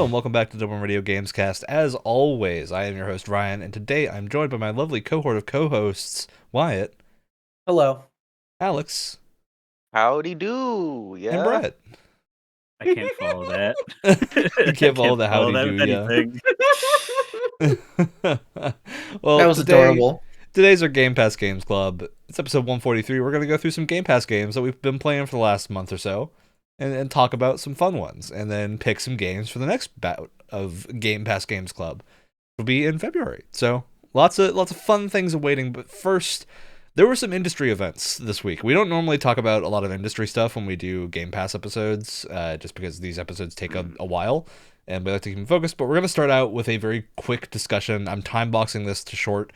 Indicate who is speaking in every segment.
Speaker 1: Hello and welcome back to the Radio Gamescast. As always, I am your host Ryan, and today I'm joined by my lovely cohort of co-hosts Wyatt,
Speaker 2: Hello.
Speaker 1: Alex,
Speaker 3: Howdy do,
Speaker 1: and
Speaker 3: yeah.
Speaker 1: Brett.
Speaker 4: I can't follow that.
Speaker 1: You can't follow the howdy
Speaker 4: that
Speaker 1: do,
Speaker 4: with
Speaker 1: yeah. Well,
Speaker 2: That was adorable.
Speaker 1: Today's our Game Pass Games Club. It's episode 143. We're going to go through some Game Pass games that we've been playing for the last month or so, and talk about some fun ones, and then pick some games for the next bout of Game Pass Games Club. It'll be in February, so lots of fun things awaiting. But first, there were some industry events this week. We don't normally talk about a lot of industry stuff when we do Game Pass episodes, just because these episodes take a while, and we like to keep them focused. But we're going to start out with a very quick discussion. I'm time boxing this to short,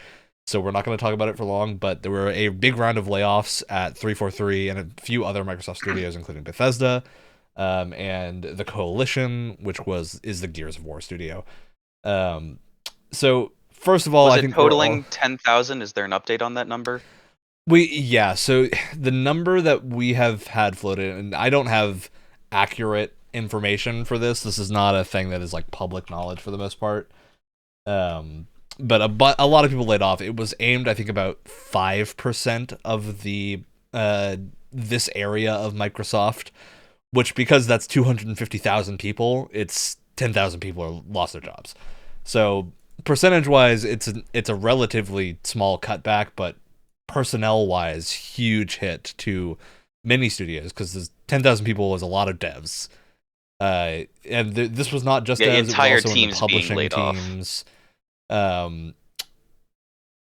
Speaker 1: so we're not going to talk about it for long. But there were a big round of layoffs at 343 and a few other Microsoft studios, including Bethesda, and the Coalition, which is the Gears of War studio. So first of all,
Speaker 3: Was
Speaker 1: I
Speaker 3: it
Speaker 1: think
Speaker 3: totaling 10,000? Is there an update on that number?
Speaker 1: So the number that we have had floated, and I don't have accurate information for this. This is not a thing that is like public knowledge for the most part. But a lot of people laid off. It was aimed, I think, about 5% of the this area of Microsoft, which, because that's 250,000 people, it's 10,000 people lost their jobs. So percentage-wise, it's a relatively small cutback, but personnel-wise, huge hit to many studios, because 10,000 people is a lot of devs. And this was not just
Speaker 3: Yeah,
Speaker 1: devs,
Speaker 3: entire
Speaker 1: it was also in the
Speaker 3: teams being
Speaker 1: publishing
Speaker 3: laid off.
Speaker 1: teams.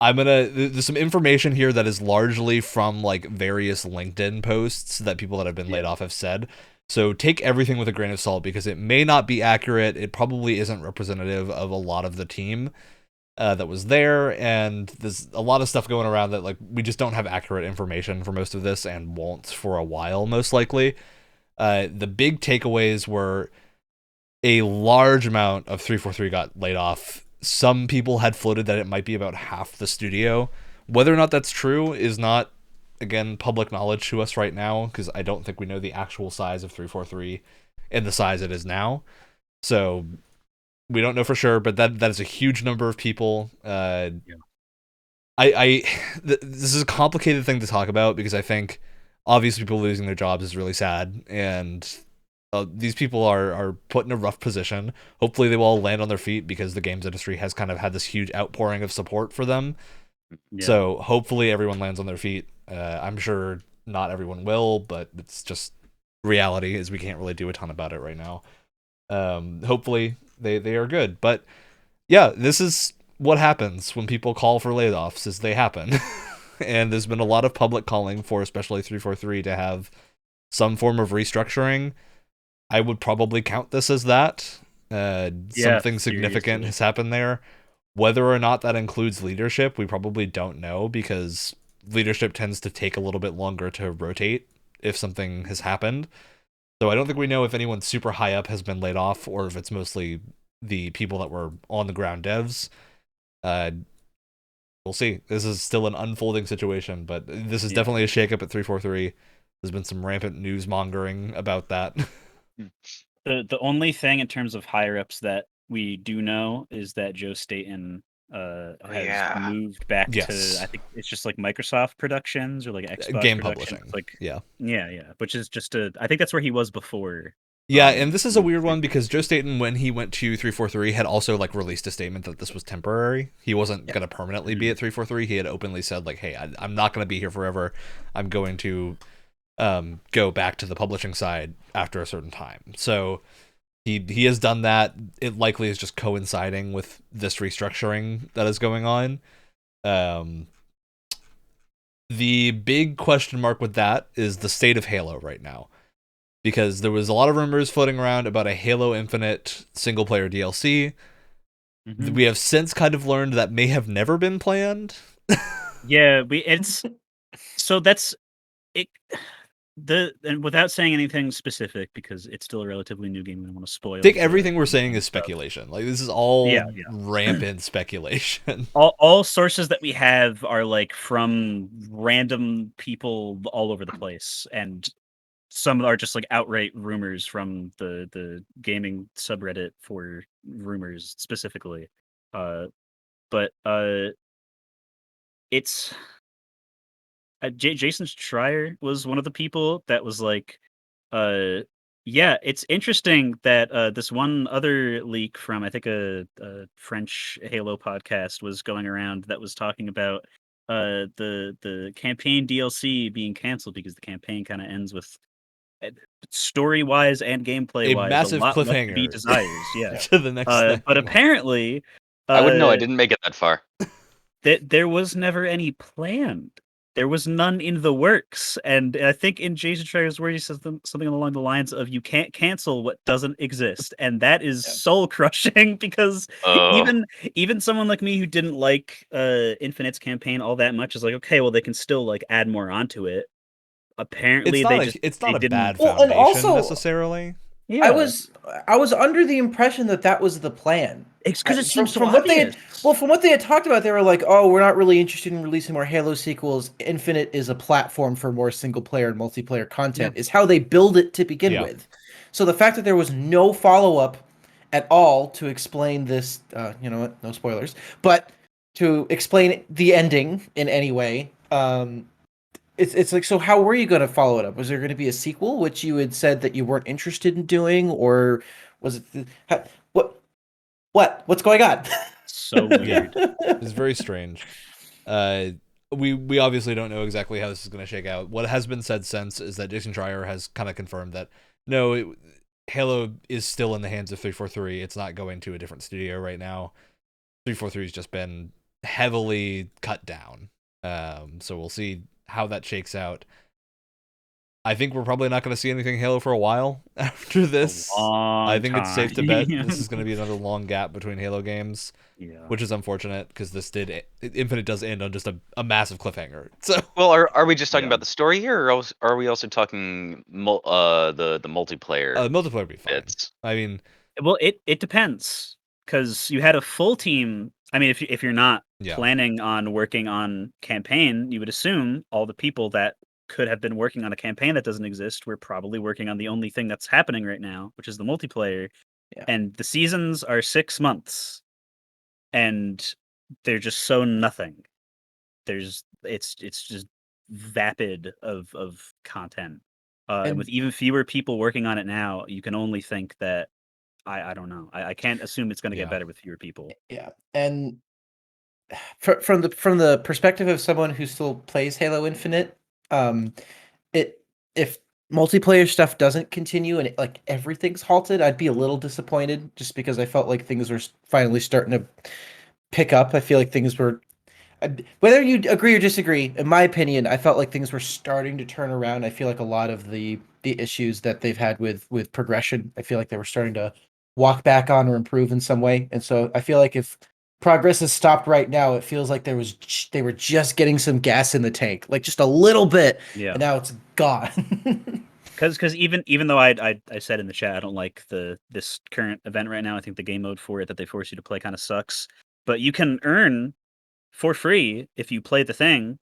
Speaker 1: There's some information here that is largely from like various LinkedIn posts that people that have been laid off have said. So take everything with a grain of salt, because it may not be accurate. It probably isn't representative of a lot of the team that was there, and there's a lot of stuff going around that like we just don't have accurate information for most of this, and won't for a while, most likely. The big takeaways were a large amount of 343 got laid off. Some people had floated that it might be about half the studio. Whether or not that's true is not, again, public knowledge to us right now, because I don't think we know the actual size of 343 and the size it is now. So we don't know for sure, but that is a huge number of people. This is a complicated thing to talk about, because I think obviously people losing their jobs is really sad, and these people are put in a rough position. Hopefully they will all land on their feet, because the games industry has kind of had this huge outpouring of support for them. Yeah. So hopefully everyone lands on their feet. I'm sure not everyone will, but it's just reality, is we can't really do a ton about it right now. Hopefully they are good. But yeah, this is what happens when people call for layoffs, is they happen. And there's been a lot of public calling for especially 343 to have some form of restructuring. I would probably count this as that. Something significant has happened there. Whether or not that includes leadership, we probably don't know, because leadership tends to take a little bit longer to rotate if something has happened. So I don't think we know if anyone super high up has been laid off, or if it's mostly the people that were on the ground devs. We'll see. This is still an unfolding situation, but this is definitely a shakeup at 343. There's been some rampant news mongering about that.
Speaker 4: The only thing in terms of higher ups that we do know is that Joe Staten has moved back to, I think it's just like Microsoft Productions or like Xbox
Speaker 1: Game
Speaker 4: Productions.
Speaker 1: publishing.
Speaker 4: Like
Speaker 1: yeah,
Speaker 4: which is just I think that's where he was before.
Speaker 1: Yeah, and this is a weird one, because Joe Staten, when he went to 343, had also like released a statement that this was temporary. He wasn't going to permanently be at 343. He had openly said like, "Hey, I'm not going to be here forever. I'm going to go back to the publishing side after a certain time." So he has done that. It likely is just coinciding with this restructuring that is going on. The big question mark with that is the state of Halo right now, because there was a lot of rumors floating around about a Halo Infinite single-player DLC. Mm-hmm. We have since kind of learned that may have never been planned.
Speaker 4: So that's it. And without saying anything specific, because it's still a relatively new game, we don't want to spoil.
Speaker 1: I think everything we're saying is speculation. Like, this is all rampant speculation.
Speaker 4: All sources that we have are like from random people all over the place, and some are just like outright rumors from the gaming subreddit for rumors specifically. But it's Jason Schreier was one of the people that was like, yeah, it's interesting that this one other leak from I think a French Halo podcast was going around that was talking about the campaign DLC being canceled because the campaign kind of ends with story wise and gameplay
Speaker 1: A
Speaker 4: wise a
Speaker 1: massive
Speaker 4: lot left to be
Speaker 1: cliffhanger.
Speaker 4: desires. Yeah,
Speaker 1: To the next thing.
Speaker 4: but apparently,
Speaker 3: I wouldn't know. I didn't make it that far.
Speaker 4: that there was never any planned. There was none in the works, and I think in Jason Schreier's word, he says something along the lines of "You can't cancel what doesn't exist," and that is soul crushing because even someone like me who didn't like Infinite's campaign all that much is like, okay, well they can still like add more onto it. Apparently,
Speaker 1: it's not a
Speaker 4: didn't.
Speaker 1: bad
Speaker 2: Well,
Speaker 1: foundation
Speaker 2: and also,
Speaker 1: necessarily.
Speaker 4: Yeah.
Speaker 2: I was under the impression that was the plan.
Speaker 4: It's because it seems so
Speaker 2: from
Speaker 4: obvious.
Speaker 2: From what they had talked about, they were like, "Oh, we're not really interested in releasing more Halo sequels. Infinite is a platform for more single player and multiplayer content." Is how they build it to begin with. So the fact that there was no follow up at all to explain this, you know what? No spoilers, but to explain the ending in any way. It's like, so how were you going to follow it up? Was there going to be a sequel, which you had said that you weren't interested in doing, or was it what's going on?
Speaker 4: So weird.
Speaker 1: It's very strange. We obviously don't know exactly how this is going to shake out. What has been said since is that Jason Schreier has kind of confirmed that no, Halo is still in the hands of 343. It's not going to a different studio right now. 343 has just been heavily cut down. So we'll see how that shakes out. I think we're probably not going to see anything Halo for a while after this. I think it's safe to bet this is going to be another long gap between Halo games, which is unfortunate because Infinite does end on just a massive cliffhanger. So,
Speaker 3: well, are we just talking about the story here, or are we also talking the multiplayer?
Speaker 1: Multiplayer would be fine. I mean,
Speaker 4: well, it depends because you had a full team. I mean, if you're not planning on working on campaign, you would assume all the people that could have been working on a campaign that doesn't exist were probably working on the only thing that's happening right now, which is the multiplayer. And the seasons are 6 months, and they're just so nothing. It's just vapid of content, and with even fewer people working on it now, you can only think that I don't know. I can't assume it's going to get better with fewer people.
Speaker 2: Yeah, and from the perspective of someone who still plays Halo Infinite, if multiplayer stuff doesn't continue and like everything's halted, I'd be a little disappointed just because I felt like things were finally starting to pick up. I feel like things were, whether you agree or disagree, in my opinion, I felt like things were starting to turn around. I feel like a lot of the issues that they've had with progression, I feel like they were starting to walk back on or improve in some way. And so I feel like if progress has stopped right now, it feels like they were just getting some gas in the tank, like just a little bit, and now it's gone.
Speaker 4: Because even though I said in the chat I don't like this current event right now, I think the game mode for it that they force you to play kind of sucks. But you can earn for free if you play the thing,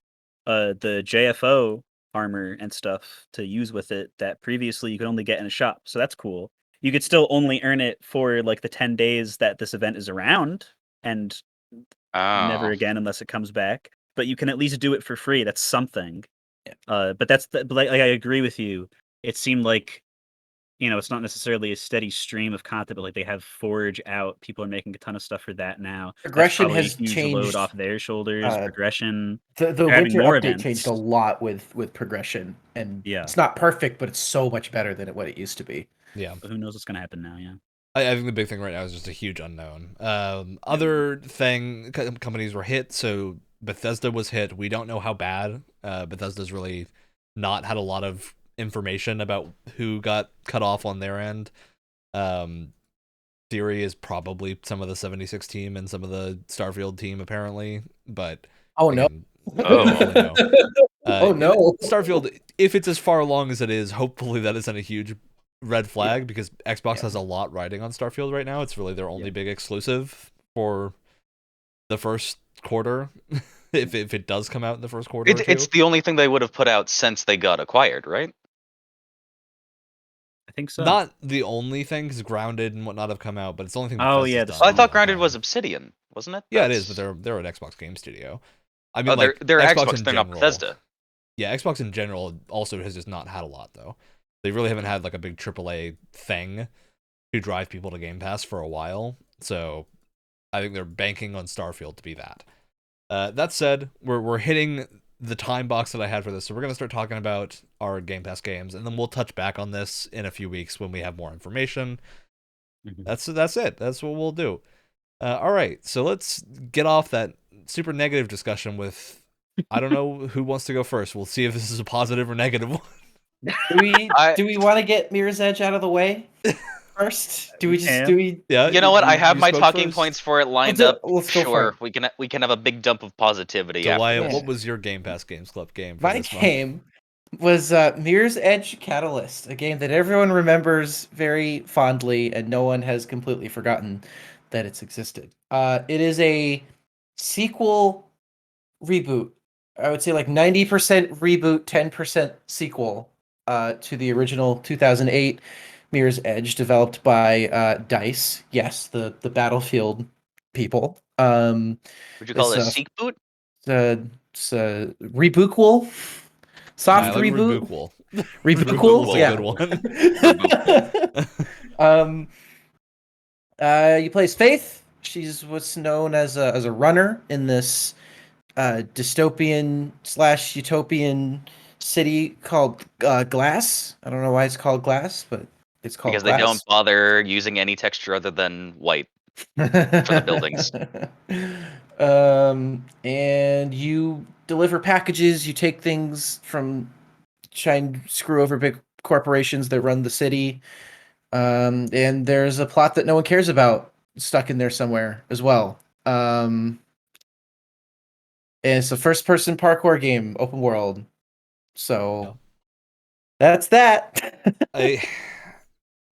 Speaker 4: the JFO armor and stuff to use with it that previously you could only get in a shop. So that's cool. You could still only earn it for like the 10 days that this event is around, and never again unless it comes back. But you can at least do it for free. That's something. But like I agree with you. It seemed like, it's not necessarily a steady stream of content, but like they have Forge out. People are making a ton of stuff for that now.
Speaker 2: Progression has
Speaker 4: a huge
Speaker 2: changed.
Speaker 4: Load off their shoulders. Progression.
Speaker 2: The winter update changed a lot with progression, and it's not perfect, but it's so much better than what it used to be.
Speaker 1: Yeah,
Speaker 4: but who knows what's going to happen now? Yeah.
Speaker 1: I think the big thing right now is just a huge unknown. Other thing, companies were hit. So Bethesda was hit. We don't know how bad. Bethesda's really not had a lot of information about who got cut off on their end. Theory is probably some of the 76 team and some of the Starfield team apparently, but
Speaker 2: no.
Speaker 1: No. Starfield, if it's as far along as it is, hopefully that isn't a huge red flag because Xbox has a lot riding on Starfield right now. It's really their only big exclusive for the first quarter. if it does come out in the first quarter,
Speaker 3: it's the only thing they would have put out since they got acquired, right?
Speaker 4: think so.
Speaker 1: Not the only thing, because Grounded and whatnot have come out, but it's the only thing.
Speaker 4: Oh, yeah,
Speaker 1: Bethesda's
Speaker 3: Oh, I
Speaker 1: done.
Speaker 3: thought Grounded was Obsidian, wasn't it?
Speaker 1: Yeah, it is, but they're an Xbox game studio. I mean,
Speaker 3: Oh,
Speaker 1: like
Speaker 3: they're Xbox.
Speaker 1: in
Speaker 3: They're
Speaker 1: general.
Speaker 3: not Bethesda.
Speaker 1: Yeah, Xbox in general also has just not had a lot though. They really haven't had like a big AAA thing to drive people to Game Pass for a while. So I think they're banking on Starfield to be that. That said, we're hitting the time box that I had for this, so we're gonna start talking about our Game Pass games, and then we'll touch back on this in a few weeks when we have more information. That's it. That's what we'll do. All right, so let's get off that super negative discussion with. I don't know who wants to go first. We'll see if this is a positive or negative one.
Speaker 2: Do we want to get Mirror's Edge out of the way first?
Speaker 1: Yeah.
Speaker 3: You know what? I have my talking
Speaker 1: first?
Speaker 3: points for it lined up.
Speaker 2: Let's go for
Speaker 3: Sure, we can have a big dump of positivity.
Speaker 1: So
Speaker 3: after
Speaker 1: Wyatt,
Speaker 3: this.
Speaker 1: what was your Game Pass Games Club game? For
Speaker 2: My
Speaker 1: this
Speaker 2: game was Mirror's Edge Catalyst, a game that everyone remembers very fondly, and no one has completely forgotten that it's existed. It is a sequel reboot. I would say like 90% reboot, 10% sequel to the original 2008 Mirror's Edge, developed by DICE. Yes, the Battlefield people.
Speaker 3: Would you call it a seek boot?
Speaker 2: It's a rebootquel. Soft
Speaker 1: I like
Speaker 2: reboot.
Speaker 1: Rebootquel,
Speaker 2: Yeah.
Speaker 1: Good one.
Speaker 2: You play as Faith. She's what's known as a runner in this dystopian / utopian city called Glass. I don't know why it's called Glass, but it's called
Speaker 3: Because
Speaker 2: Glass.
Speaker 3: they don't bother using any texture other than white for the buildings.
Speaker 2: And you deliver packages. You take things from, try and screw over big corporations that run the city. And there's a plot that no one cares about stuck in there somewhere as well. And it's a first-person parkour game, open world. So that's that.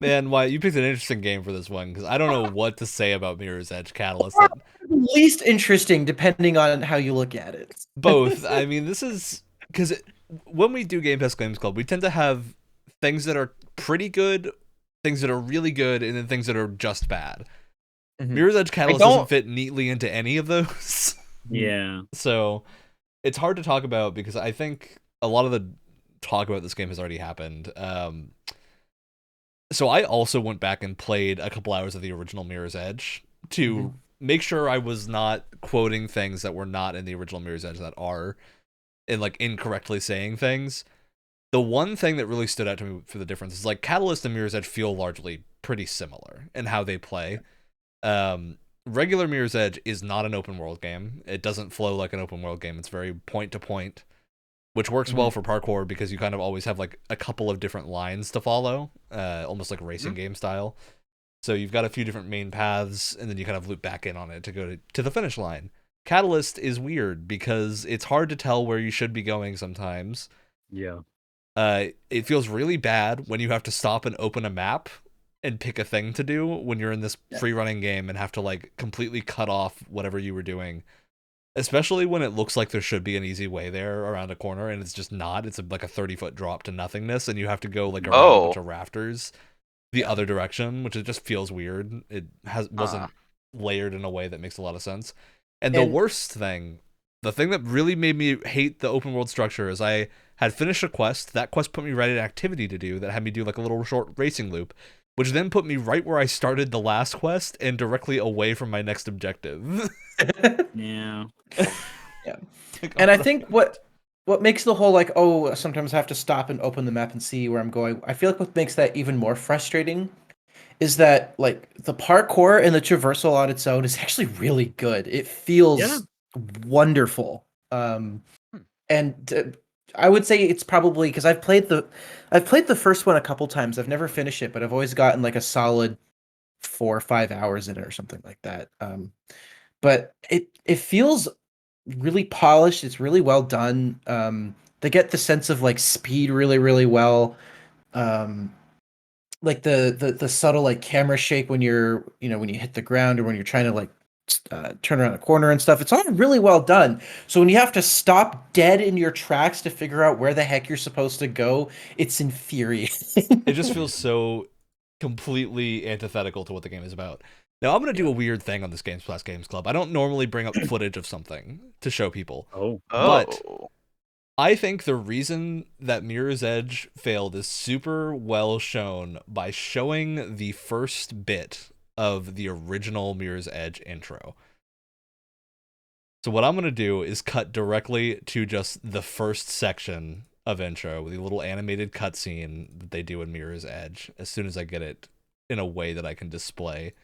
Speaker 1: Man, Wyatt, you picked an interesting game for this one because I don't know what to say about Mirror's Edge Catalyst.
Speaker 2: Least interesting, depending on how you look at it.
Speaker 1: Both. I mean, this is because when we do Game Pass Games Club, we tend to have things that are pretty good, things that are really good, and then things that are just bad. Mirror's Edge Catalyst doesn't fit neatly into any of those.
Speaker 4: Yeah.
Speaker 1: So it's hard to talk about because I think a lot of the talk about this game has already happened. So I also went back and played a couple hours of the original Mirror's Edge to make sure I was not quoting things that were not in the original Mirror's Edge that are, and like incorrectly saying things. The one thing that really stood out to me for the difference is like Catalyst and Mirror's Edge feel largely pretty similar in how they play. Regular Mirror's Edge is not an open world game. It doesn't flow like an open world game. It's very point to point, which works well for parkour because you kind of always have like a couple of different lines to follow, almost like racing game style. So you've got a few different main paths, and then you kind of loop back in on it to go to the finish line. Catalyst is weird because it's hard to tell where you should be going sometimes.
Speaker 4: Yeah.
Speaker 1: It feels really bad when you have to stop and open a map and pick a thing to do when you're in this free running game and have to like completely cut off whatever you were doing. Especially when it looks like there should be an easy way there around a corner, and it's just not. It's like a 30-foot drop to nothingness, and you have to go like around a bunch of rafters the other direction, which it just feels weird. It wasn't layered in a way that makes a lot of sense. And the worst thing, the thing that really made me hate the open world structure is I had finished a quest. That quest put me right at an activity to do that had me do like a little short racing loop, which then put me right where I started the last quest and directly away from my next objective.
Speaker 4: Yeah.
Speaker 2: Yeah. And I think what makes the whole like, oh, sometimes I have to stop and open the map and see where I'm going. I feel like what makes that even more frustrating is that like the parkour and the traversal on its own is actually really good. It feels wonderful. And I would say it's probably because I've played the first one a couple times. I've never finished it, but I've always gotten like a solid 4 or 5 hours in it or something like that. But it feels really polished. It's really well done. They get the sense of like speed really, really well. Like the subtle like camera shake when you're when you hit the ground or when you're trying to like turn around a corner and stuff. It's all really well done. So when you have to stop dead in your tracks to figure out where the heck you're supposed to go, it's infuriating.
Speaker 1: It just feels so completely antithetical to what the game is about. Now, I'm going to do a weird thing on this Games Plus Games Club. I don't normally bring up footage of something to show people. But I think the reason that Mirror's Edge failed is super well shown by showing the first bit of the original Mirror's Edge intro. So what I'm going to do is cut directly to just the first section of intro with a little animated cutscene that they do in Mirror's Edge as soon as I get it in a way that I can display.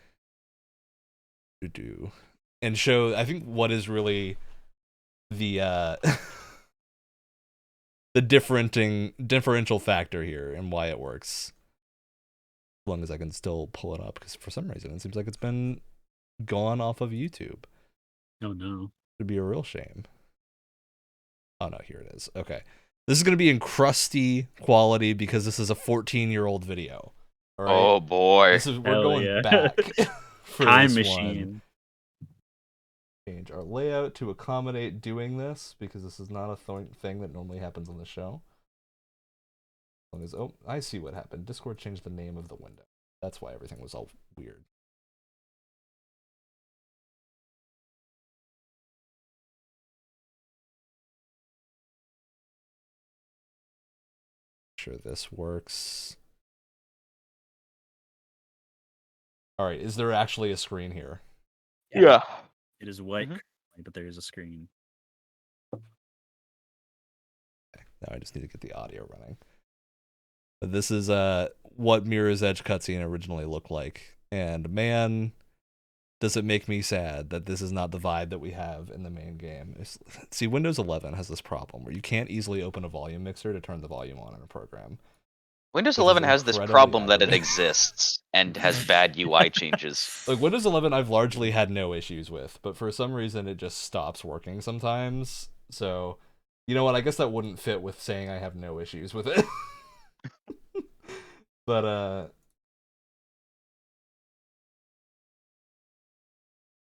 Speaker 1: And show, I think, what is really the the differential factor here and why it works. As long as I can still pull it up, because for some reason it seems like it's been gone off of YouTube.
Speaker 4: Oh no.
Speaker 1: It'd be a real shame. Oh no, here it is. Okay. This is going to be in crusty quality because this is a 14-year-old video. All right?
Speaker 3: Oh boy.
Speaker 1: We're going back. For
Speaker 4: Time
Speaker 1: this
Speaker 4: machine.
Speaker 1: One. Change our layout to accommodate doing this because this is not a thing that normally happens on the show. As long as, oh, I see what happened. Discord changed the name of the window. That's why everything was all weird. Sure this works. All right, is there actually a screen here?
Speaker 3: Yeah.
Speaker 4: It is white, but there is a screen.
Speaker 1: Okay. Now I just need to get the audio running. But this is what Mirror's Edge cutscene originally looked like. And man, does it make me sad that this is not the vibe that we have in the main game. See, Windows 11 has this problem where you can't easily open a volume mixer to turn the volume on in a program.
Speaker 3: Windows 11 has this problem that it exists and has bad UI changes.
Speaker 1: Like Windows 11 I've largely had no issues with, but for some reason it just stops working sometimes. So, you know what, I guess that wouldn't fit with saying I have no issues with it. But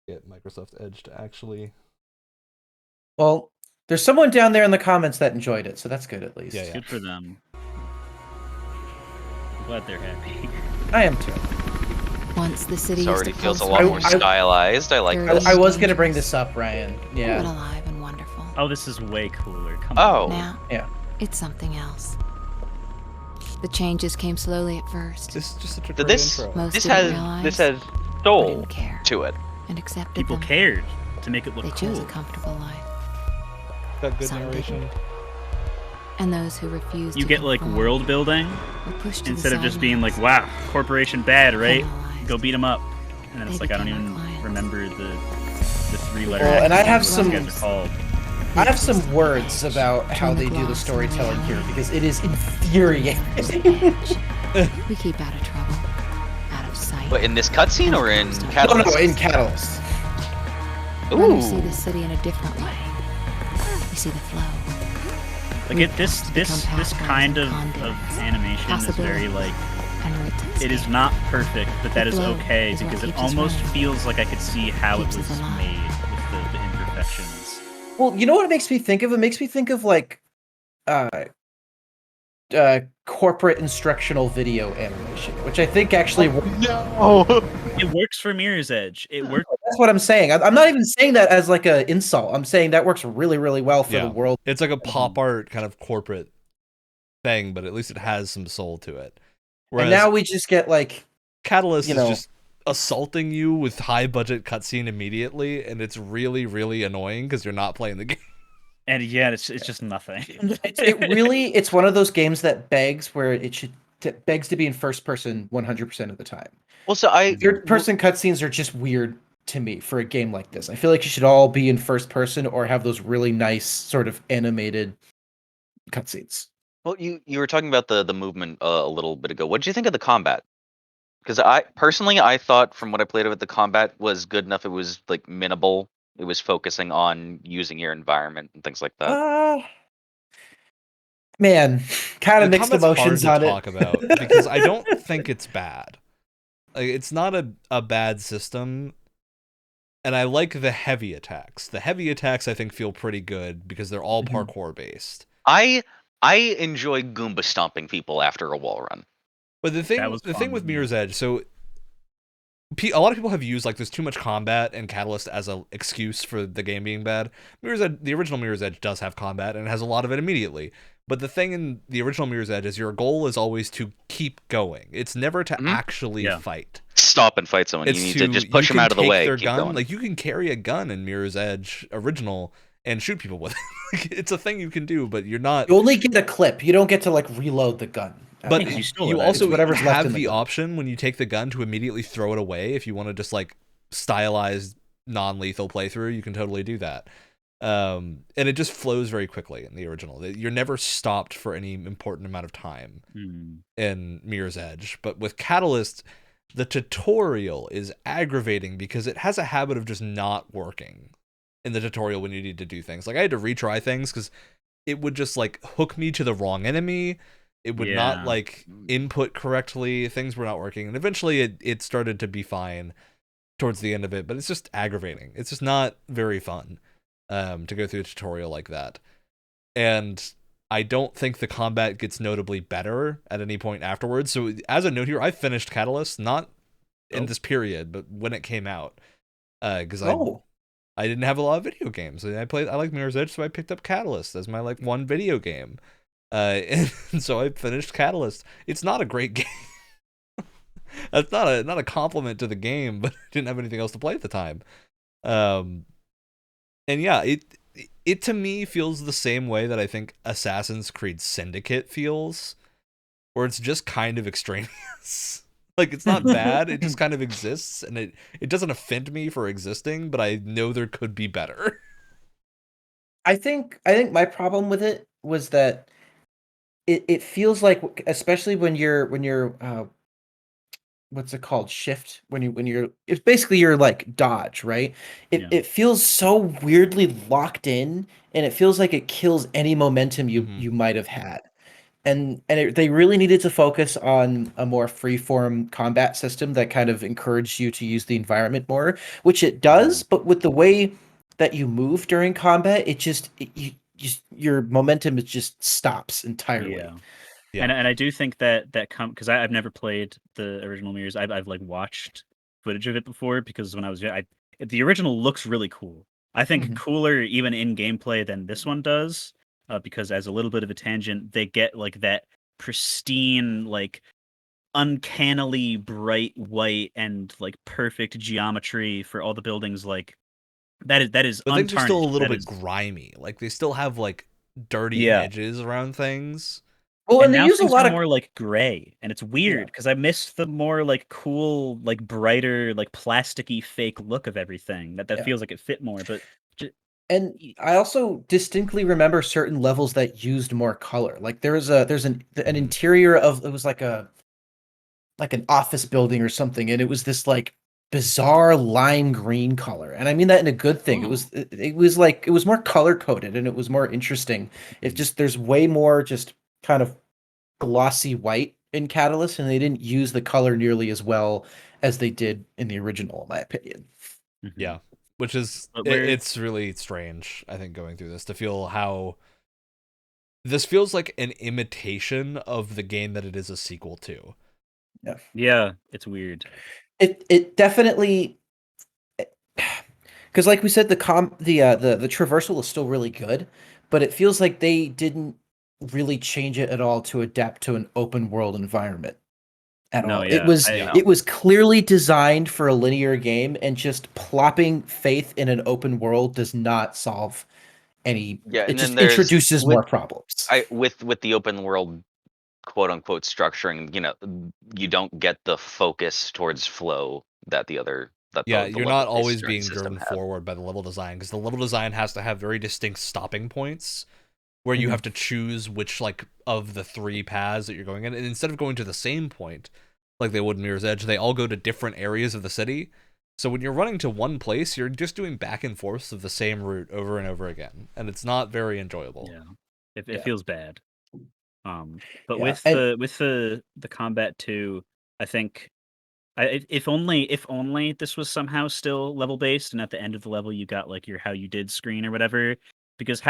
Speaker 1: get Microsoft Edge to actually...
Speaker 2: Well, there's someone down there in the comments that enjoyed it, so that's good at least.
Speaker 1: Yeah.
Speaker 4: Good for them. I'm glad they're happy.
Speaker 2: I am too.
Speaker 5: Once the city
Speaker 3: This already
Speaker 5: used to
Speaker 3: feels a
Speaker 5: pulse
Speaker 3: lot
Speaker 5: with
Speaker 3: more
Speaker 5: life.
Speaker 3: stylized. I like this.
Speaker 2: I was gonna bring this up, Ryan.
Speaker 5: But
Speaker 2: Yeah.
Speaker 5: alive and wonderful.
Speaker 4: Oh, this is way cooler. Come
Speaker 3: Oh.
Speaker 4: on.
Speaker 5: Now,
Speaker 2: Yeah.
Speaker 5: it's something else. The changes came slowly at first.
Speaker 1: This is just such a
Speaker 3: Did
Speaker 1: great
Speaker 3: this
Speaker 1: intro.
Speaker 5: Most
Speaker 3: this
Speaker 5: didn't
Speaker 3: has
Speaker 5: realize
Speaker 3: this has
Speaker 5: or
Speaker 3: soul
Speaker 5: didn't care
Speaker 3: to it.
Speaker 5: and accepted
Speaker 4: People
Speaker 5: them.
Speaker 4: cared to make it look
Speaker 5: They
Speaker 4: cool.
Speaker 5: chose a comfortable life.
Speaker 1: That good
Speaker 5: Some
Speaker 1: narration.
Speaker 5: didn't. And those who refused
Speaker 4: You
Speaker 5: to
Speaker 4: get like
Speaker 5: conform
Speaker 4: world building
Speaker 5: were pushed to
Speaker 4: instead
Speaker 5: the
Speaker 4: of just being like,
Speaker 5: sidelines,
Speaker 4: wow, corporation bad, right?
Speaker 5: penalized.
Speaker 4: Go beat them up. And then it's
Speaker 5: They
Speaker 4: like I don't
Speaker 5: became
Speaker 4: even
Speaker 5: our clients.
Speaker 4: remember the 3-letter.
Speaker 2: Well, and I have
Speaker 4: acronyms
Speaker 2: some-
Speaker 4: those guys are called.
Speaker 2: I have some words about how
Speaker 5: Turn the
Speaker 2: they do the
Speaker 5: gloss
Speaker 2: storytelling
Speaker 5: on
Speaker 2: here
Speaker 5: reality.
Speaker 2: because it is infuriating.
Speaker 5: We keep out of trouble, out of sight.
Speaker 3: But in this cutscene or in
Speaker 2: No,
Speaker 3: Catalyst?
Speaker 2: in Catalyst.
Speaker 5: Then we see
Speaker 3: Ooh.
Speaker 5: the city in a different way. We see the flow.
Speaker 4: Like this
Speaker 5: become pathways
Speaker 4: kind
Speaker 5: and
Speaker 4: of
Speaker 5: conduits,
Speaker 4: animation is very
Speaker 5: possibilities,
Speaker 4: like
Speaker 5: and routes
Speaker 4: it is
Speaker 5: escape.
Speaker 4: not perfect, but that is
Speaker 5: flow
Speaker 4: okay
Speaker 5: is what
Speaker 4: because it
Speaker 5: keeps us
Speaker 4: almost
Speaker 5: running.
Speaker 4: feels like I could see how it
Speaker 5: Keeps
Speaker 4: was
Speaker 5: us alive.
Speaker 4: made with the imperfections.
Speaker 2: Well, you know what it makes me think of? It makes me think of like corporate instructional video animation, which I think actually
Speaker 4: It works for Mirror's Edge. It works.
Speaker 2: that's what I'm saying. I'm not even saying that as like an insult. I'm saying that works really, really well for
Speaker 1: Yeah.
Speaker 2: the world.
Speaker 1: It's like a pop art kind of corporate thing, but at least it has some soul to it. Whereas
Speaker 2: And now we just get like
Speaker 1: Catalyst
Speaker 2: you
Speaker 1: is
Speaker 2: know-
Speaker 1: just assaulting you with high budget cutscene immediately, and it's really, really annoying because you're not playing the game.
Speaker 4: And yeah, it's just nothing.
Speaker 2: it's one of those games that begs to be in first person 100% of the time.
Speaker 3: Well, so
Speaker 2: Third person cutscenes are just weird to me for a game like this. I feel like you should all be in first person or have those really nice sort of animated cutscenes.
Speaker 3: Well, you were talking about the movement a little bit ago. What did you think of the combat? Because I thought from what I played of it, the combat was good enough. It was like minimal. It was focusing on using your environment and things like that.
Speaker 2: Man, kind
Speaker 1: The
Speaker 2: of mixed
Speaker 1: combat's
Speaker 2: emotions
Speaker 1: hard
Speaker 2: on
Speaker 1: to
Speaker 2: it.
Speaker 1: talk about because I don't think it's bad. Like, it's not a bad system. And I like the heavy attacks. The heavy attacks I think feel pretty good because they're all
Speaker 2: Mhm.
Speaker 1: parkour based.
Speaker 3: I enjoy Goomba stomping people after a wall run.
Speaker 1: But the thing with Mirror's Edge, so a lot of people have used like there's too much combat and Catalyst as an excuse for the game being bad. Mirror's Edge, the original Mirror's Edge does have combat and it has a lot of it immediately. But the thing in the original Mirror's Edge is your goal is always to keep going. It's never to actually fight.
Speaker 3: Stop and fight someone.
Speaker 1: It's
Speaker 3: you need to just push them out of the way.
Speaker 1: Their
Speaker 3: keep
Speaker 1: gun.
Speaker 3: going.
Speaker 1: Like you can carry a gun in Mirror's Edge original and shoot people with it. It's a thing you can do, but you're not.
Speaker 2: You only get a clip. You don't get to like reload the gun.
Speaker 1: But you also
Speaker 2: whatever's left
Speaker 1: have
Speaker 2: in
Speaker 1: the
Speaker 2: gun.
Speaker 1: option when you take the gun to immediately throw it away. If you want to just like stylized non-lethal playthrough, you can totally do that. And it just flows very quickly in the original. You're never stopped for any important amount of time in Mirror's Edge. But with Catalyst, the tutorial is aggravating because it has a habit of just not working in the tutorial when you need to do things. Like I had to retry things because it would just like hook me to the wrong enemy. It would not like input correctly. Things were not working. And eventually it started to be fine towards the end of it, but it's just aggravating. It's just not very fun to go through a tutorial like that. And I don't think the combat gets notably better at any point afterwards. So as a note here, I finished Catalyst, not in this period, but when it came out. Because I didn't have a lot of video games. I like Mirror's Edge, so I picked up Catalyst as my like one video game. And so I finished Catalyst. It's not a great game. That's not a compliment to the game, but I didn't have anything else to play at the time. And yeah, it to me feels the same way that I think Assassin's Creed Syndicate feels, where it's just kind of extraneous. Like it's not bad, it just kind of exists, and it doesn't offend me for existing, but I know there could be better.
Speaker 2: I think my problem with it was that it feels like, especially when you're what's it called, shift, when you're it's basically you're like dodge, right? It feels so weirdly locked in, and it feels like it kills any momentum you might have had. And they really needed to focus on a more freeform combat system that kind of encouraged you to use the environment more, which it does, but with the way that you move during combat, your momentum just stops entirely.
Speaker 4: And I do think that because I've never played the original Mirrors. I've like watched footage of it before because when I was the original looks really cool. I think cooler even in gameplay than this one does. Because as a little bit of a tangent, they get like that pristine, like uncannily bright white and like perfect geometry for all the buildings. Like that is
Speaker 1: but things are still a little
Speaker 4: that
Speaker 1: bit grimy. Like they still have like dirty edges around things.
Speaker 2: Well, and they
Speaker 4: now
Speaker 2: use a lot of
Speaker 4: more like gray, and it's weird because I missed the more like cool, like brighter, like plasticky fake look of everything. That feels like it fit more, but.
Speaker 2: And I also distinctly remember certain levels that used more color. Like there's an interior of, it was like an office building or something, and it was this like bizarre lime green color. And I mean that in a good thing. It was more color coded and it was more interesting. It just there's way more just kind of glossy white in Catalyst, and they didn't use the color nearly as well as they did in the original, in my opinion.
Speaker 1: Yeah. Which is, it's really strange, I think, going through this, to feel how this feels like an imitation of the game that it is a sequel to.
Speaker 4: Yeah, it's weird.
Speaker 2: It definitely, because like we said, the traversal is still really good, but it feels like they didn't really change it at all to adapt to an open world environment. It was clearly designed for a linear game, and just plopping Faith in an open world does not solve any. It just introduces more problems.
Speaker 3: With the open world, quote unquote, structuring, you don't get the focus towards flow that the other.
Speaker 1: You're not always being driven forward by the level design, because the level design has to have very distinct stopping points where you have to choose which like of the three paths that you're going in, and instead of going to the same point like they would in Mirror's Edge, they all go to different areas of the city. So when you're running to one place, you're just doing back and forths of the same route over and over again, and it's not very enjoyable.
Speaker 4: It feels bad. But with the combat too, I think If only this was somehow still level based, and at the end of the level you got like your how you did screen or whatever. Because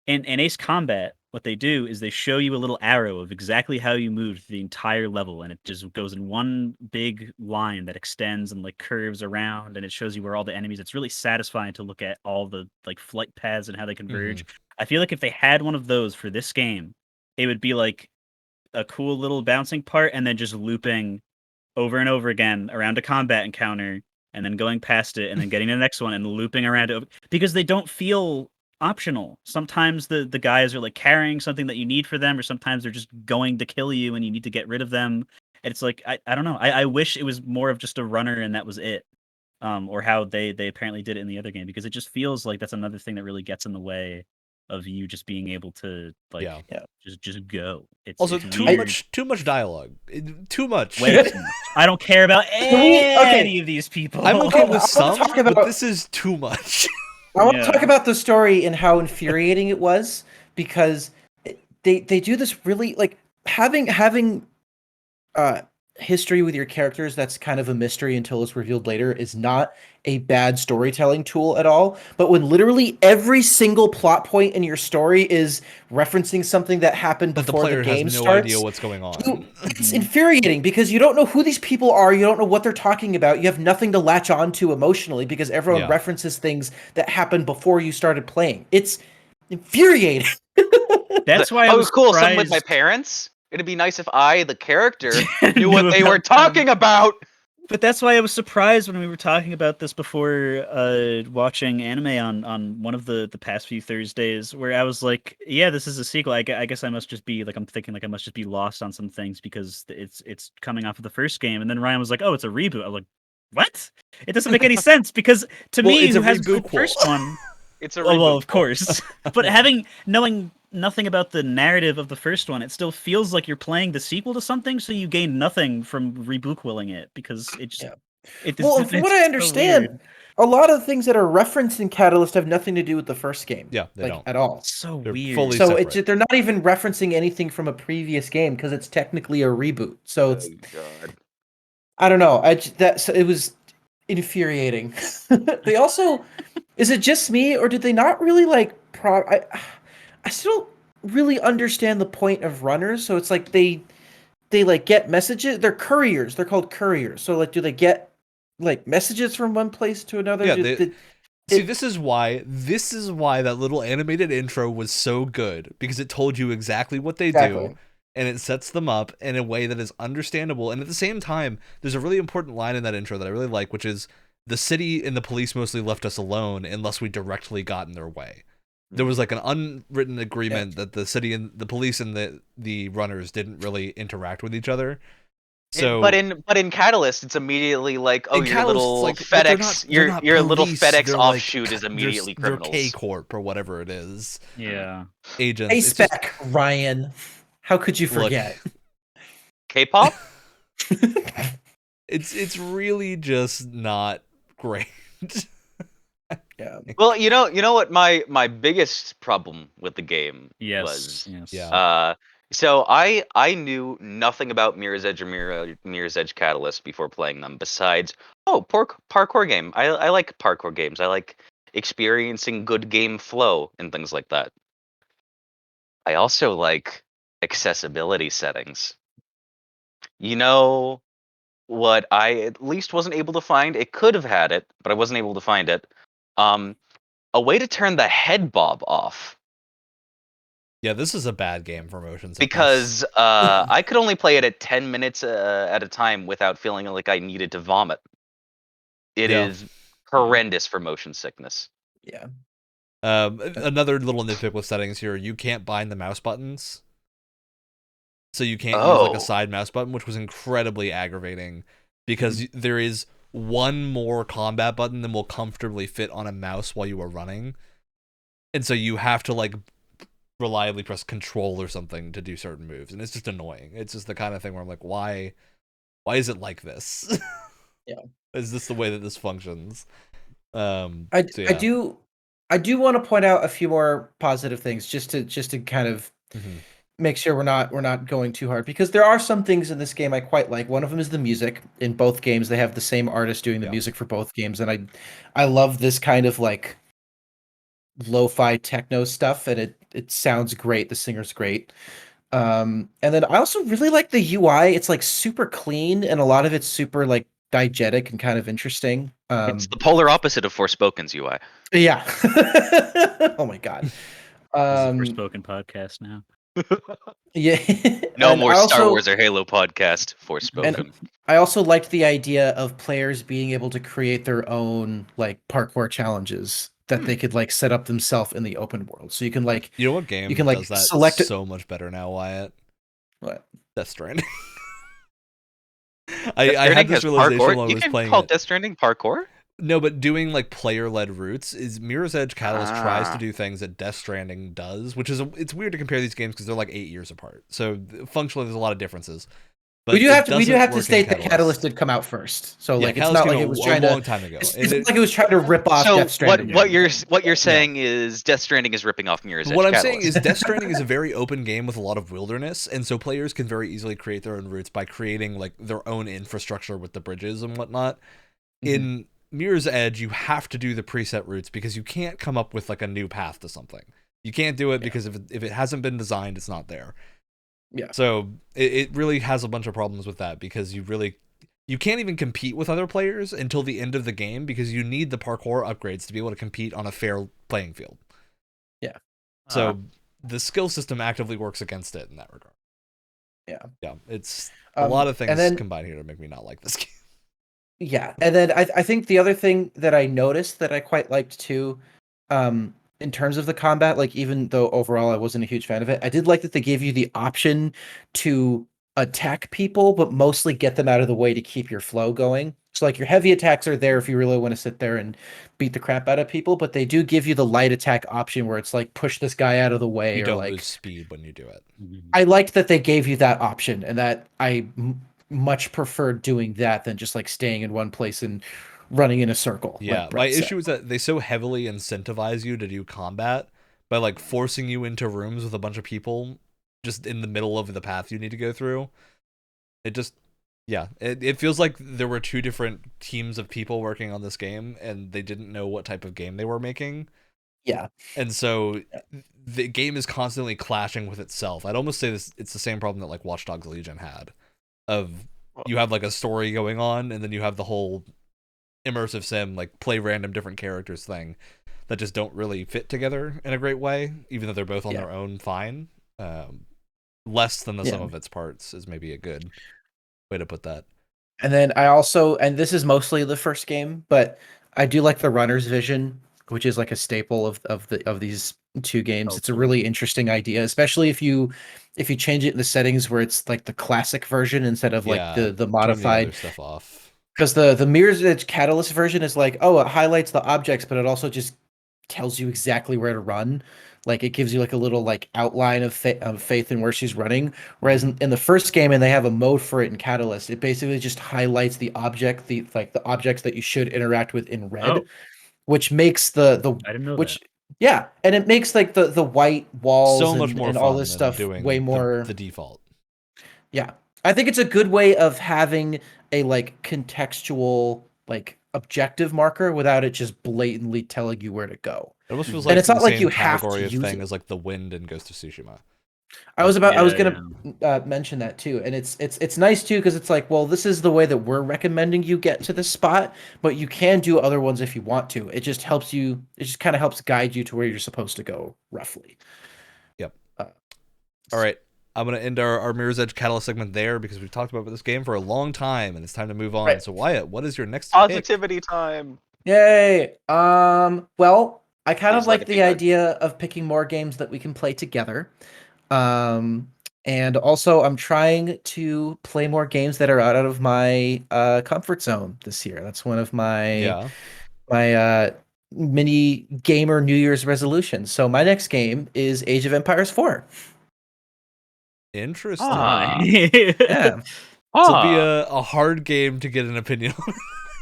Speaker 4: in Ace Combat, what they do is they show you a little arrow of exactly how you moved the entire level, and it just goes in one big line that extends and like curves around, and it shows you where all the enemies. It's really satisfying to look at all the like flight paths and how they converge. I feel like if they had one of those for this game, it would be like a cool little bouncing part, and then just looping over and over again around a combat encounter, and then going past it, and then getting to the next one, and looping around it, because they don't feel optional. Sometimes the guys are like carrying something that you need for them, or sometimes they're just going to kill you and you need to get rid of them. And it's like I don't know. I wish it was more of just a runner and that was it. Or how they apparently did it in the other game, because it just feels like that's another thing that really gets in the way of you just being able to like just go. It's
Speaker 1: also
Speaker 4: it's
Speaker 1: too
Speaker 4: weird.
Speaker 1: much dialogue. Too much.
Speaker 4: Way too much. I don't care about any of these people.
Speaker 1: I'm okay with some,
Speaker 2: about,
Speaker 1: but this is too much.
Speaker 2: I want to talk about the story and how infuriating it was, because they do this really like having history with your characters that's kind of a mystery until it's revealed later is not a bad storytelling tool at all. But when literally every single plot point in your story is referencing something that happened before the game
Speaker 1: has no
Speaker 2: starts,
Speaker 1: idea what's going on.
Speaker 2: It's infuriating because you don't know who these people are, you don't know what they're talking about, you have nothing to latch on to emotionally because everyone references things that happened before you started playing. It's infuriating.
Speaker 4: That's why I was
Speaker 3: cool.
Speaker 4: surprised.
Speaker 3: Some with my parents. It'd be nice if I, the character, knew what they were talking about.
Speaker 4: But that's why I was surprised when we were talking about this before watching anime on one of the past few Thursdays, where I was like, yeah, this is a sequel. I guess I must just be like, I'm thinking like I must just be lost on some things because it's coming off of the first game. And then Ryan was like, oh, it's a reboot. I was like, what? It doesn't make any sense because to me, who has the first one...
Speaker 3: It's a
Speaker 4: well, of course. But knowing nothing about the narrative of the first one, it still feels like you're playing the sequel to something, so you gain nothing from reboot-willing it because it just...
Speaker 2: From what I understand, a lot of the things that are referenced in Catalyst have nothing to do with the first game.
Speaker 1: Yeah, they don't.
Speaker 2: At all.
Speaker 4: So
Speaker 1: They're
Speaker 4: weird.
Speaker 1: fully
Speaker 2: So
Speaker 1: separate.
Speaker 2: they're not even referencing anything from a previous game because it's technically a reboot. So it's...
Speaker 3: God.
Speaker 2: I don't know. It was infuriating. They also... Is it just me, or did they not really like... I still don't really understand the point of runners. So it's like they like get messages. They're couriers. They're called couriers. So like, do they get like messages from one place to another?
Speaker 1: Yeah, see, this is why that little animated intro was so good, because it told you exactly what they do, and it sets them up in a way that is understandable. And at the same time, there's a really important line in that intro that I really like, which is, the city and the police mostly left us alone unless we directly got in their way. There was like an unwritten agreement that the city and the police and the runners didn't really interact with each other. So,
Speaker 3: but in Catalyst, it's immediately like, oh, your little
Speaker 1: like,
Speaker 3: FedEx, your little FedEx
Speaker 1: they're
Speaker 3: offshoot
Speaker 1: like,
Speaker 3: is immediately criminals.
Speaker 1: They're K-Corp or whatever it is.
Speaker 4: Yeah,
Speaker 1: agents.
Speaker 2: A-Spec, Ryan. How could you forget?
Speaker 3: K-pop.
Speaker 1: It's really just not great.
Speaker 2: Yeah.
Speaker 3: Well, you know what my biggest problem with the game was.
Speaker 4: Yes.
Speaker 1: Yeah.
Speaker 3: So I knew nothing about Mirror's Edge or Mirror's Edge Catalyst before playing them. Besides, parkour game. I like parkour games. I like experiencing good game flow and things like that. I also like accessibility settings. You know what I at least wasn't able to find? It could have had it, but I wasn't able to find it. A way to turn the head bob off.
Speaker 1: Yeah, this is a bad game for motion sickness.
Speaker 3: Because I could only play it at 10 minutes at a time without feeling like I needed to vomit. It is horrendous for motion sickness.
Speaker 2: Yeah.
Speaker 1: Another little nitpick with settings here, you can't bind the mouse buttons. So you can't use like a side mouse button, which was incredibly aggravating, because there is one more combat button than will comfortably fit on a mouse while you are running. And so you have to like reliably press control or something to do certain moves, and it's just annoying. It's just the kind of thing where I'm like, why is it like this?
Speaker 2: Yeah.
Speaker 1: Is this the way that this functions?
Speaker 2: I do want to point out a few more positive things just to kind of make sure we're not going too hard, because there are some things in this game I quite like. One of them is the music. In both games, they have the same artist doing the music for both games, and I love this kind of like lo-fi techno stuff, and it sounds great. The singer's great. And then I also really like the UI. It's like super clean, and a lot of it's super like diegetic and kind of interesting.
Speaker 3: It's the polar opposite of Forspoken's UI.
Speaker 2: Yeah. Oh my god.
Speaker 4: This is a Forspoken podcast now.
Speaker 2: Yeah.
Speaker 3: No more Star Wars or Halo podcast. Forspoken.
Speaker 2: I also liked the idea of players being able to create their own like parkour challenges that they could like set up themselves in the open world. So you can like,
Speaker 1: you know what game
Speaker 2: you can like
Speaker 1: does that
Speaker 2: select
Speaker 1: so much better now, Wyatt?
Speaker 2: What?
Speaker 1: Death Stranding. I had this realization while I was playing it.
Speaker 3: You can call Death Stranding parkour?
Speaker 1: No, but doing like player-led routes is Mirror's Edge Catalyst tries to do things that Death Stranding does, which is it's weird to compare these games because they're like 8 years apart. So functionally, there's a lot of differences. But
Speaker 2: we do have to state that Catalyst did come out first. So like it's not like it was trying to
Speaker 1: a long time ago.
Speaker 2: It's not like it was trying to rip off Death Stranding.
Speaker 3: What you're saying is Death Stranding is ripping off Mirror's Edge
Speaker 1: What I'm
Speaker 3: Catalyst.
Speaker 1: saying is Death Stranding is a very open game with a lot of wilderness, and so players can very easily create their own routes by creating like their own infrastructure with the bridges and whatnot. In Mirror's Edge, you have to do the preset routes because you can't come up with like a new path to something. You can't do it because if it hasn't been designed, it's not there.
Speaker 2: Yeah.
Speaker 1: So it really has a bunch of problems with that because you can't even compete with other players until the end of the game because you need the parkour upgrades to be able to compete on a fair playing field.
Speaker 2: Yeah.
Speaker 1: So the skill system actively works against it in that regard.
Speaker 2: Yeah.
Speaker 1: Yeah. It's a lot of things combined here to make me not like this game.
Speaker 2: Yeah. And then I think the other thing that I noticed that I quite liked too, in terms of the combat, like even though overall I wasn't a huge fan of it, I did like that they gave you the option to attack people, but mostly get them out of the way to keep your flow going. So like your heavy attacks are there if you really want to sit there and beat the crap out of people, but they do give you the light attack option where it's like push this guy out of the way.
Speaker 1: You
Speaker 2: or
Speaker 1: don't
Speaker 2: like,
Speaker 1: lose speed when you do it.
Speaker 2: I liked that they gave you that option, and that I much preferred doing that than just like staying in one place and running in a circle.
Speaker 1: Yeah, my issue is that they so heavily incentivize you to do combat by like forcing you into rooms with a bunch of people just in the middle of the path you need to go through. It just, yeah, it feels like there were two different teams of people working on this game and they didn't know what type of game they were making.
Speaker 2: Yeah.
Speaker 1: And so the game is constantly clashing with itself. I'd almost say it's the same problem that like Watch Dogs Legion had. Of you have like a story going on and then you have the whole immersive sim like play random different characters thing that just don't really fit together in a great way, even though they're both on their own fine. Less than the sum of its parts is maybe a good way to put that.
Speaker 2: And then I also, and this is mostly the first game, but I do like the runner's vision, which is like a staple of these two games. It's a really interesting idea, especially if you change it in the settings where it's like the classic version instead of like the modified
Speaker 1: the stuff off.
Speaker 2: Because the Mirror's Edge Catalyst version is like, oh, it highlights the objects, but it also just tells you exactly where to run. Like it gives you like a little like outline of Faith in where she's running. Whereas in the first game, and they have a mode for it in Catalyst, it basically just highlights the object, the objects that you should interact with in red, which makes the
Speaker 4: I didn't know
Speaker 2: which
Speaker 4: that.
Speaker 2: Yeah, and it makes like the white walls
Speaker 1: so much more
Speaker 2: and
Speaker 1: fun
Speaker 2: all this
Speaker 1: than
Speaker 2: stuff
Speaker 1: doing
Speaker 2: way more
Speaker 1: the default.
Speaker 2: Yeah. I think it's a good way of having a like contextual like objective marker without it just blatantly telling you where to go.
Speaker 1: It almost feels
Speaker 2: And
Speaker 1: like
Speaker 2: it's not
Speaker 1: the
Speaker 2: like
Speaker 1: same
Speaker 2: you have
Speaker 1: category
Speaker 2: to
Speaker 1: of
Speaker 2: use
Speaker 1: thing
Speaker 2: it.
Speaker 1: as like the wind in Ghost of Tsushima.
Speaker 2: I was gonna mention that too, and it's nice too because it's like, well, this is the way that we're recommending you get to this spot, but you can do other ones if you want to. It just helps you. It just kind of helps guide you to where you're supposed to go, roughly.
Speaker 1: Yep. All right, I'm gonna end our Mirror's Edge Catalyst segment there because we've talked about this game for a long time, and it's time to move on.
Speaker 2: Right.
Speaker 1: So Wyatt, what is your next
Speaker 3: positivity time?
Speaker 2: Yay! Well, I kind of
Speaker 3: Please
Speaker 2: like
Speaker 3: let it be
Speaker 2: the
Speaker 3: good.
Speaker 2: idea of picking more games that we can play together. And also I'm trying to play more games that are out of my comfort zone this year. That's one of my mini gamer New Year's resolutions. So my next game is Age of Empires 4.
Speaker 1: Interesting.
Speaker 2: Yeah.
Speaker 1: This will be a hard game to get an opinion on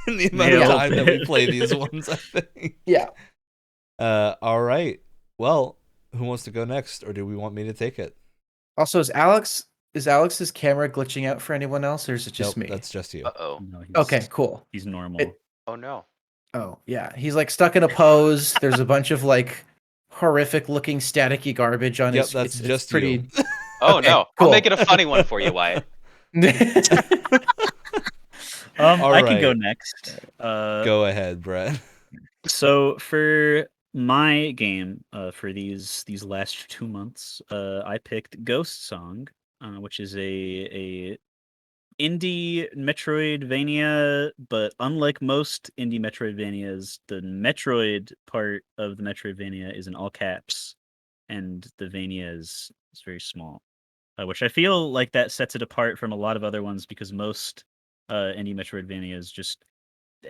Speaker 1: in the amount of time that we play these ones, I think.
Speaker 2: Yeah.
Speaker 1: All right. Well, who wants to go next, or do we want me to take it?
Speaker 2: Also, is Alex's camera glitching out for anyone else, or is it just
Speaker 1: Nope,
Speaker 2: me?
Speaker 1: that's just you.
Speaker 3: Uh-oh.
Speaker 4: No,
Speaker 2: Okay, cool.
Speaker 4: He's normal.
Speaker 3: Oh, no.
Speaker 2: Oh, yeah. He's like stuck in a pose. There's a bunch of like horrific looking staticky garbage on
Speaker 1: Yep,
Speaker 2: his
Speaker 1: that's
Speaker 2: it's
Speaker 1: just
Speaker 2: pretty
Speaker 1: you.
Speaker 3: Oh,
Speaker 2: Okay,
Speaker 3: no.
Speaker 2: cool.
Speaker 3: I'll make it a funny one for you, Wyatt.
Speaker 1: All
Speaker 4: I can go
Speaker 1: right.
Speaker 4: next.
Speaker 1: Go ahead, Brett.
Speaker 4: So for my game, for these last 2 months, I picked Ghost Song, which is a indie Metroidvania, but unlike most indie Metroidvanias, the Metroid part of the Metroidvania is in all caps, and the Vania is very small, which I feel like that sets it apart from a lot of other ones because most indie Metroidvanias just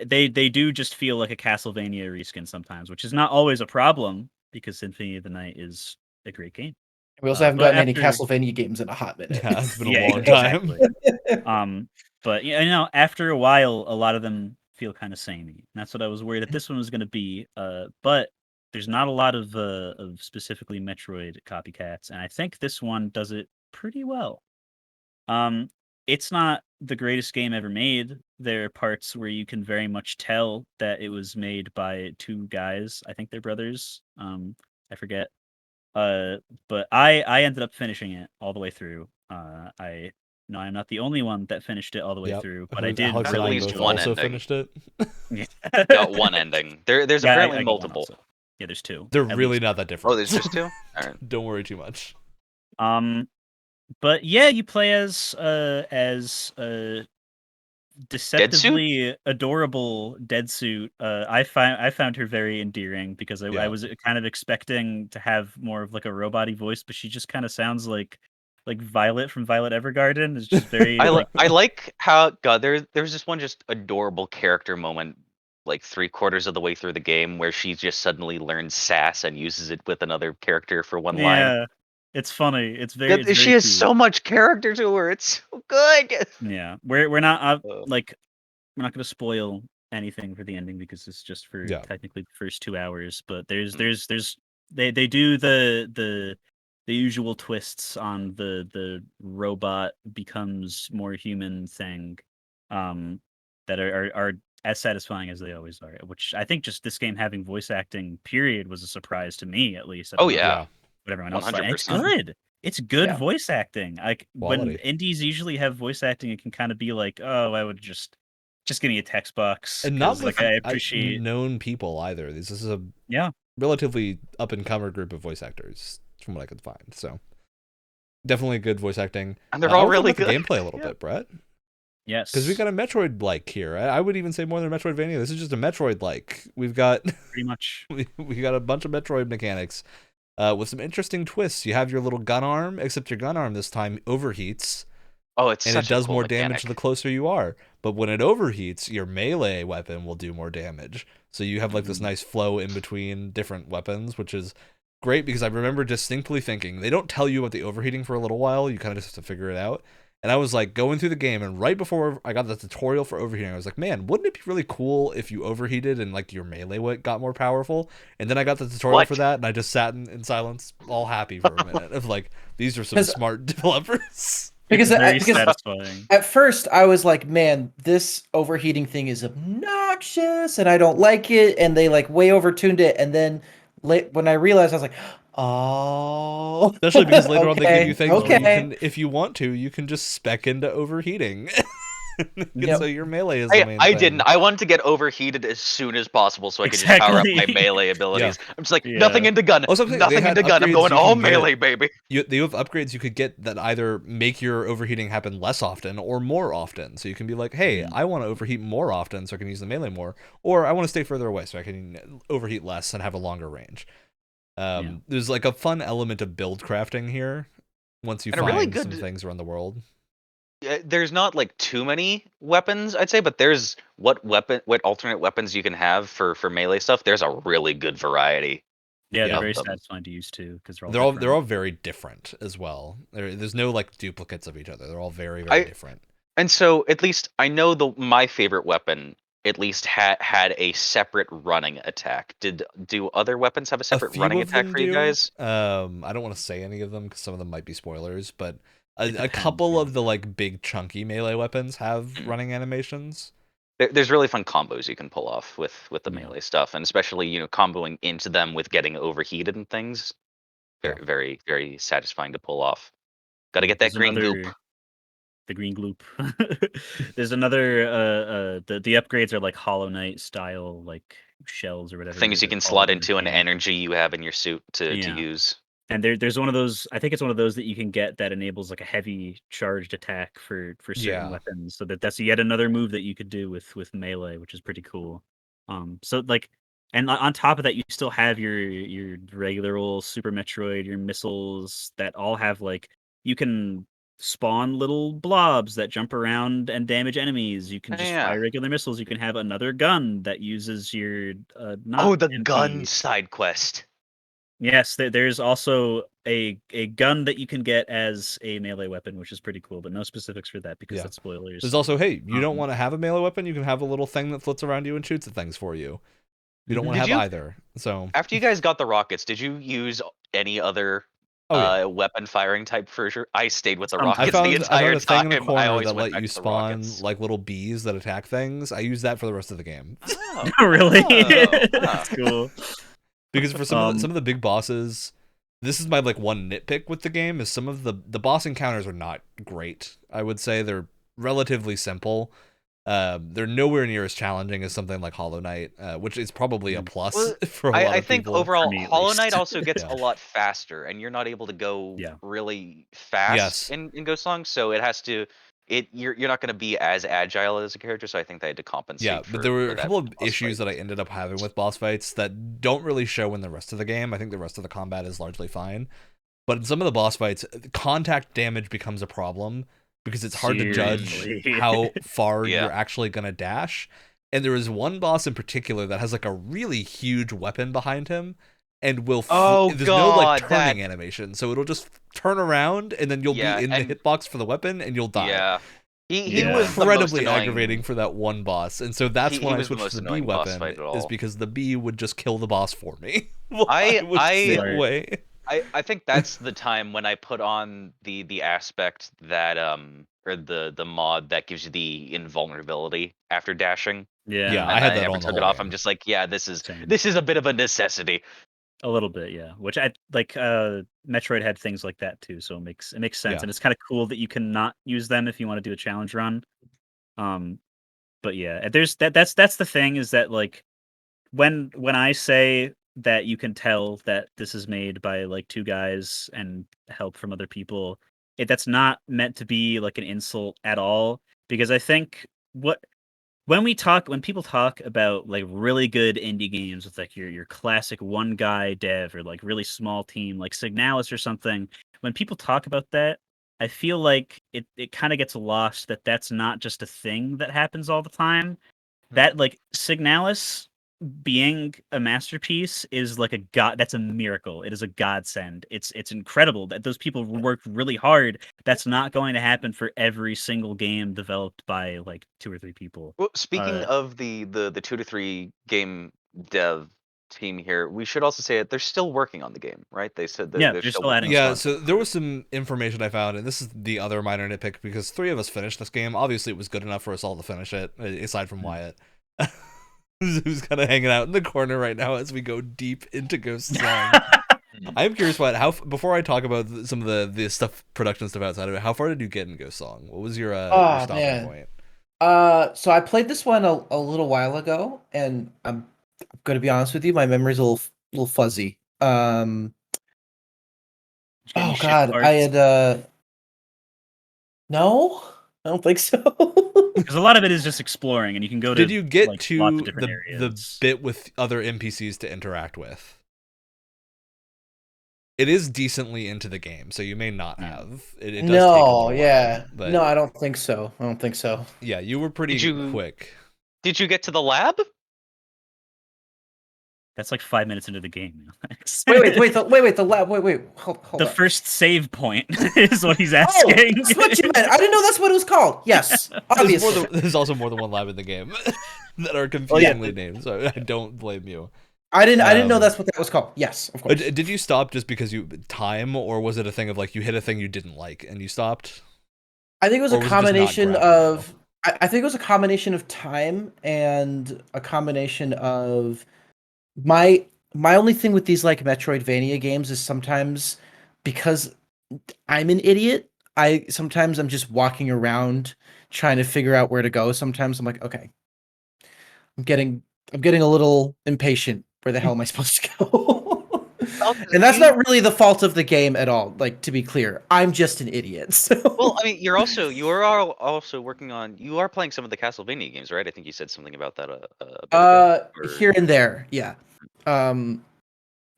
Speaker 4: they do just feel like a Castlevania reskin sometimes, which is not always a problem because Symphony of the Night is a great game.
Speaker 2: We also haven't
Speaker 4: but
Speaker 2: gotten any
Speaker 4: after-
Speaker 2: Castlevania games in a hot minute.
Speaker 1: Yeah, it's been a
Speaker 4: Yeah,
Speaker 1: long time.
Speaker 4: exactly. But after a while, a lot of them feel kind of samey. And that's what I was worried that this one was going to be. But there's not a lot of specifically Metroid copycats, and I think this one does it pretty well. It's not the greatest game ever made. There are parts where you can very much tell that it was made by two guys. I think they're brothers. I forget. But I ended up finishing it all the way through. I'm not the only one that finished it all the way
Speaker 1: Yep.
Speaker 4: through, but I did
Speaker 1: Alex and
Speaker 3: At
Speaker 1: I
Speaker 4: really
Speaker 3: least
Speaker 1: both
Speaker 4: enjoy
Speaker 3: one
Speaker 1: also
Speaker 3: ending.
Speaker 1: finished it.
Speaker 4: it.
Speaker 3: Got one ending. There's
Speaker 4: Yeah,
Speaker 3: apparently
Speaker 4: I got one
Speaker 3: multiple.
Speaker 4: also. Yeah, there's two.
Speaker 1: They're
Speaker 4: at
Speaker 1: really
Speaker 4: least.
Speaker 1: not that different.
Speaker 3: Oh, there's just two? All right.
Speaker 1: Don't worry too much.
Speaker 4: But yeah, you play as deceptively adorable Deadsuit. I found her very endearing because I was kind of expecting to have more of like a robot-y voice, but she just kind of sounds like Violet from Violet Evergarden. It's just very
Speaker 3: I like how there's this one just adorable character moment like 3/4 of the way through the game where she just suddenly learns sass and uses it with another character for one line.
Speaker 4: Yeah, it's funny. It's very
Speaker 3: She has
Speaker 4: cute.
Speaker 3: so much character to her. It's so good.
Speaker 4: Yeah, we're not we're not going to spoil anything for the ending because it's just for technically the first 2 hours. But there's they do the usual twists on the robot becomes more human thing, that are as satisfying as they always are. Which I think just this game having voice acting period was a surprise to me at least. I don't know
Speaker 3: yeah.
Speaker 4: what everyone else thought. And it's
Speaker 3: 100%.
Speaker 4: good. It's good
Speaker 2: Yeah.
Speaker 4: voice acting. Like when
Speaker 1: Quality.
Speaker 4: indies usually have voice acting, it can kind of be like, oh, I would just give me a text box.
Speaker 1: And not
Speaker 4: 'cause,
Speaker 1: with
Speaker 4: like I appreciate.
Speaker 1: known people either. This is a relatively up and comer group of voice actors, from what I could find. So definitely good voice acting.
Speaker 3: And they're all really good.
Speaker 1: The gameplay a little bit, Brett.
Speaker 4: Yes,
Speaker 1: because we got a Metroid-like here. I would even say more than a Metroidvania. This is just a Metroid-like. We've got
Speaker 4: pretty much.
Speaker 1: we got a bunch of Metroid mechanics. With some interesting twists. You have your little gun arm, except your gun arm this time overheats.
Speaker 3: Oh, it's
Speaker 1: and
Speaker 3: such
Speaker 1: it does
Speaker 3: a cool
Speaker 1: more
Speaker 3: mechanic.
Speaker 1: damage the closer you are. But when it overheats, your melee weapon will do more damage. So you have like this nice flow in between different weapons, which is great because I remember distinctly thinking they don't tell you about the overheating for a little while. You kind of just have to figure it out. And I was like going through the game, and right before I got the tutorial for overheating, I was like, man, wouldn't it be really cool if you overheated and like your melee got more powerful? And then I got the tutorial for that, and I just sat in silence, all happy for a minute of like, these are some smart developers.
Speaker 2: Because
Speaker 4: satisfying.
Speaker 2: At first I was like, man, this overheating thing is obnoxious and I don't like it, and they like way overtuned it, and then when I realized, I was like, oh,
Speaker 1: especially because later on they give you things where you
Speaker 2: okay.
Speaker 1: can, if you want to, you can just spec into overheating.
Speaker 2: Yep.
Speaker 1: So your melee is the main
Speaker 3: I
Speaker 1: thing.
Speaker 3: didn't. I wanted to get overheated as soon as possible so I could just power up my melee abilities. I'm just like, nothing into gun, nothing into gun. I'm going all melee, baby.
Speaker 1: They have upgrades you could get that either make your overheating happen less often or more often. So you can be like, hey, I want to overheat more often so I can use the melee more, or I want to stay further away so I can overheat less and have a longer range. There's like a fun element of build crafting here once you find some things around the world.
Speaker 3: There's not like too many weapons, I'd say, but there's what alternate weapons you can have for melee stuff. There's a really good variety.
Speaker 4: Yeah, they're very satisfying to use too because
Speaker 1: they're all very different as well. There's no like duplicates of each other. They're all very different.
Speaker 3: And so at least I know my favorite weapon at least had a separate running attack. Do other weapons have a
Speaker 1: A
Speaker 3: separate
Speaker 1: few
Speaker 3: running
Speaker 1: of
Speaker 3: attack
Speaker 1: them
Speaker 3: for you
Speaker 1: do.
Speaker 3: guys?
Speaker 1: I don't want to say any of them because some of them might be spoilers, but
Speaker 4: It
Speaker 1: a
Speaker 4: depends,
Speaker 1: couple
Speaker 4: really.
Speaker 1: of the like big chunky melee weapons have
Speaker 3: Mhm.
Speaker 1: running animations.
Speaker 3: There's really fun combos you can pull off with the
Speaker 4: Yeah.
Speaker 3: melee stuff, and especially comboing into them with getting overheated and things.
Speaker 1: Yeah.
Speaker 3: Very, very, very satisfying to pull off. Got to get that
Speaker 4: There's
Speaker 3: green goop.
Speaker 4: The green gloop. There's another the upgrades are like Hollow Knight style, like shells or whatever
Speaker 3: Things you
Speaker 4: they're
Speaker 3: can
Speaker 4: called
Speaker 3: slot
Speaker 4: in the
Speaker 3: into an
Speaker 4: game.
Speaker 3: energy you have in your suit to
Speaker 4: Yeah.
Speaker 3: use.
Speaker 4: And there's one of those. I think it's one of those that you can get that enables like a heavy charged attack for certain
Speaker 1: Yeah.
Speaker 4: weapons. So that's yet another move that you could do with melee, which is pretty cool. So like, and on top of that, you still have your regular old Super Metroid, your missiles that all have like you can spawn little blobs that jump around and damage enemies. You can
Speaker 3: Oh,
Speaker 4: just
Speaker 3: yeah.
Speaker 4: fire regular missiles. You can have another gun that uses your
Speaker 3: Oh,
Speaker 4: not
Speaker 3: the
Speaker 4: MP.
Speaker 3: gun side quest.
Speaker 4: Yes, there's also a gun that you can get as a melee weapon, which is pretty cool, but no specifics for that because
Speaker 1: Yeah.
Speaker 4: that's spoilers.
Speaker 1: There's also, hey, you don't
Speaker 4: Um,
Speaker 1: want to have a melee weapon, you can have a little thing that floats around you and shoots at things for you. You don't
Speaker 4: Mhm.
Speaker 1: want to
Speaker 3: Did
Speaker 1: have
Speaker 3: you-
Speaker 1: either. So
Speaker 3: After you guys got the rockets, did you use any other
Speaker 1: yeah.
Speaker 3: weapon firing type for sure? I stayed with the
Speaker 4: Sometimes.
Speaker 3: rockets
Speaker 1: I
Speaker 3: the
Speaker 1: found
Speaker 3: entire
Speaker 1: a thing in the
Speaker 3: time. I
Speaker 1: corner
Speaker 3: always
Speaker 1: that
Speaker 3: went
Speaker 1: let
Speaker 3: back
Speaker 1: you
Speaker 3: to the
Speaker 1: spawn
Speaker 3: rockets.
Speaker 1: like little bees that attack things. I use that for the rest of the game.
Speaker 3: Oh,
Speaker 4: really?
Speaker 3: oh,
Speaker 4: That's cool.
Speaker 1: Because for some of the big bosses, this is my like one nitpick with the game is some of the boss encounters are not great. I would say they're relatively simple. They're nowhere near as challenging as something like Hollow Knight, which is probably a plus
Speaker 3: Well,
Speaker 1: for a lot
Speaker 3: I
Speaker 1: of
Speaker 3: think
Speaker 1: people.
Speaker 3: overall,
Speaker 4: me, at
Speaker 3: Hollow
Speaker 4: least.
Speaker 3: Knight also gets
Speaker 1: Yeah.
Speaker 3: a lot faster, and you're not able to go
Speaker 4: Yeah.
Speaker 3: really fast
Speaker 1: Yes.
Speaker 3: in Ghost Song, so it has to. You're not going to be as agile as a character, so I think they had to compensate.
Speaker 1: Yeah,
Speaker 3: for,
Speaker 1: but there were
Speaker 3: for
Speaker 1: a
Speaker 3: that
Speaker 1: couple of
Speaker 3: boss
Speaker 1: issues
Speaker 3: fight.
Speaker 1: that I ended up having with boss fights that don't really show in the rest of the game. I think the rest of the combat is largely fine. But in some of the boss fights, contact damage becomes a problem because it's hard to judge
Speaker 4: Seriously.
Speaker 1: how far
Speaker 3: Yeah.
Speaker 1: you're actually going to dash. And there is one boss in particular that has like a really huge weapon behind him and will
Speaker 3: Oh,
Speaker 1: there's no like
Speaker 3: God,
Speaker 1: turning animation. So it'll just turn around and then you'll
Speaker 3: Yeah,
Speaker 1: be in the
Speaker 3: and-
Speaker 1: hitbox for the weapon and you'll die.
Speaker 3: Yeah, he
Speaker 4: Yeah.
Speaker 3: was the most
Speaker 1: Incredibly
Speaker 3: annoying.
Speaker 1: aggravating for that one boss, and so that's
Speaker 3: He
Speaker 1: when I
Speaker 3: was the
Speaker 1: switched
Speaker 3: most
Speaker 1: to the bee
Speaker 3: annoying boss
Speaker 1: weapon.
Speaker 3: fight at
Speaker 1: Is
Speaker 3: all.
Speaker 1: because the bee would just kill the boss for me. While
Speaker 3: I-
Speaker 1: would sit
Speaker 4: Right.
Speaker 1: away.
Speaker 3: I think that's the time when I put on the aspect that or the mod that gives you the invulnerability after dashing.
Speaker 4: Yeah.
Speaker 1: Yeah,
Speaker 3: And
Speaker 1: I had
Speaker 3: I
Speaker 1: that
Speaker 3: never
Speaker 1: on the
Speaker 3: took it
Speaker 1: whole
Speaker 3: off.
Speaker 1: game.
Speaker 3: I'm just like, yeah, this is
Speaker 4: Same.
Speaker 3: a bit of a necessity.
Speaker 4: A little bit, yeah. Which I like. Metroid had things like that too, so it makes sense,
Speaker 1: Yeah.
Speaker 4: and it's kind of cool that you can not use them if you want to do a challenge run. But yeah, there's that's the thing is that like when I say that you can tell that this is made by like two guys and help from other people, that's not meant to be like an insult at all because I think when people talk about like really good indie games with like your classic one guy dev or like really small team like Signalis or something, when people talk about that, I feel like it kind of gets lost that that's not just a thing that happens all the time. That like Signalis being a masterpiece is like a god. That's a miracle. It is a godsend. It's incredible that those people worked really hard. That's not going to happen for every single game developed by like 2 or 3 people.
Speaker 3: Well, speaking of the 2 to 3 game dev team here, we should also say that they're still working on the game, right? They said that
Speaker 4: Yeah,
Speaker 3: they're
Speaker 4: they're
Speaker 3: still
Speaker 4: still adding
Speaker 3: working on
Speaker 1: Yeah,
Speaker 3: stuff.
Speaker 1: so there was some information I found, and this is the other minor nitpick because 3 of us finished this game. Obviously, it was good enough for us all to finish it, aside from Wyatt, who's kind of hanging out in the corner right now as we go deep into Ghost Song. I'm curious, Wyatt, before I talk about some of the stuff, production stuff outside of it, how far did you get in Ghost Song? What was your stopping
Speaker 2: man.
Speaker 1: point?
Speaker 2: So I played this one a little while ago, and I'm going to be honest with you, my memory's a little fuzzy.
Speaker 4: Getting
Speaker 2: Oh
Speaker 4: ship
Speaker 2: God,
Speaker 4: parts.
Speaker 2: I had no, I don't think so.
Speaker 4: Because a lot of it is just exploring, and you can go to.
Speaker 1: Did you get
Speaker 4: like,
Speaker 1: to
Speaker 4: lots of different
Speaker 1: the
Speaker 4: areas.
Speaker 1: bit with other NPCs to interact with? It is decently into the game, so you may not have. It does take a
Speaker 2: No,
Speaker 1: little while,
Speaker 2: yeah,
Speaker 1: but
Speaker 2: no, I don't think so. I don't think so.
Speaker 1: yeah, you were pretty
Speaker 3: Did you-
Speaker 1: quick.
Speaker 3: Did you get to the lab?
Speaker 4: That's like 5 minutes into the game.
Speaker 2: Wait. Hold
Speaker 4: The
Speaker 2: on.
Speaker 4: first save point is what he's asking.
Speaker 2: Oh, that's what you meant. I didn't know that's what it was called. Yes, obviously.
Speaker 1: There's also more than one lab in the game that are confusingly named, so I don't blame you.
Speaker 2: I didn't know that's what that was called. Yes, of course.
Speaker 1: Did you stop just because time, or was it a thing of like you hit a thing you didn't like and you stopped?
Speaker 2: I think it was
Speaker 1: Or
Speaker 2: a
Speaker 1: was it just not
Speaker 2: combination
Speaker 1: grabbing
Speaker 2: of. I think it was a combination of time and a combination of my only thing with these like Metroidvania games is sometimes because I'm an idiot. I'm just walking around trying to figure out where to go. Sometimes I'm like, okay, I'm getting a little impatient. Where the hell am I supposed to go? And that's not really the fault of the game at all. Like, to be clear, I'm just an idiot. So.
Speaker 3: Well, I mean, you are also working on. You are playing some of the Castlevania games, right? I think you said something about that a bit ago.
Speaker 2: Here and there, yeah. And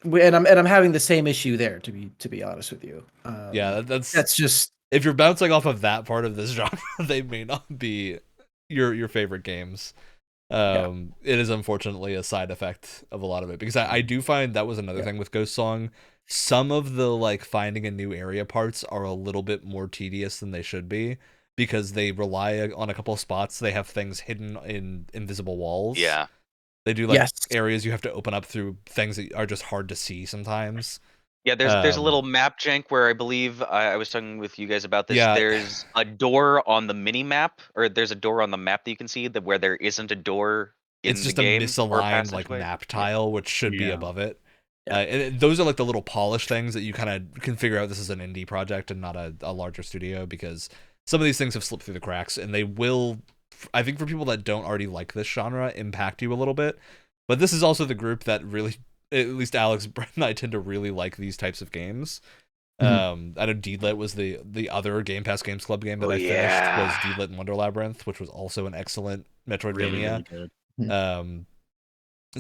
Speaker 2: I'm having the same issue there. To be honest with you.
Speaker 1: Yeah, that's
Speaker 2: just
Speaker 1: if you're bouncing off of that part of this genre, they may not be your favorite games. It is unfortunately a side effect of a lot of it, because I do find that was another thing with Ghost Song. Some of the like finding a new area parts are a little bit more tedious than they should be, because they rely on a couple of spots. They have things hidden in invisible walls.
Speaker 3: Yeah.
Speaker 1: They do like areas you have to open up through things that are just hard to see sometimes.
Speaker 3: Yeah, there's a little map jank where I believe I was talking with you guys about this.
Speaker 1: Yeah.
Speaker 3: There's a door on the mini map, or there's a door on the map that you can see that where there isn't a door in
Speaker 1: it's just
Speaker 3: the game.
Speaker 1: a misaligned like map tile, which should be above it. And those are like the little polished things that you kind of can figure out this is an indie project and not a larger studio, because some of these things have slipped through the cracks, and they will, I think, for people that don't already like this genre, impact you a little bit. But this is also the group that really, at least Alex, Brett, and I tend to really like these types of games. I know Deedlit was the other Game Pass Games Club game that I finished, was Deedlit and Wonder Labyrinth, which was also an excellent Metroidvania.
Speaker 4: Really good.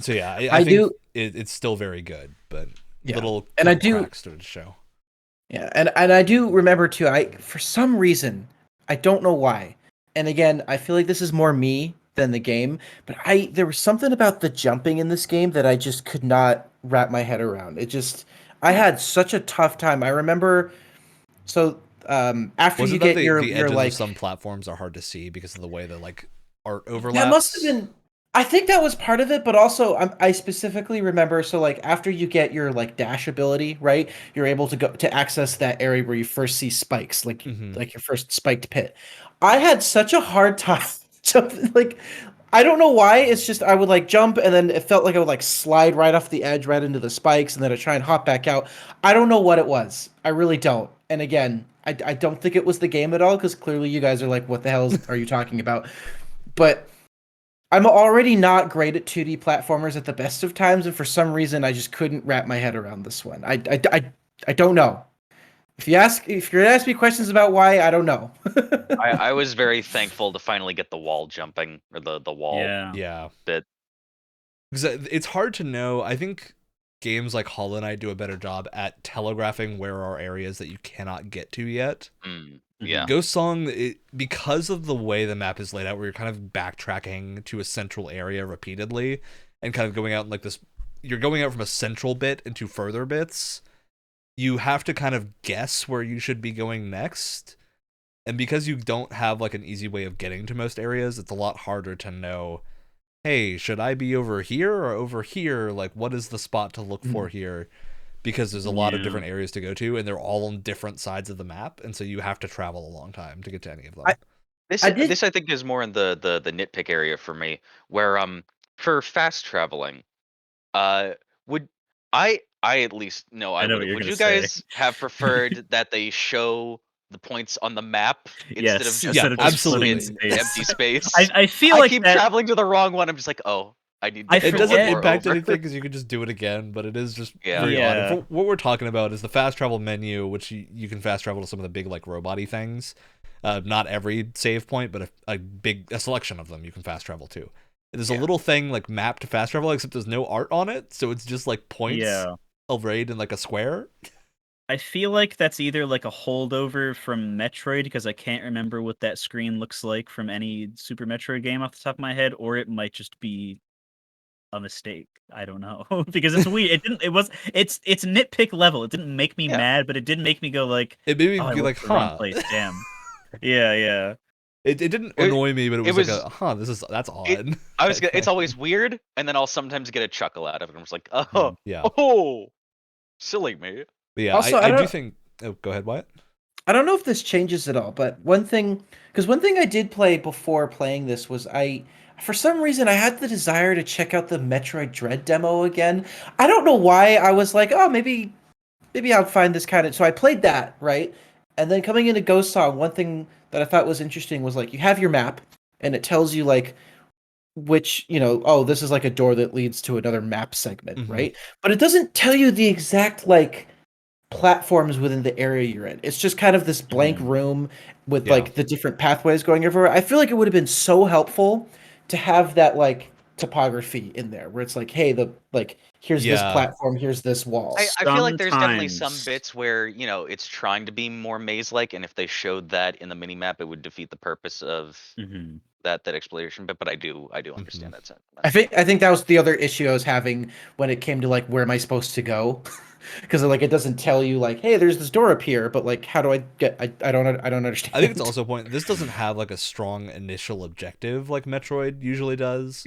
Speaker 1: So yeah, I think it's still very good, but little cracks started to show.
Speaker 2: Yeah, and I do remember too. For some reason, I don't know why. And again, I feel like this is more me than the game, but there was something about the jumping in this game that I just could not wrap my head around. I had such a tough time. I remember, so after you get your
Speaker 1: edges
Speaker 2: like
Speaker 1: of some platforms are hard to see because of the way the like art overlaps.
Speaker 2: That must have been. I think that was part of it, but also I specifically remember. So like after you get your like dash ability, right, you're able to go to access that area where you first see spikes, like your first spiked pit. I had such a hard time jumping. Like I don't know why. It's just I would like jump and then it felt like I would like slide right off the edge, right into the spikes, and then I try and hop back out. I don't know what it was. I really don't. And again, I don't think it was the game at all, because clearly you guys are like, what the hell are you talking about? But I'm already not great at 2D platformers at the best of times, and for some reason, I just couldn't wrap my head around this one. I don't know. If you're gonna ask me questions about why, I don't know.
Speaker 3: I was very thankful to finally get the wall jumping, or the wall bit.
Speaker 1: Because it's hard to know. I think games like Hollow Knight do a better job at telegraphing where are areas that you cannot get to yet.
Speaker 3: Yeah.
Speaker 1: Ghost Song, because of the way the map is laid out, where you're kind of backtracking to a central area repeatedly and kind of going out in like this, you're going out from a central bit into further bits. You have to kind of guess where you should be going next. And because you don't have like an easy way of getting to most areas, it's a lot harder to know, hey, should I be over here or over here? Like, what is the spot to look for here? Because there's a lot of different areas to go to, and they're all on different sides of the map, and so you have to travel a long time to get to any of them.
Speaker 3: This I think is more in the nitpick area for me, where for fast traveling, would I at least know I would. Would you guys have preferred that they show the points on the map instead of just
Speaker 1: absolutely
Speaker 3: empty space?
Speaker 4: I feel like
Speaker 3: I keep traveling to the wrong one. I'm just like, oh.
Speaker 1: It doesn't impact anything because you can just do it again, but it is just very odd. What we're talking about is the fast travel menu, which you can fast travel to some of the big like robot-y things. Not every save point, but a selection of them you can fast travel to. There's a little thing like map to fast travel, except there's no art on it, so it's just like points arrayed in like a square.
Speaker 4: I feel like that's either like a holdover from Metroid, because I can't remember what that screen looks like from any Super Metroid game off the top of my head, or it might just be a mistake. I don't know because it's weird. It's nitpick level. It didn't make me mad, but it did make me go like,
Speaker 1: it made me
Speaker 4: oh,
Speaker 1: be like,
Speaker 4: the wrong place. Damn. Yeah.
Speaker 1: It didn't annoy me, but it was like that's odd.
Speaker 3: It's always weird, and then I'll sometimes get a chuckle out of it. I'm just like,
Speaker 1: yeah,
Speaker 3: silly me.
Speaker 1: But yeah,
Speaker 2: Also,
Speaker 1: I do think. Oh, go ahead, Wyatt.
Speaker 2: I don't know if this changes at all, but one thing I did play before playing this was for some reason, I had the desire to check out the Metroid Dread demo again. I don't know why. I was like, oh, maybe I'll find this kind of. So I played that, right? And then coming into Ghost Song, one thing that I thought was interesting was like you have your map, and it tells you like which, oh, this is like a door that leads to another map segment, right? But it doesn't tell you the exact like platforms within the area you're in. It's just kind of this blank room with like the different pathways going everywhere. I feel like it would have been so helpful to have that like topography in there where it's like, hey, here's this platform, here's this wall.
Speaker 3: I feel like there's definitely some bits where it's trying to be more maze-like, and if they showed that in the mini map, it would defeat the purpose of that exploration. But I do understand that sentiment.
Speaker 2: I think that was the other issue I was having when it came to like where am I supposed to go. Because like it doesn't tell you like, hey, there's this door up here, but like, how do I get? I don't understand.
Speaker 1: I think it's also a point. This doesn't have like a strong initial objective like Metroid usually does.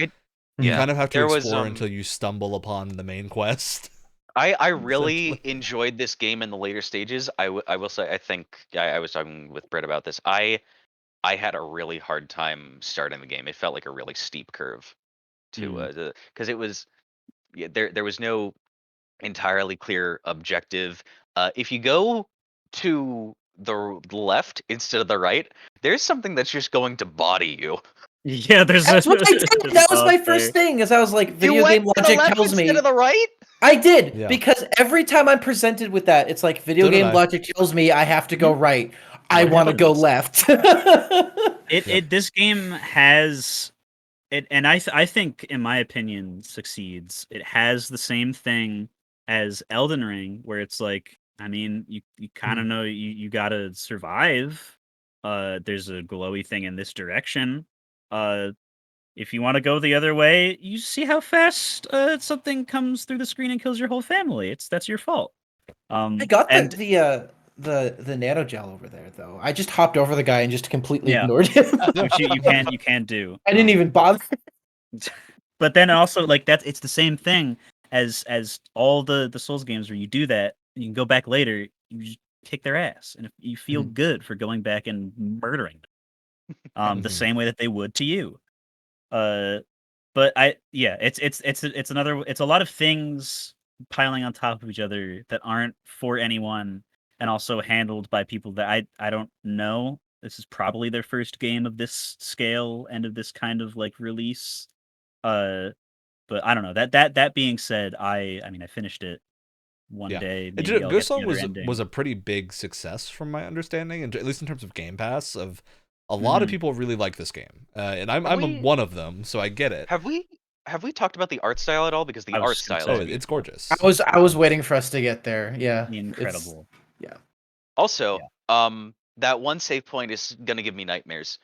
Speaker 1: You kind of have to explore until you stumble upon the main quest.
Speaker 3: I really enjoyed this game in the later stages. I will say, I think I was talking with Brett about this. I had a really hard time starting the game. It felt like a really steep curve to because it was there was no entirely clear objective. If you go to the left instead of the right, there's something that's just going to body you.
Speaker 4: Yeah,
Speaker 2: that's what I did. That was my first thing. As I was like, video game logic tells me
Speaker 3: instead of the right.
Speaker 2: I did because every time I'm presented with that, it's like video game logic tells me I have to go right. I want to go left.
Speaker 4: This game has it, and I think, in my opinion, succeeds. It has the same thing as Elden Ring, where it's like, I mean, you kind of know you gotta survive. There's a glowy thing in this direction. If you want to go the other way, you see how fast something comes through the screen and kills your whole family. That's your fault.
Speaker 2: I got the nanogel over there though. I just hopped over the guy and just completely ignored him.
Speaker 4: Which you can do.
Speaker 2: I didn't even bother.
Speaker 4: But then also like it's the same thing as all the Souls games where you do that, you can go back later, you just kick their ass, and if you feel good for going back and murdering them, the same way that they would to you. But it's a lot of things piling on top of each other that aren't for anyone, and also handled by people that I don't know. This is probably their first game of this scale and of this kind of like release. But I don't know. That being said, I mean I finished it one day.
Speaker 1: Ghost Song was a pretty big success from my understanding, and at least in terms of Game Pass. Of a lot of people really like this game, and I'm one of them, so I get it.
Speaker 3: Have we talked about the art style at all? Because the art style
Speaker 1: it's gorgeous.
Speaker 2: I was waiting for us to get there. Yeah,
Speaker 4: incredible.
Speaker 3: Also, that one save point is gonna give me nightmares.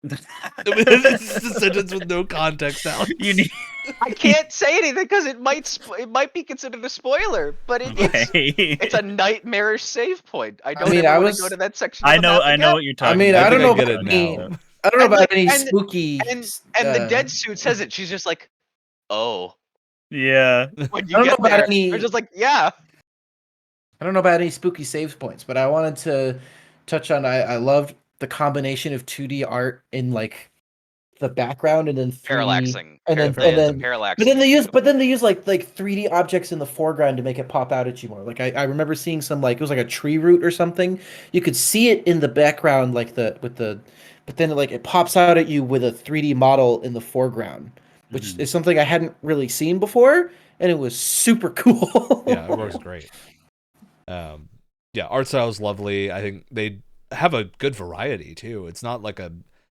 Speaker 1: This is a sentence with no context, Alex.
Speaker 3: I can't say anything because it might be considered a spoiler, but it's a nightmarish save point. I don't want to go to that section.
Speaker 4: I know what you're talking about.
Speaker 2: I don't know about any spooky.
Speaker 3: And the dead suit says it. She's just like, oh,
Speaker 4: yeah.
Speaker 3: When you get there, they're just like, yeah.
Speaker 2: I don't know about any spooky save points, but I wanted to touch on. I loved the combination of 2D art in like the background and then 3D,
Speaker 3: parallaxing,
Speaker 2: and then
Speaker 3: parallaxing.
Speaker 2: But then they use like 3D objects in the foreground to make it pop out at you more. Like I remember seeing some like it was like a tree root or something. You could see it in the background but then like it pops out at you with a 3D model in the foreground, which is something I hadn't really seen before, and it was super cool.
Speaker 1: Yeah, it works great. Art style is lovely. I think they have a good variety too. It's not like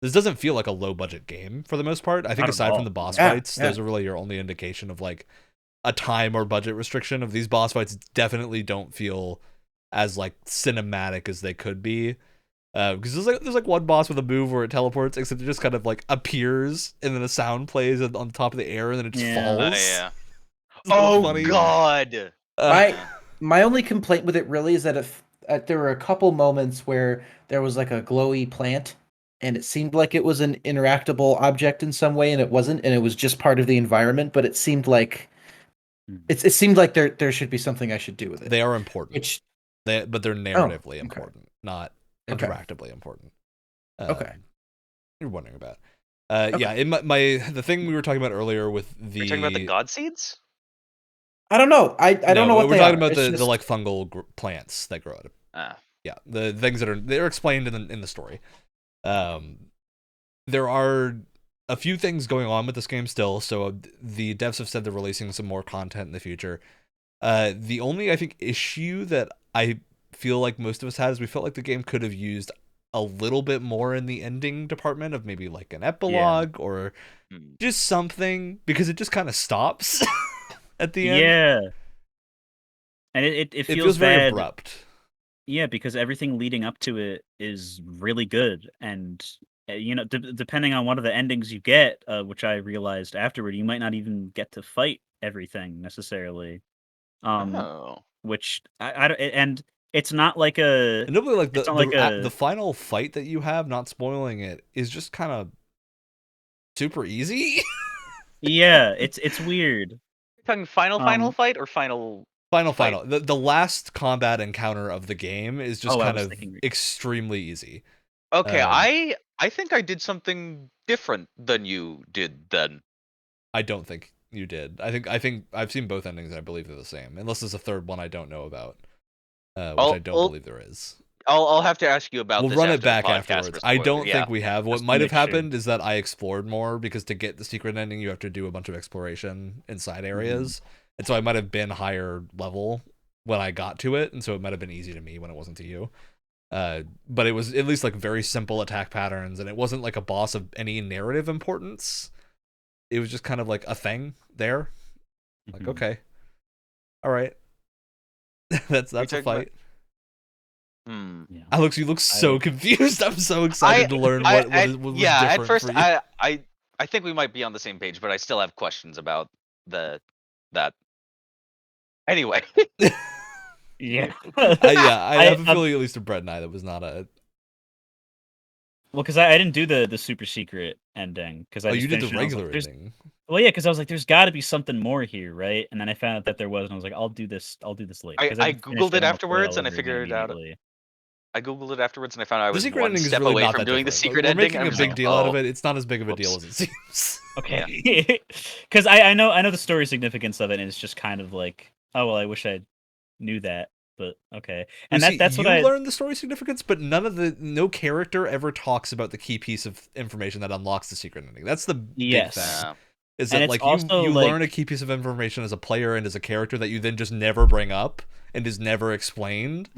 Speaker 1: this doesn't feel like a low budget game for the most part. I think aside from the boss fights, those are really your only indication of like a time or budget restriction. Of these boss fights definitely don't feel as like cinematic as they could be. Because there's like one boss with a move where it teleports, except it just kind of like appears and then a sound plays on the top of the air and then it just falls.
Speaker 3: Yeah.
Speaker 1: It's so
Speaker 3: Oh
Speaker 1: funny.
Speaker 3: God.
Speaker 2: My only complaint with it really is that if there were a couple moments where there was like a glowy plant and it seemed like it was an interactable object in some way and it wasn't, and it was just part of the environment, but it seemed like it seemed like there should be something I should do with it.
Speaker 1: They are important. But they're narratively important, not interactively important.
Speaker 2: Okay.
Speaker 1: You're wondering about. Yeah, the thing we were talking about earlier with the.
Speaker 3: You're talking about the god seeds?
Speaker 2: I don't know. I don't know what
Speaker 1: we're
Speaker 2: they
Speaker 1: talking
Speaker 2: are.
Speaker 1: about the like fungal plants that grow out of. Yeah, the things they're explained in the story. There are a few things going on with this game still, so the devs have said they're releasing some more content in the future. The only, I think, issue that I feel like most of us had is we felt like the game could have used a little bit more in the ending department of maybe like an epilogue or just something, because it just kind of stops at the end.
Speaker 4: Yeah. And it feels
Speaker 1: very abrupt.
Speaker 4: Yeah, because everything leading up to it is really good. And, depending on one of the endings you get, which I realized afterward, you might not even get to fight everything necessarily. Which I don't, and it's not like a.
Speaker 1: And nobody like the final fight that you have, not spoiling it, is just kind of super easy.
Speaker 4: Yeah, it's weird.
Speaker 3: You're talking final fight or final.
Speaker 1: Final. The last combat encounter of the game is just kind of extremely easy.
Speaker 3: Okay, I think I did something different than you did then.
Speaker 1: I don't think you did. I think I've seen both endings and I believe they're the same. Unless there's a third one I don't know about. Which I don't believe there is.
Speaker 3: I'll have to ask you about this.
Speaker 1: We'll run it back afterwards. I don't think we have. What might have happened is that I explored more, because to get the secret ending you have to do a bunch of exploration inside areas. And so I might have been higher level when I got to it, and so it might have been easy to me when it wasn't to you. But it was at least like very simple attack patterns, and it wasn't like a boss of any narrative importance. It was just kind of like a thing there. Like, okay. All right. that's a fight.
Speaker 3: Yeah.
Speaker 1: Alex, you look so confused. I'm so excited to learn what was different
Speaker 3: at first
Speaker 1: for you.
Speaker 3: I think we might be on the same page, but I still have questions about that. Anyway.
Speaker 4: Yeah.
Speaker 1: I have a feeling, at least to Brett and I, that was not a.
Speaker 4: Well, because I didn't do the super secret ending, because
Speaker 1: you did the regular ending.
Speaker 4: Well, yeah, because I was like, there's got to be something more here, right? And then I found out that there was, and I was like, I'll do this later.
Speaker 3: I googled it afterwards, and I figured it out. I googled it afterwards, and I found out I was one step away from doing the secret ending.
Speaker 1: We're making a big deal out of it. It's not as big of a deal as it seems.
Speaker 4: Okay. Because I know the story significance of it, and it's just kind of like, oh well, I wish I knew that, but okay. And that's what I
Speaker 1: learned the story significance, but no character ever talks about the key piece of information that unlocks the secret ending. That's the big thing. Is that like you learn a key piece of information as a player and as a character that you then just never bring up and is never explained,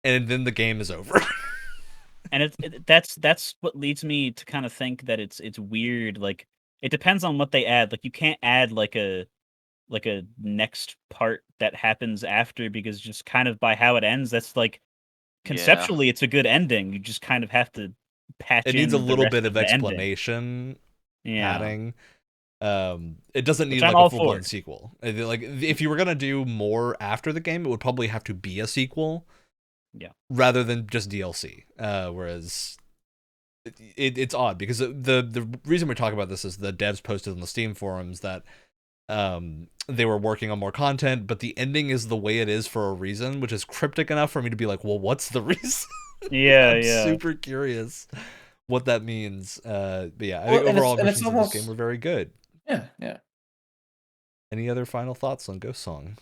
Speaker 1: and then the game is over.
Speaker 4: And that's what leads me to kind of think that it's weird. Like, it depends on what they add. Like, you can't add like a next part that happens after, because just kind of by how it ends, that's like conceptually it's a good ending. You just kind of have to patch
Speaker 1: it
Speaker 4: in
Speaker 1: needs a
Speaker 4: the
Speaker 1: little
Speaker 4: rest
Speaker 1: bit
Speaker 4: of
Speaker 1: of
Speaker 4: the
Speaker 1: explanation. Adding. It doesn't need
Speaker 4: like
Speaker 1: a full-blown sequel. Like, if you were gonna do more after the game, it would probably have to be a sequel.
Speaker 4: Yeah.
Speaker 1: Rather than just DLC. Whereas it's odd, because the reason we're talking about this is the devs posted on the Steam forums that they were working on more content, but the ending is the way it is for a reason, which is cryptic enough for me to be like, well, what's the reason? I'm super curious what that means. But yeah, I think overall impressions of this game were very good.
Speaker 2: Yeah.
Speaker 1: Any other final thoughts on Ghost Song?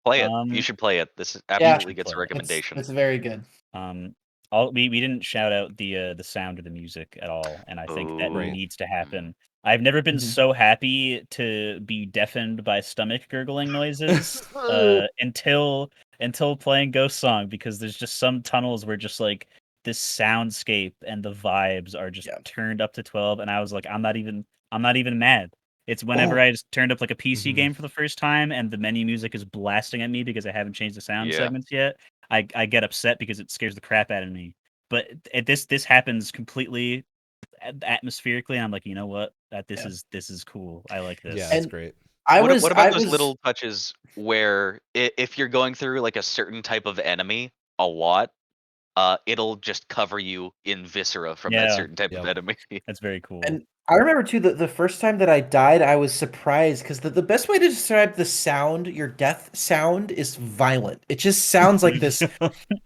Speaker 3: Play it. You should play it. This absolutely gets a recommendation.
Speaker 2: It's very good.
Speaker 4: We didn't shout out the sound of the music at all, and I think that needs to happen. I've never been so happy to be deafened by stomach gurgling noises until playing Ghost Song, because there's just some tunnels where just like this soundscape and the vibes are just turned up to 12, and I was like, I'm not even mad. It's whenever I just turned up like a PC game for the first time and the menu music is blasting at me because I haven't changed the sound segments yet. I get upset because it scares the crap out of me. but this happens completely atmospherically, and I'm like, you know what? This is cool. I like this.
Speaker 1: Yeah, that's
Speaker 2: And
Speaker 1: great.
Speaker 3: What about those little touches where if you're going through like a certain type of enemy a lot, it'll just cover you in viscera from that certain type of enemy.
Speaker 4: That's very cool.
Speaker 2: And I remember too the first time that I died, I was surprised because the best way to describe the sound, your death sound, is violent. It just sounds like this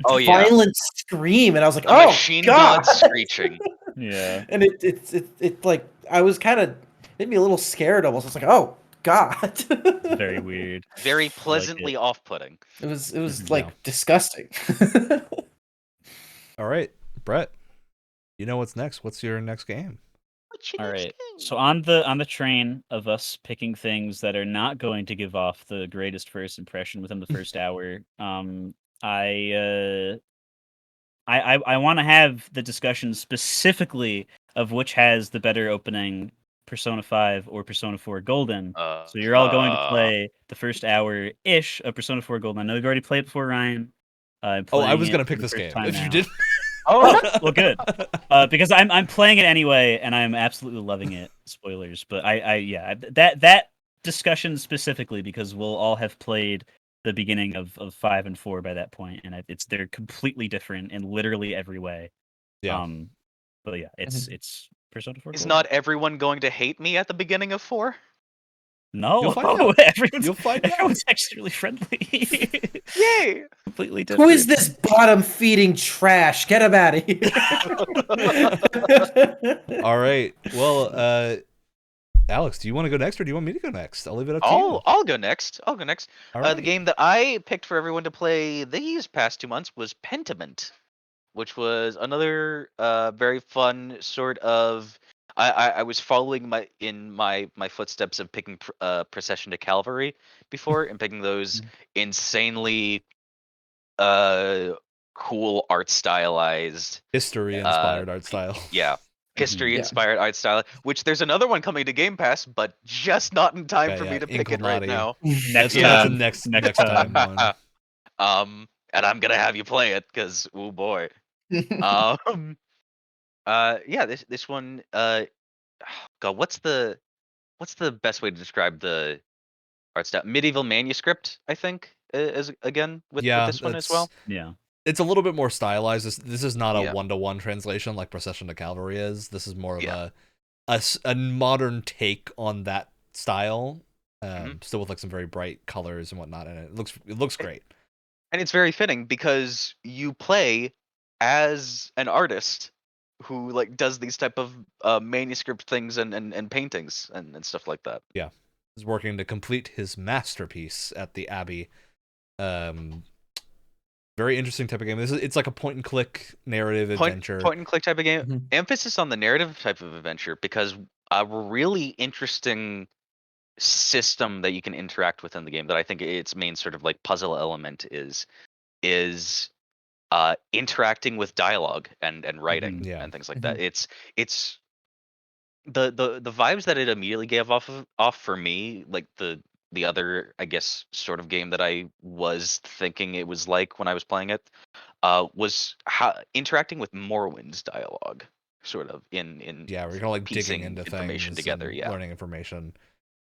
Speaker 2: violent scream, and I was like, "Oh,
Speaker 3: machine
Speaker 2: God!"
Speaker 3: gun screeching.
Speaker 2: Yeah, and it like I was kind of made me a little scared almost. I was like, "Oh God!"
Speaker 4: Very weird.
Speaker 3: Very pleasantly off-putting.
Speaker 2: It was like disgusting.
Speaker 1: All right, Brett. You know what's next? What's your next game?
Speaker 4: All right. So on the train of us picking things that are not going to give off the greatest first impression within the first hour, I want to have the discussion specifically of which has the better opening, Persona 5 or Persona 4 Golden. So you're all going to play the first hour-ish of Persona 4 Golden. I know you've already played before, Ryan.
Speaker 1: I was going to pick this game if you did.
Speaker 4: Oh, well, good. Because I'm playing it anyway, and I'm absolutely loving it. Spoilers, but that discussion specifically because we'll all have played the beginning of 5 and 4 by that point, and they're completely different in literally every way.
Speaker 1: Yeah.
Speaker 4: But yeah, it's Persona 4.
Speaker 3: Is not everyone going to hate me at the beginning of 4?
Speaker 4: No,
Speaker 1: you'll find out.
Speaker 4: Everyone's actually really friendly.
Speaker 3: Yay!
Speaker 4: Completely different.
Speaker 2: Who is this bottom-feeding trash? Get him out of here!
Speaker 1: All right. Well, Alex, do you want to go next, or do you want me to go next? I'll leave it up to you.
Speaker 3: I'll go next.
Speaker 1: All right.
Speaker 3: The game that I picked for everyone to play these past 2 months was Pentiment, which was another very fun sort of. I was following my footsteps of picking Procession to Calvary before, and picking those insanely cool art stylized
Speaker 1: history inspired art style.
Speaker 3: Yeah. History inspired art style, which there's another one coming to Game Pass, but just not in time for me to pick it right now.
Speaker 1: That's the next time one.
Speaker 3: And I'm gonna have you play it because oh boy. This one God, what's the best way to describe the art style? Medieval manuscript, I think, is again with this one as well.
Speaker 4: Yeah.
Speaker 1: It's a little bit more stylized. This is not a one-to-one translation like Procession to Calvary is. This is more of a modern take on that style. Still with like some very bright colors and whatnot, and it looks great.
Speaker 3: And it's very fitting because you play as an artist who like does these type of manuscript things and paintings and stuff like that.
Speaker 1: Yeah, he's working to complete his masterpiece at the Abbey. Very interesting type of game. It's like a point and click narrative adventure.
Speaker 3: Point and click type of game. Emphasis on the narrative type of adventure because a really interesting system that you can interact with in the game that I think its main sort of like puzzle element is interacting with dialogue and writing and things like that. It's the vibes that it immediately gave off for me, like the other, I guess, sort of game that I was thinking it was like when I was playing it, was interacting with Morrowind's dialogue, sort of in
Speaker 1: we're kind of like digging into
Speaker 3: information
Speaker 1: things
Speaker 3: together,
Speaker 1: learning information.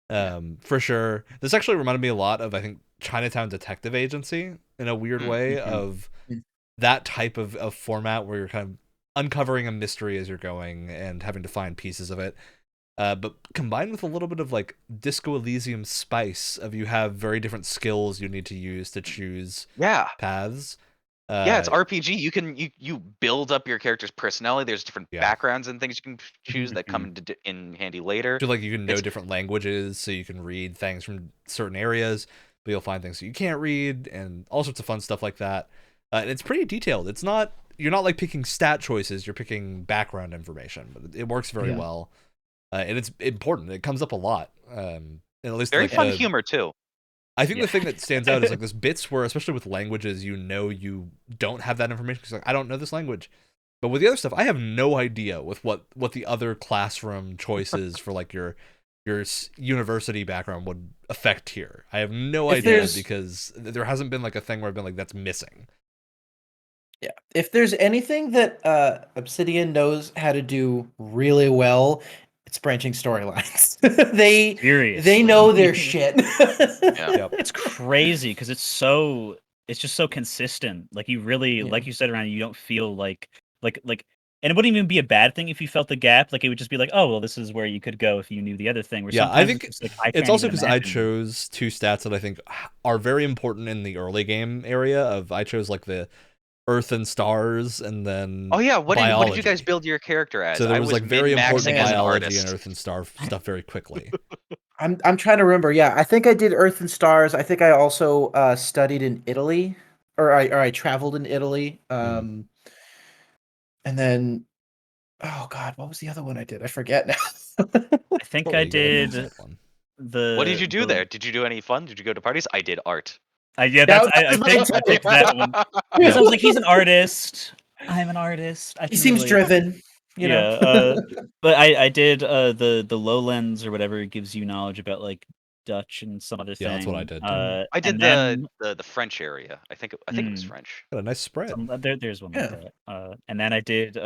Speaker 1: For sure. This actually reminded me a lot of, I think, Chinatown Detective Agency in a weird way of that type of format where you're kind of uncovering a mystery as you're going and having to find pieces of it. But combined with a little bit of like Disco Elysium spice of you have very different skills you need to use to choose paths.
Speaker 3: It's RPG. You build up your character's personality. There's different backgrounds and things you can choose that come in handy later.
Speaker 1: So like you can know different languages, so you can read things from certain areas, but you'll find things that you can't read, and all sorts of fun stuff like that. And it's pretty detailed. You're not like picking stat choices. You're picking background information, but it works very well. And it's important. It comes up a lot. And at least
Speaker 3: very
Speaker 1: like,
Speaker 3: fun humor too.
Speaker 1: I think the thing that stands out is like this bits where, especially with languages, you don't have that information because like I don't know this language. But with the other stuff, I have no idea with what the other classroom choices for like your university background would affect here. I have no idea because there hasn't been like a thing where I've been like that's missing.
Speaker 2: Yeah. If there's anything that Obsidian knows how to do really well, it's branching storylines. they
Speaker 4: Seriously.
Speaker 2: know their shit.
Speaker 3: Yeah.
Speaker 1: Yep.
Speaker 4: It's crazy because it's just so consistent. Like you really, like you said, around, you don't feel like, and it wouldn't even be a bad thing if you felt the gap. Like it would just be like, oh well, this is where you could go if you knew the other thing. Where
Speaker 1: Yeah, I
Speaker 4: sometimes
Speaker 1: think
Speaker 4: it's, just like,
Speaker 1: it's also because I chose two stats that I think are very important in the early game area. I chose like the Earth and Stars, and then
Speaker 3: Oh yeah, what did you
Speaker 1: biology.
Speaker 3: guys build your character as?
Speaker 1: So there
Speaker 3: I
Speaker 1: was like very
Speaker 3: min-maxing
Speaker 1: important
Speaker 3: as an
Speaker 1: biology and
Speaker 3: artist.
Speaker 1: Earth and Star stuff very quickly.
Speaker 2: I'm trying to remember. Yeah, I think I did Earth and Stars. I think I also studied in Italy, or I traveled in Italy. And then, oh god, what was the other one I did? I forget now.
Speaker 4: I think I did the.
Speaker 3: What did you do there? Did you do any fun? Did you go to parties? I did art.
Speaker 4: Yeah, I picked that one.
Speaker 2: Yeah.
Speaker 4: So I was like, he's an artist. I'm an artist.
Speaker 2: He seems driven. You know?
Speaker 4: But I did the lowlands or whatever. It gives you knowledge about like Dutch and some other thing.
Speaker 1: Yeah, that's what I did.
Speaker 3: I did the French area. I think it was French.
Speaker 1: Got a nice spread.
Speaker 4: There's one like that. And then I did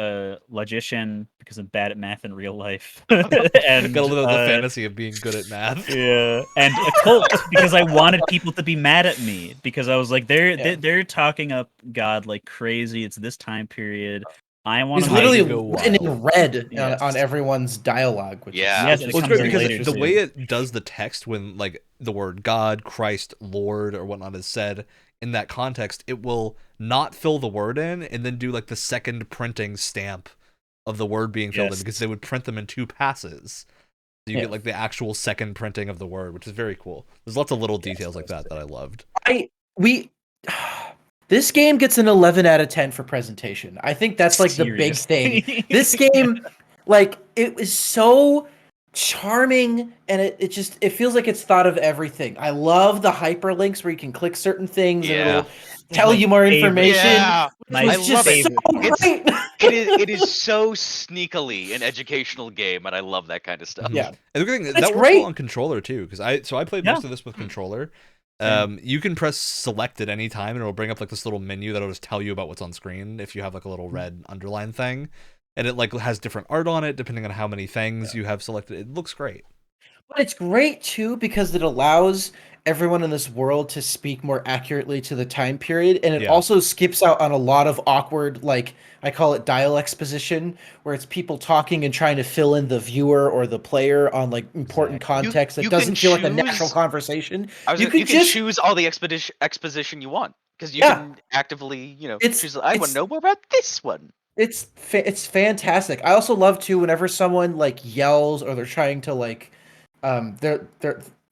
Speaker 4: logician because I'm bad at math in real life.
Speaker 1: And
Speaker 4: And
Speaker 1: got a little of the fantasy of being good at math.
Speaker 4: yeah, and occult because I wanted people to be mad at me because I was like, they're talking up God like crazy. It's this time period. I want
Speaker 2: He's
Speaker 4: to
Speaker 2: literally
Speaker 1: go
Speaker 2: written in red
Speaker 4: Yes.
Speaker 2: on everyone's dialogue. Which
Speaker 3: Yeah.
Speaker 2: is,
Speaker 4: Yes,
Speaker 1: Well, it's
Speaker 4: comes
Speaker 1: great
Speaker 4: in
Speaker 1: because
Speaker 4: later,
Speaker 1: the
Speaker 4: too.
Speaker 1: way it does the text when like the word God, Christ, Lord, or whatnot is said in that context, it will not fill the word in and then do like the second printing stamp of the word being filled in because they would print them in two passes. So you get like the actual second printing of the word, which is very cool. There's lots of little details like that I loved.
Speaker 2: This game gets an 11 out of 10 for presentation. I think that's like the big thing. This game, like, it was so charming, and it feels like it's thought of everything. I love the hyperlinks where you can click certain things and it'll tell you more information.
Speaker 3: Yeah,
Speaker 2: I love it. So great.
Speaker 3: It is so sneakily an educational game, and I love that kind of stuff.
Speaker 2: Yeah,
Speaker 1: and the good thing
Speaker 2: it's
Speaker 1: that works
Speaker 2: great
Speaker 1: well on controller too, because I played most of this with controller. You can press select at any time and it'll bring up like this little menu that'll just tell you about what's on screen if you have like a little red underline thing, and it like has different art on it depending on how many things you have selected. It looks great.
Speaker 2: But it's great too because it allows everyone in this world to speak more accurately to the time period, and it also skips out on a lot of awkward, like I call it dial exposition, where it's people talking and trying to fill in the viewer or the player on like important context that doesn't feel like a natural conversation.
Speaker 3: You can choose all the exposition you want because you can actively, choose. I want to know more about this one.
Speaker 2: It's fantastic. I also love too whenever someone like yells or they're trying to like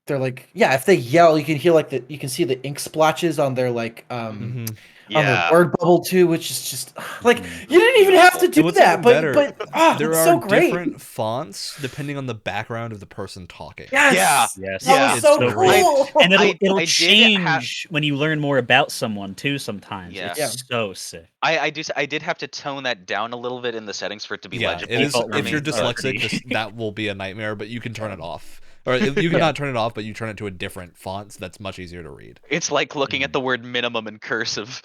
Speaker 2: they're like, if they yell, you can hear like you can see the ink splotches on their like on their word bubble too, which is just like you didn't even have to do that, but
Speaker 1: there
Speaker 2: it's
Speaker 1: are
Speaker 2: so great.
Speaker 1: different fonts depending on the background of the person talking.
Speaker 2: Yes,
Speaker 4: yes,
Speaker 2: that was so cool.
Speaker 4: And it'll change when you learn more about someone too. Sometimes it's so sick.
Speaker 3: I did have to tone that down a little bit in the settings for it to be legible.
Speaker 1: It is, if you're dyslexic, that will be a nightmare, but you can turn it off. Or you can not turn it off, but you turn it to a different font, so that's much easier to read.
Speaker 3: It's like looking at the word minimum in cursive.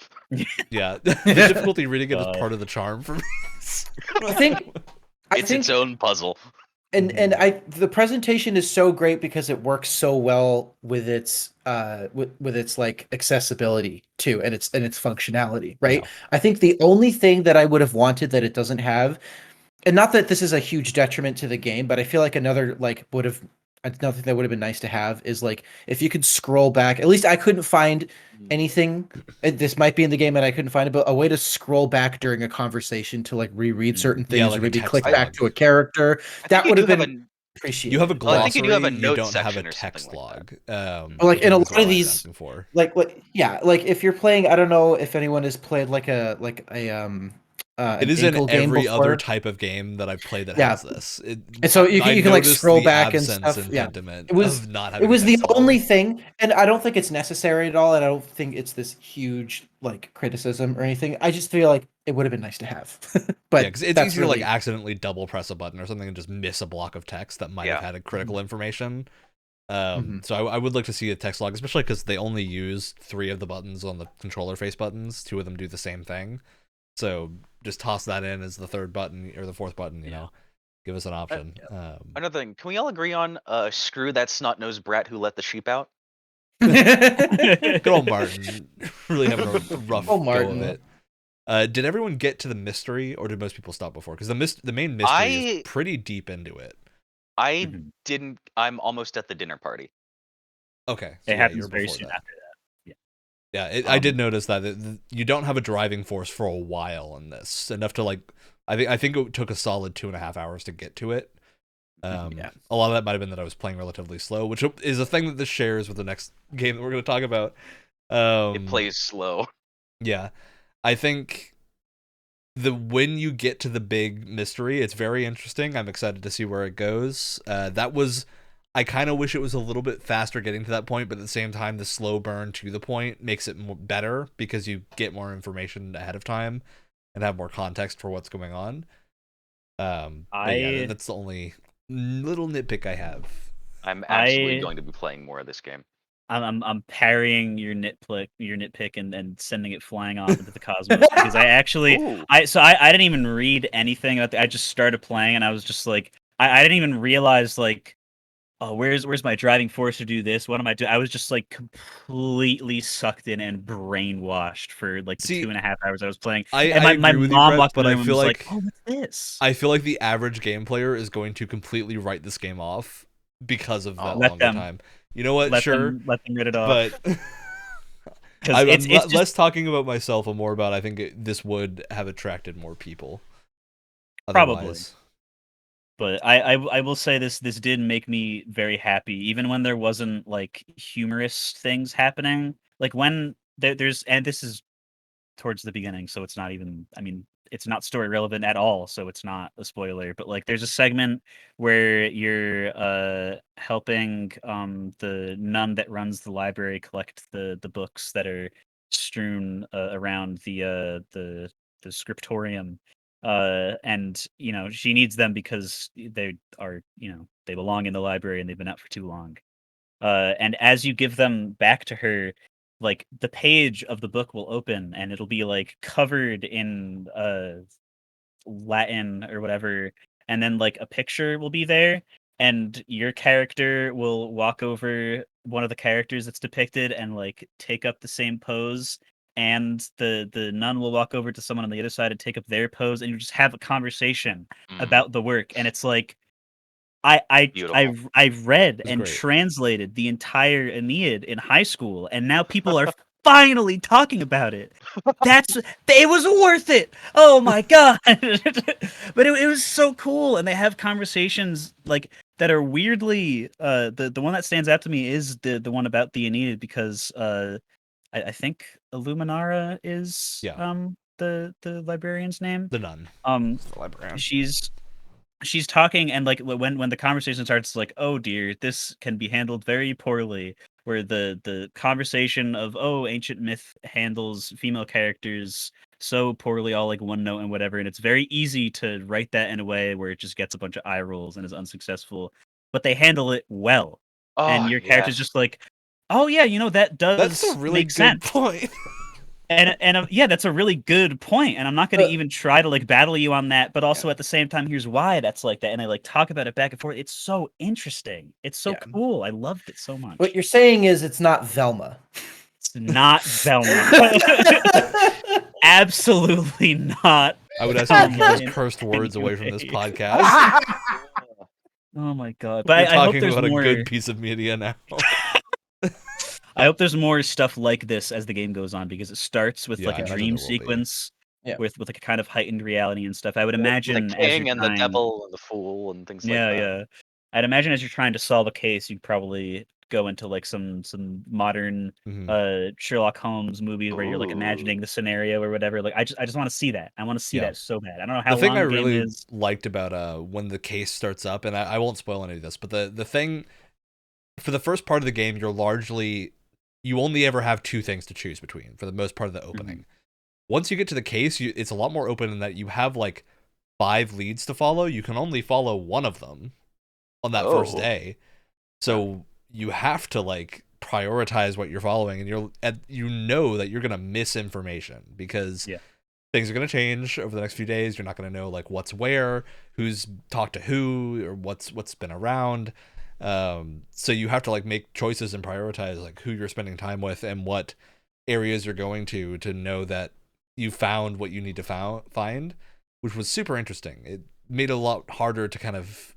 Speaker 1: Yeah, the difficulty reading it is part of the charm for me.
Speaker 2: I think
Speaker 3: it's its own puzzle.
Speaker 2: And the presentation is so great because it works so well with its with its like accessibility too, and its functionality, right? Yeah. I think the only thing that I would have wanted that it doesn't have, and not that this is a huge detriment to the game, but I feel like another thing that would have been nice to have is like if you could scroll back. At least I couldn't find anything. This might be in the game and I couldn't find it, but a way to scroll back during a conversation to like reread certain things, like or maybe click back to a character. That would have been appreciated.
Speaker 1: You have a glossary.
Speaker 3: I think you do have a note
Speaker 1: don't have a
Speaker 3: section
Speaker 1: text log.
Speaker 2: Like in a lot of these, like if you're playing, I don't know if anyone has played like a
Speaker 1: it is in every other type of game that I've played that has this.
Speaker 2: And so you can like scroll back and stuff.
Speaker 1: Pentiment
Speaker 2: it was the only thing, and I don't think it's necessary at all, and I don't think it's this huge like criticism or anything. I just feel like it would have been nice to have. But
Speaker 1: because it's easy to like accidentally double press a button or something and just miss a block of text that might have had a critical information. So I would like to see a text log, especially because they only use 3 of the buttons on the controller face buttons. 2 of them do the same thing. So just toss that in as the third button or the fourth button, you know. Give us an option.
Speaker 3: Another thing, can we all agree on screw that snot-nosed brat who let the sheep out?
Speaker 1: Good old Martin. Really having a rough
Speaker 2: Oh,
Speaker 1: go
Speaker 2: Martin.
Speaker 1: of it. Did everyone get to the mystery, or did most people stop before? Because the main mystery is pretty deep into it.
Speaker 3: I didn't. I'm almost at the dinner party.
Speaker 1: Okay. So
Speaker 4: It happens very soon after that.
Speaker 1: Yeah, I did notice that you don't have a driving force for a while in this. Enough to like, I think it took a solid 2.5 hours to get to it. A lot of that might have been that I was playing relatively slow, which is a thing that this shares with the next game that we're going to talk about.
Speaker 3: It plays slow.
Speaker 1: Yeah, I think when you get to the big mystery, it's very interesting. I'm excited to see where it goes. I kind of wish it was a little bit faster getting to that point, but at the same time, the slow burn to the point makes it better because you get more information ahead of time and have more context for what's going on. That's the only little nitpick I have.
Speaker 3: I'm absolutely going to be playing more of this game.
Speaker 4: I'm parrying your nitpick and sending it flying off into the cosmos because I didn't even read anything about I just started playing and I was just like I didn't even realize like, oh, where's my driving force to do this? What am I doing? I was just like completely sucked in and brainwashed for like the 2.5 hours I was playing. And my mom walked in the room and was like, "Oh, what's this?"
Speaker 1: I feel like the average game player is going to completely write this game off because of that longer time. You know what?
Speaker 4: Let them read it off.
Speaker 1: But I'm less talking about myself and more about I think this would have attracted more people.
Speaker 4: Probably. But I will say this did make me very happy, even when there wasn't like humorous things happening. Like when there's and this is towards the beginning, so it's not even. I mean, it's not story relevant at all, so it's not a spoiler. But like, there's a segment where you're helping the nun that runs the library collect the books that are strewn around the scriptorium. And you know she needs them because they are they belong in the library and they've been out for too long. And as you give them back to her, like the page of the book will open and it'll be like covered in Latin or whatever, and then like a picture will be there and your character will walk over one of the characters that's depicted and like take up the same pose, and the nun will walk over to someone on the other side and take up their pose, and you just have a conversation about the work. And it's like I've read and translated the entire Aeneid in high school, and now people are finally talking about it. It was worth it. Oh my god! But it was so cool, and they have conversations like that are weirdly. The one that stands out to me is the one about the Aeneid because I think Illuminara is the librarian's name.
Speaker 1: The nun.
Speaker 4: The librarian. She's talking, and like when the conversation starts, like, oh dear, this can be handled very poorly. Where the conversation of ancient myth handles female characters so poorly, all like one note and whatever, and it's very easy to write that in a way where it just gets a bunch of eye rolls and is unsuccessful. But they handle it well, and your character's just like, oh yeah, that's
Speaker 1: a really
Speaker 4: make
Speaker 1: good
Speaker 4: sense.
Speaker 1: point.
Speaker 4: And yeah, that's a really good point, and I'm not going to even try to like battle you on that, but also at the same time, here's why that's like that, and I like talk about it back and forth. It's so interesting. It's so cool. I loved it so much.
Speaker 2: What you're saying is it's not Velma.
Speaker 4: It's not Velma. Absolutely not.
Speaker 1: I would ask you to keep those cursed words away from this podcast.
Speaker 4: Oh my god!
Speaker 1: But
Speaker 4: I hope
Speaker 1: talking
Speaker 4: there's
Speaker 1: about
Speaker 4: more...
Speaker 1: a good piece of media now.
Speaker 4: I hope there's more stuff like this as the game goes on, because it starts with like a dream sequence with like a kind of heightened reality and stuff. I would imagine
Speaker 3: the king and the devil and the fool and things like that.
Speaker 4: Yeah. I'd imagine as you're trying to solve a case, you'd probably go into like some modern Sherlock Holmes movie where you're like imagining the scenario or whatever. Like I just want to see that. I want to see that so bad. I don't know how long the game is.
Speaker 1: The thing I really liked about when the case starts up, and I won't spoil any of this, but the thing for the first part of the game, you only ever have two things to choose between for the most part of the opening. Once you get to the case, it's a lot more open in that you have like 5 leads to follow. You can only follow one of them on that first day. So you have to like prioritize what you're following, and you know that you're going to miss information because things are going to change over the next few days. You're not going to know like what's where, who's talked to who, or what's been around. So you have to like make choices and prioritize like who you're spending time with and what areas you're going to know that you found what you need to find, which was super interesting. It made it a lot harder to kind of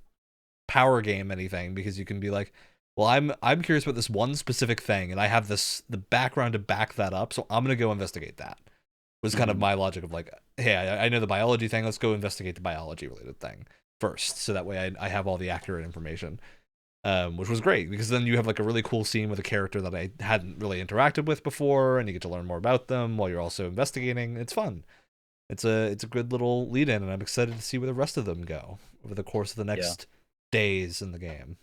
Speaker 1: power game anything, because you can be like, well, I'm curious about this one specific thing, and I have the background to back that up, so I'm gonna go investigate that. Was kind of my logic of like, hey, I know the biology thing, let's go investigate the biology related thing first, so that way I have all the accurate information. Which was great, because then you have like a really cool scene with a character that I hadn't really interacted with before, and you get to learn more about them while you're also investigating. It's fun. It's a good little lead in, and I'm excited to see where the rest of them go over the course of the next days in the game.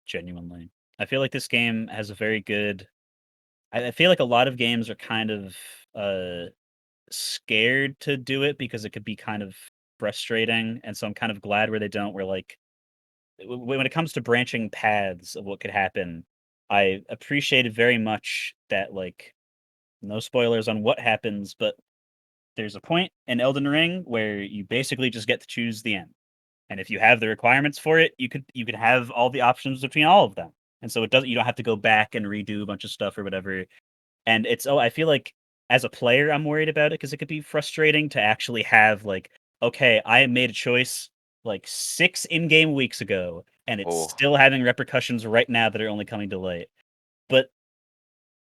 Speaker 4: Genuinely, I feel like this game has a very good. I feel like a lot of games are kind of scared to do it because it could be kind of frustrating, and so I'm kind of glad where they don't. Where like when it comes to branching paths of what could happen, I appreciated very much that, like, no spoilers on what happens, but there's a point in Elden Ring where you basically just get to choose the end. And if you have the requirements for it, you could have all the options between all of them. And so you don't have to go back and redo a bunch of stuff or whatever. And I feel like as a player, I'm worried about it because it could be frustrating to actually have like, okay, I made a choice like 6 in-game weeks ago, and it's still having repercussions right now that are only coming to light. But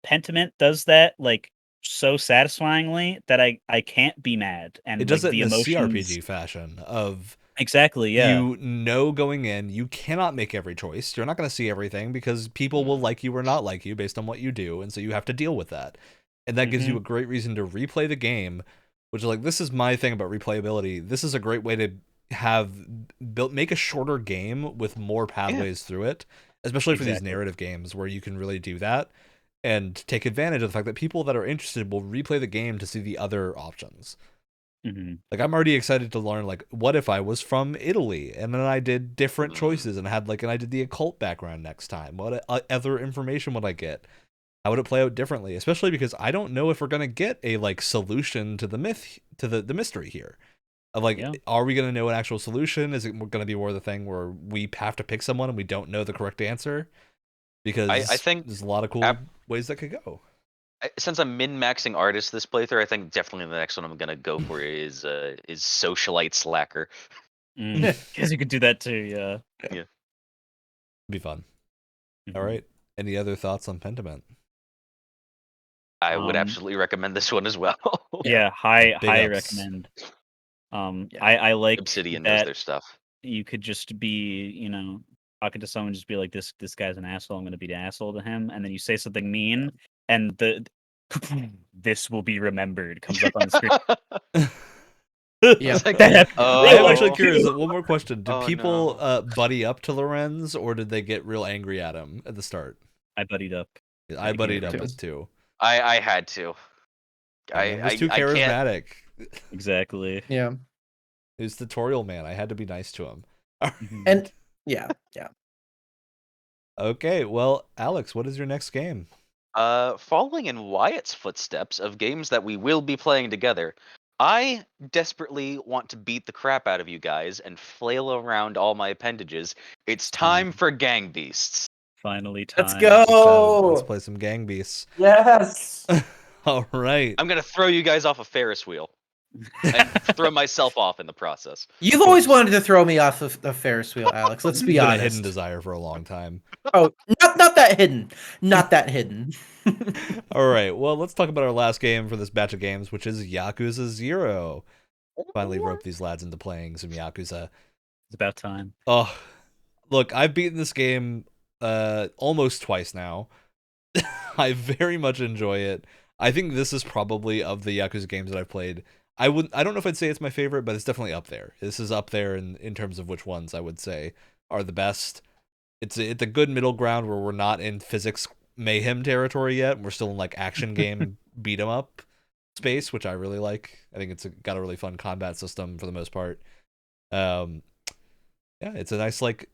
Speaker 4: Pentiment does that like so satisfyingly that I can't be mad. And
Speaker 1: it does
Speaker 4: like,
Speaker 1: it
Speaker 4: the
Speaker 1: in a
Speaker 4: emotions...
Speaker 1: CRPG fashion of
Speaker 4: exactly, yeah.
Speaker 1: You know going in, you cannot make every choice. You're not going to see everything because people will like you or not like you based on what you do, and so you have to deal with that. And that gives you a great reason to replay the game, which is like, this is my thing about replayability. This is a great way to make a shorter game with more pathways through it, especially for these narrative games where you can really do that and take advantage of the fact that people that are interested will replay the game to see the other options. Like, I'm already excited to learn, like, what if I was from Italy and then I did different choices and I did the occult background next time? What other information would I get? How would it play out differently? Especially because I don't know if we're gonna get a like solution to the the mystery here. Of like, are we gonna know an actual solution? Is it gonna be more of the thing where we have to pick someone and we don't know the correct answer? Because
Speaker 3: I think
Speaker 1: there's a lot of cool ways that could go.
Speaker 3: Since I'm min-maxing artist this playthrough, I think definitely the next one I'm gonna go for is socialite slacker.
Speaker 4: Because you could do that too,
Speaker 3: yeah.
Speaker 1: Be fun. All right. Any other thoughts on Pentiment?
Speaker 3: I would absolutely recommend this one as well.
Speaker 4: high recommend. I like
Speaker 3: Obsidian
Speaker 4: that
Speaker 3: knows their stuff.
Speaker 4: You could just be, talking to someone, just be like, this guy's an asshole, I'm gonna be the asshole to him, and then you say something mean, and this will be remembered comes up on the screen.
Speaker 2: Yeah.
Speaker 1: I'm actually curious. One more question: did people buddy up to Lorenz, or did they get real angry at him at the start?
Speaker 4: I buddied up.
Speaker 1: I buddied up too.
Speaker 3: I had to.
Speaker 1: He was too charismatic.
Speaker 4: Exactly.
Speaker 2: Yeah.
Speaker 1: He's tutorial man. I had to be nice to him.
Speaker 2: And yeah.
Speaker 1: Okay, well, Alex, what is your next game?
Speaker 3: Following in Wyatt's footsteps of games that we will be playing together, I desperately want to beat the crap out of you guys and flail around all my appendages. It's time for Gang Beasts.
Speaker 4: Finally time.
Speaker 2: Let's go!
Speaker 1: Let's play some Gang Beasts.
Speaker 2: Yes!
Speaker 1: All right.
Speaker 3: I'm gonna throw you guys off a Ferris wheel. And throw myself off in the process.
Speaker 2: You've always wanted to throw me off of the Ferris wheel, Alex. Let's be honest.
Speaker 1: It's been a hidden desire for a long time.
Speaker 2: Oh, not that hidden. Not that hidden.
Speaker 1: All right. Well, let's talk about our last game for this batch of games, which is Yakuza 0. Finally roped these lads into playing some Yakuza.
Speaker 4: It's about time.
Speaker 1: Oh, look, I've beaten this game almost twice now. I very much enjoy it. I think this is probably, of the Yakuza games that I've played, I don't know if I'd say it's my favorite, but it's definitely up there. This is up there in terms of which ones I would say are the best. It's a good middle ground where we're not in physics mayhem territory yet. We're still in like action game beat 'em up space, which I really like. I think it's got a really fun combat system for the most part. Yeah, it's a nice, like,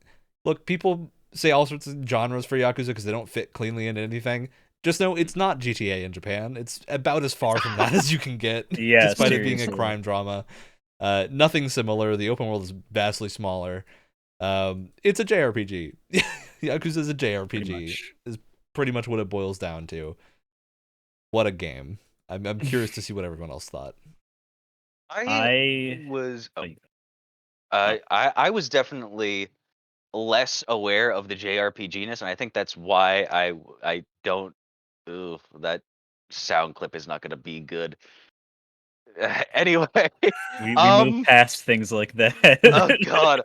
Speaker 1: look, people say all sorts of genres for Yakuza because they don't fit cleanly into anything. Just know it's not GTA in Japan. It's about as far from that as you can get,
Speaker 4: Yeah,
Speaker 1: despite it being a
Speaker 4: seriously.
Speaker 1: crime drama. Nothing similar. The open world is vastly smaller. It's a JRPG. Yakuza is a JRPG. Is pretty much what it boils down to. What a game! I'm curious to see what everyone else thought.
Speaker 3: I was I was definitely less aware of the JRPG-ness, and I think that's why I don't. Ooh, that sound clip is not going to be good. Anyway,
Speaker 4: We move past things like that.
Speaker 3: oh god.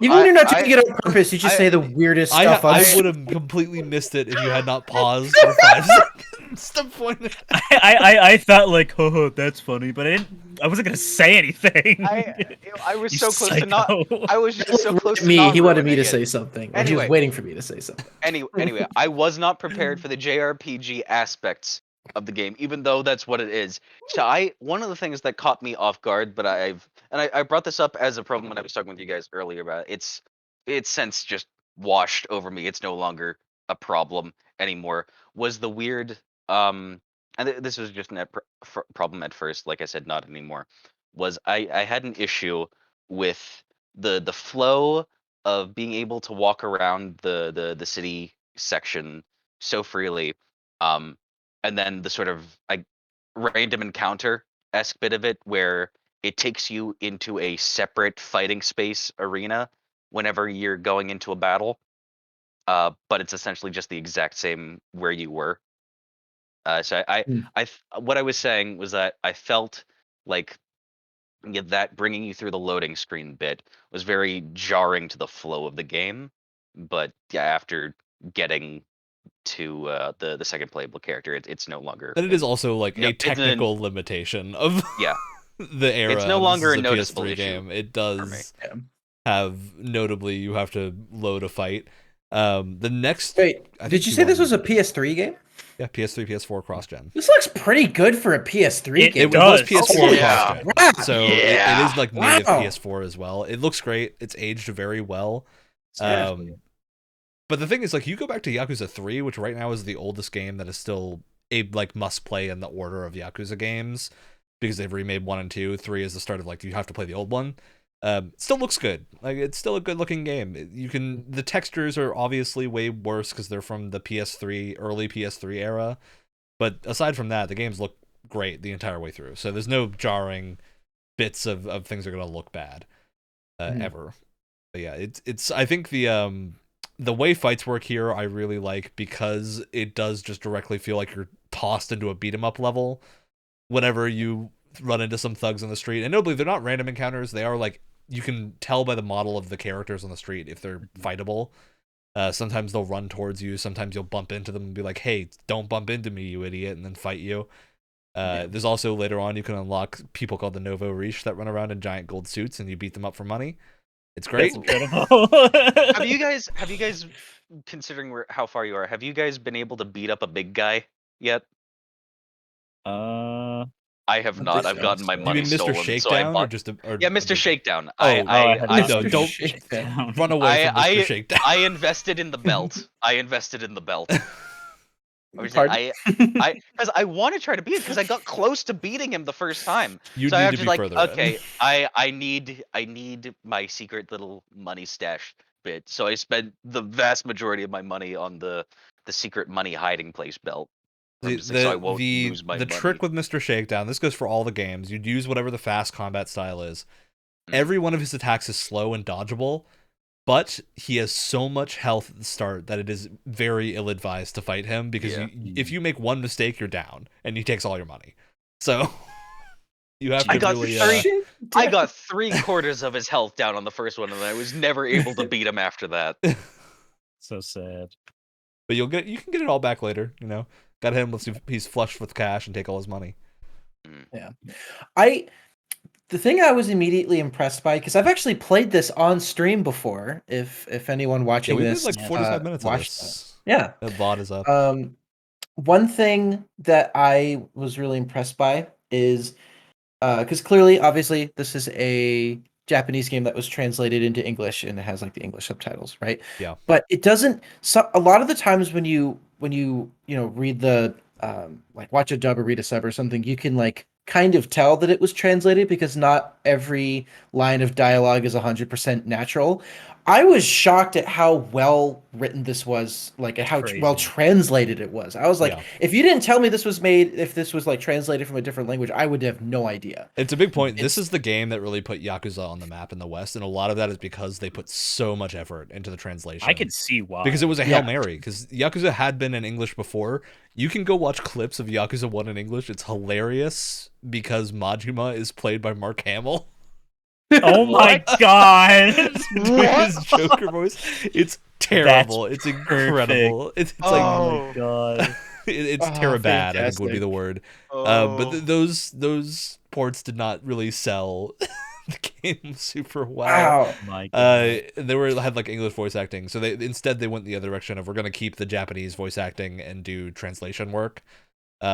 Speaker 2: Even when you're not doing it on purpose, you just say the weirdest stuff.
Speaker 1: I would have completely missed it if you had not paused for 5 seconds to point it out.
Speaker 4: I thought like, oh, that's funny, but I wasn't gonna say anything.
Speaker 3: I was
Speaker 4: You
Speaker 3: so close to not.
Speaker 4: psycho.
Speaker 3: I was just so close to
Speaker 2: me.
Speaker 3: not
Speaker 2: He wanted me
Speaker 3: ruining
Speaker 2: to
Speaker 3: it.
Speaker 2: say something. Or he
Speaker 3: Anyway.
Speaker 2: was waiting for me to say something.
Speaker 3: Anyway, I was not prepared for the JRPG aspects of the game, even though that's what it is. So one of the things that caught me off guard, but I brought this up as a problem when I was talking with you guys earlier about it. It's since just washed over me. It's no longer a problem anymore. Was the weird and this was just a problem at first, like I said, not anymore. Was I had an issue with the flow of being able to walk around the city section so freely, and then the sort of like random encounter-esque bit of it where it takes you into a separate fighting space arena whenever you're going into a battle, but it's essentially just the exact same where you were. So what I was saying was that I felt like that bringing you through the loading screen bit was very jarring to the flow of the game. But yeah, after getting to the second playable character, it's no longer.
Speaker 1: But it is also like a technical limitation of
Speaker 3: yeah
Speaker 1: the era.
Speaker 3: It's no longer a
Speaker 1: this is
Speaker 3: noticeable
Speaker 1: PS3
Speaker 3: issue
Speaker 1: game. It does have notably you have to load a fight. The next.
Speaker 2: Wait, did you say this was a PS3 game?
Speaker 1: Yeah, PS3, PS4 cross-gen.
Speaker 2: This looks pretty good for a PS3 game.
Speaker 1: It was PS4 cross-gen,
Speaker 2: wow.
Speaker 1: so it is like native PS4 as well. It looks great. It's aged very well. But the thing is, like, you go back to Yakuza 3, which right now is the oldest game that is still a like must-play in the order of Yakuza games, because they've remade 1 and 2. 3 is the start of like you have to play the old one. Still looks good. Like it's still a good looking game. The textures are obviously way worse because they're from the early PS3 era. But aside from that, the games look great the entire way through. So there's no jarring bits of things that are gonna look bad ever. But yeah, it's I think the way fights work here I really like, because it does just directly feel like you're tossed into a beat 'em up level whenever you run into some thugs on the street. And notably, they're not random encounters. They are like, you can tell by the model of the characters on the street if they're fightable. Sometimes they'll run towards you. Sometimes you'll bump into them and be like, hey, don't bump into me, you idiot, and then fight you. There's also later on you can unlock people called the Novo Riche that run around in giant gold suits and you beat them up for money. It's great.
Speaker 3: Have you guys, considering how far you are, have you guys been able to beat up a big guy yet? I have not. I've gotten my money stolen.
Speaker 1: You mean Mr. Shakedown, or just
Speaker 3: yeah, Mr. Shakedown.
Speaker 1: Don't run away from Mr. Shakedown.
Speaker 3: I invested in the belt. Because I want to try to beat it because I got close to beating him the first time.
Speaker 1: You
Speaker 3: so
Speaker 1: need
Speaker 3: I have
Speaker 1: to be
Speaker 3: like,
Speaker 1: further
Speaker 3: okay,
Speaker 1: in.
Speaker 3: I need my secret little money stash bit. So I spent the vast majority of my money on the secret money hiding place belt. So I won't lose my money.
Speaker 1: The trick with Mr. Shakedown, this goes for all the games, you'd use whatever the fast combat style is. Every one of his attacks is slow and dodgeable, but he has so much health at the start that it is very ill-advised to fight him, because if you make one mistake, you're down, and he takes all your money. So you have to I got
Speaker 3: 3/4 of his health down on the first one, and I was never able to beat him after that.
Speaker 4: So sad.
Speaker 1: But you can get it all back later, you know. Got him once he's flushed with cash and take all his money.
Speaker 2: Yeah. The thing I was immediately impressed by, because I've actually played this on stream before, if anyone watching this
Speaker 1: did like 45 minutes of this.
Speaker 2: Yeah.
Speaker 1: The VOD is up.
Speaker 2: One thing that I was really impressed by is because clearly, obviously, this is a Japanese game that was translated into English and it has like the English subtitles, right?
Speaker 1: Yeah.
Speaker 2: But it doesn't. So a lot of the times when you read the like watch a dub or read a sub or something, you can like kind of tell that it was translated because not every line of dialogue is 100% natural. I was shocked at how well written this was, like at how well translated it was. I was like, if you didn't tell me this was made, if this was like translated from a different language, I would have no idea.
Speaker 1: It's a big point. This is the game that really put Yakuza on the map in the West, and a lot of that is because they put so much effort into the translation.
Speaker 4: I could see why.
Speaker 1: Because it was a Hail Mary, because Yakuza had been in English before. You can go watch clips of Yakuza 1 in English. It's hilarious because Majima is played by Mark Hamill.
Speaker 4: Oh my god!
Speaker 1: Doing his Joker voice. It's terrible. It's incredible. It's like,
Speaker 4: oh my god.
Speaker 1: It's terrible bad, I think would be the word. But those ports did not really sell the game super well.
Speaker 2: Wow.
Speaker 4: My god.
Speaker 1: They had like English voice acting, so instead they went the other direction of we're gonna keep the Japanese voice acting and do translation work,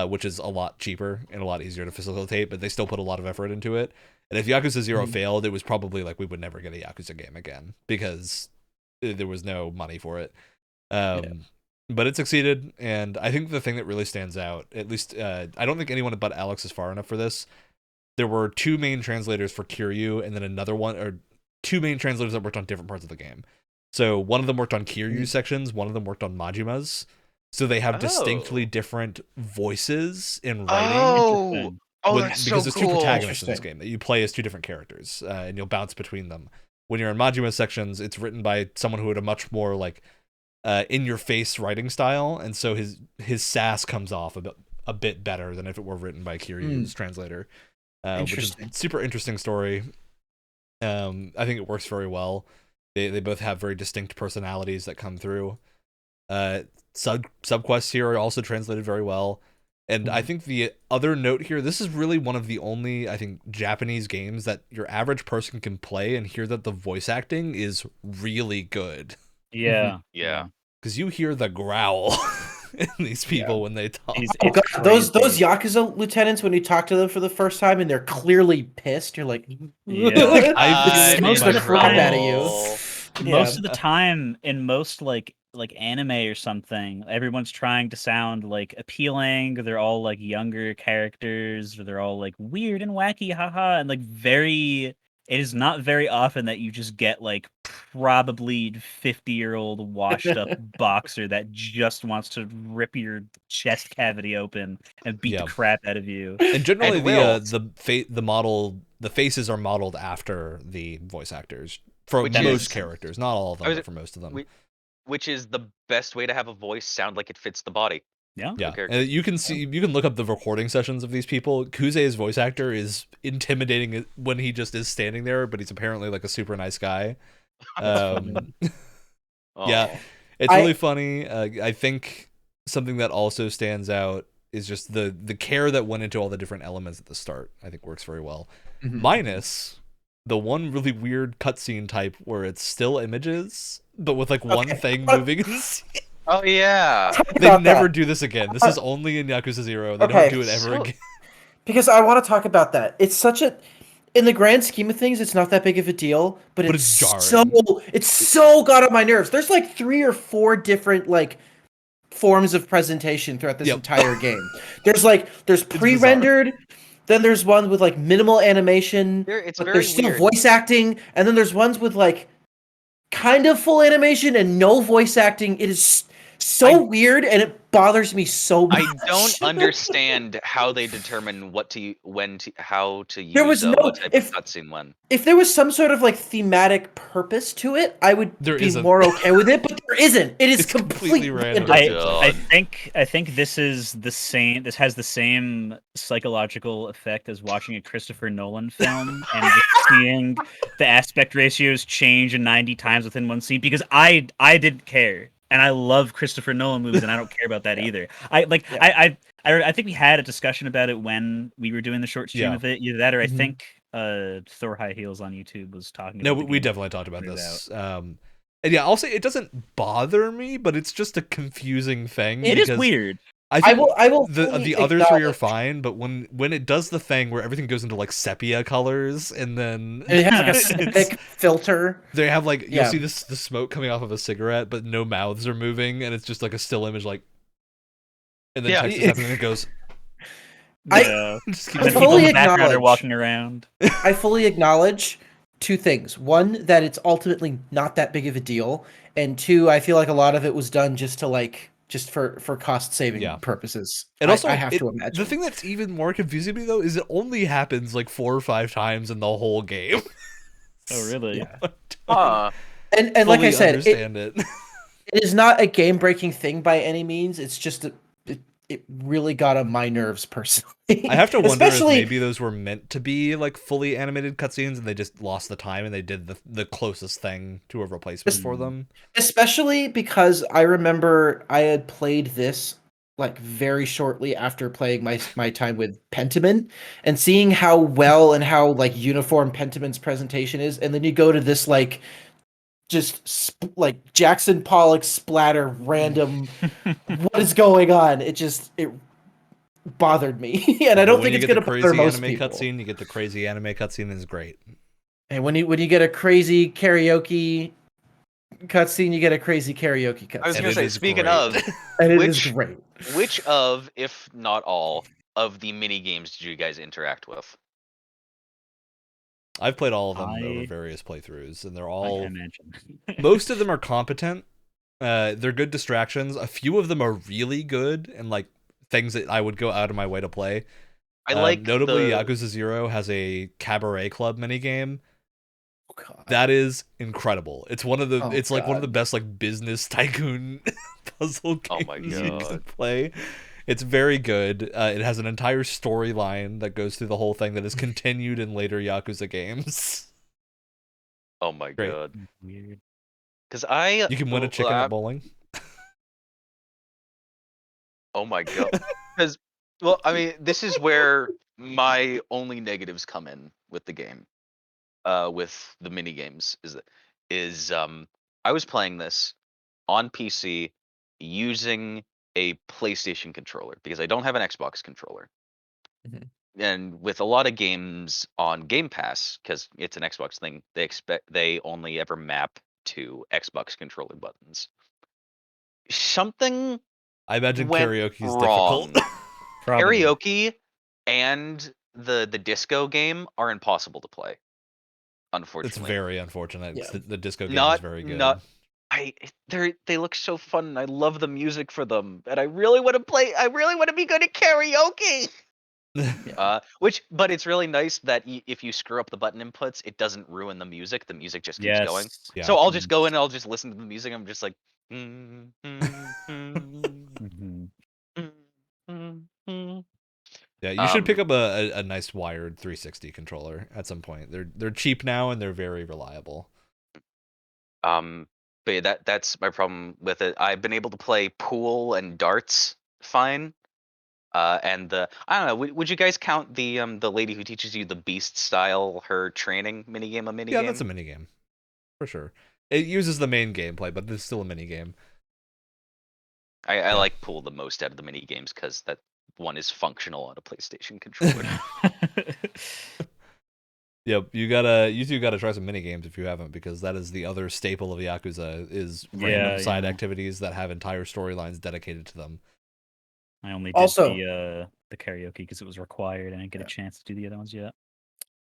Speaker 1: which is a lot cheaper and a lot easier to facilitate, but they still put a lot of effort into it. And if Yakuza 0 failed, it was probably like we would never get a Yakuza game again because there was no money for it. But it succeeded, and I think the thing that really stands out, at least I don't think anyone but Alex is far enough for this. There were two main translators for Kiryu, and then another one, or two main translators that worked on different parts of the game. So one of them worked on Kiryu's sections, one of them worked on Majima's. So they have distinctly different voices in writing.
Speaker 3: That's
Speaker 1: because
Speaker 3: so
Speaker 1: there's
Speaker 3: cool.
Speaker 1: two protagonists in this game that you play as two different characters, and you'll bounce between them. When you're in Majima's sections, it's written by someone who had a much more like in-your-face writing style, and so his sass comes off a bit better than if it were written by Kiryu's translator. Which is a super interesting story. I think it works very well. They both have very distinct personalities that come through. Subquests here are also translated very well. And I think the other note here, this is really one of the only, I think, Japanese games that your average person can play and hear that the voice acting is really good.
Speaker 4: Yeah.
Speaker 3: Yeah.
Speaker 1: Because you hear the growl in these people when they talk.
Speaker 2: Those Yakuza lieutenants, when you talk to them for the first time and they're clearly pissed, you're like,
Speaker 1: I
Speaker 2: smokes the crap out of you.
Speaker 4: Most of the time, in most like anime or something, everyone's trying to sound like appealing, or they're all like younger characters, or they're all like weird and wacky, haha, and like it is not very often that you just get like probably 50-year-old washed up boxer that just wants to rip your chest cavity open and beat the crap out of you.
Speaker 1: And generally the faces are modeled after the voice actors for most characters, not all of them, but for most of them.
Speaker 3: Which is the best way to have a voice sound like it fits the body.
Speaker 4: Yeah.
Speaker 1: And you can look up the recording sessions of these people. Kuze's voice actor is intimidating when he just is standing there, but he's apparently like a super nice guy. Yeah, it's really funny. I think something that also stands out is just the care that went into all the different elements at the start. I think works very well. Minus the one really weird cutscene type where it's still images, but with like one thing moving in the scene.
Speaker 3: Oh yeah.
Speaker 1: They never do this again. This is only in Yakuza 0. They don't do it ever again.
Speaker 2: Because I want to talk about that. It's such a, in the grand scheme of things, it's not that big of a deal, but it's jarring. It's so got on my nerves. There's like 3 or 4 different like forms of presentation throughout this entire game. There's pre-rendered, then there's one with like minimal animation, but there's still voice acting, and then there's ones with like kind of full animation and no voice acting. It is so weird, and it bothers me so much.
Speaker 3: I don't understand how they determine how to use
Speaker 2: there was
Speaker 3: what type of cutscene when.
Speaker 2: If there was some sort of like thematic purpose to it, I would be more okay with it, but there isn't. It is completely random.
Speaker 4: I think this is the same. This has the same psychological effect as watching a Christopher Nolan film and just seeing the aspect ratios change 90 times within one scene, because I didn't care. And I love Christopher Nolan movies, and I don't care about that either. I think we had a discussion about it when we were doing the short stream of it. Either that, or I think Thor High Heels on YouTube was talking about it.
Speaker 1: No, we definitely talked about this. And yeah, I'll say it doesn't bother me, but it's just a confusing thing.
Speaker 4: It is weird.
Speaker 1: I think
Speaker 2: I will
Speaker 1: the
Speaker 2: fully
Speaker 1: other three are
Speaker 2: acknowledge-
Speaker 1: fine, but when it does the thing where everything goes into like sepia colors and then
Speaker 2: And it has like a synthetic filter.
Speaker 1: they have like you'll
Speaker 2: Yeah.
Speaker 1: see the smoke coming off of a cigarette, but no mouths are moving, and it's just like a still image, like, and then
Speaker 3: Yeah.
Speaker 1: text is happening and it goes.
Speaker 4: Yeah.
Speaker 1: Just
Speaker 4: And
Speaker 1: keeps
Speaker 4: the
Speaker 2: I
Speaker 4: people
Speaker 2: fully
Speaker 4: in the background are
Speaker 2: acknowledge-
Speaker 4: walking around.
Speaker 2: I fully acknowledge two things. One, that it's ultimately not that big of a deal, and two, I feel like a lot of it was done just for cost saving
Speaker 1: Yeah.
Speaker 2: purposes.
Speaker 1: And also,
Speaker 2: I have to imagine.
Speaker 1: the thing that's even more confusing to me though is it only happens like 4 or 5 times in the whole game.
Speaker 4: Oh, really?
Speaker 2: Yeah.
Speaker 3: Huh.
Speaker 2: And like I said,
Speaker 1: understand it.
Speaker 2: it is not a game breaking thing by any means. It's just it really got on my nerves personally.
Speaker 1: I have to wonder
Speaker 2: Especially,
Speaker 1: if maybe those were meant to be like fully animated cutscenes and they just lost the time and they did the closest thing to a replacement for them.
Speaker 2: especially because I remember I had played this like very shortly after playing my time with Pentiment and seeing how well and how like uniform Pentiment's presentation is, and then you go to this like just like Jackson Pollock splatter random what is going on? It bothered me. And I don't think it's going to bother most
Speaker 1: anime
Speaker 2: people.
Speaker 1: cutscene. You get the crazy anime cutscene is great.
Speaker 2: And when you get a crazy karaoke cutscene, you get a crazy karaoke cutscene.
Speaker 3: I was
Speaker 1: And
Speaker 3: gonna
Speaker 1: it
Speaker 3: say,
Speaker 1: is
Speaker 3: speaking
Speaker 1: great.
Speaker 3: of,
Speaker 2: And it is
Speaker 3: which-
Speaker 2: great.
Speaker 3: which of, if not all, of the mini games did you guys interact with?
Speaker 1: I've played all of them
Speaker 4: I-
Speaker 1: over various playthroughs, and they're
Speaker 4: I
Speaker 1: all
Speaker 4: can imagine.
Speaker 1: most of them are competent. They're good distractions. A few of them are really good and like things that I would go out of my way to play.
Speaker 3: I like
Speaker 1: notably
Speaker 3: the...
Speaker 1: Yakuza 0 has a cabaret club minigame.
Speaker 2: Oh, God.
Speaker 1: That is incredible. It's one of the
Speaker 2: Oh,
Speaker 1: it's like one of
Speaker 2: God.
Speaker 1: the best like business tycoon puzzle games
Speaker 3: Oh my
Speaker 1: you can
Speaker 3: God.
Speaker 1: play. It's very good. It has an entire storyline that goes through the whole thing that is continued in later Yakuza games.
Speaker 3: Oh my
Speaker 1: Great.
Speaker 3: god.
Speaker 4: Weird.
Speaker 3: Because I...
Speaker 1: You can win a chicken at bowling.
Speaker 3: Oh my god. Because, well, I mean, this is where my only negatives come in with the game. With the mini games is I was playing this on PC using a PlayStation controller because I don't have an Xbox controller.
Speaker 2: Mhm.
Speaker 3: And with a lot of games on Game Pass, because it's an Xbox thing, they only ever map to Xbox controller buttons. Something
Speaker 1: I imagine
Speaker 3: went
Speaker 1: karaoke is
Speaker 3: wrong.
Speaker 1: difficult.
Speaker 4: Probably.
Speaker 3: Karaoke and the disco game are impossible to play.
Speaker 1: It's
Speaker 3: Unfortunately.
Speaker 1: very unfortunate.
Speaker 2: Yeah.
Speaker 1: The disco game is
Speaker 3: Not-
Speaker 1: very good.
Speaker 3: not- they look so fun and I love the music for them. And I really want to play, I really want to be good at karaoke. But it's really nice that if you screw up the button inputs, it doesn't ruin the music. The music just keeps going.
Speaker 1: Yeah.
Speaker 3: So I'll just go in and I'll just listen to the music. I'm just like,
Speaker 4: Mhm.
Speaker 1: Yeah, you should pick
Speaker 3: Um,
Speaker 1: up a nice wired 360 controller at some point. They're cheap now and they're very reliable.
Speaker 3: but yeah, that's my problem with it. I've been able to play pool and darts fine. And I don't know. Would you guys count the lady who teaches you the beast style, her training minigame, a minigame?
Speaker 1: Yeah, that's a minigame. For sure. It uses the main gameplay, but it's still a minigame.
Speaker 3: I like pool the most out of the mini games because that one is functional on a PlayStation controller.
Speaker 1: Yep, you two gotta try some minigames if you haven't, because that is the other staple of Yakuza is random side activities that have entire storylines dedicated to them.
Speaker 4: I only did
Speaker 2: Also-
Speaker 4: the karaoke because it was required. I didn't get a chance to do the other ones yet.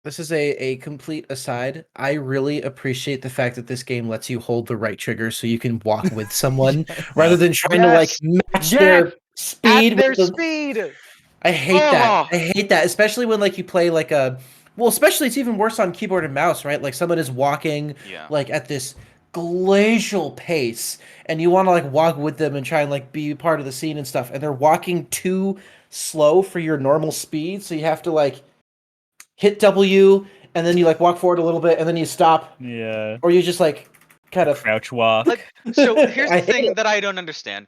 Speaker 2: This is a complete aside. I really appreciate the fact that this game lets you hold the right trigger so you can walk with someone rather than trying to like match their speed.
Speaker 3: At their
Speaker 2: with the-
Speaker 3: speed.
Speaker 2: I hate that.
Speaker 3: Oh.
Speaker 2: I hate that, especially when like you play like a especially it's even worse on keyboard and mouse, right? Like someone is walking
Speaker 3: Yeah.
Speaker 2: like at this glacial pace and you want to like walk with them and try and like be part of the scene and stuff, and they're walking too slow for your normal speed, so you have to like hit W and then you like walk forward a little bit and then you stop,
Speaker 4: Yeah.
Speaker 2: or you just like kind of
Speaker 4: Crouch walk.
Speaker 3: Like, so here's
Speaker 2: I
Speaker 3: the
Speaker 2: hate
Speaker 3: thing
Speaker 2: it.
Speaker 3: that I don't understand.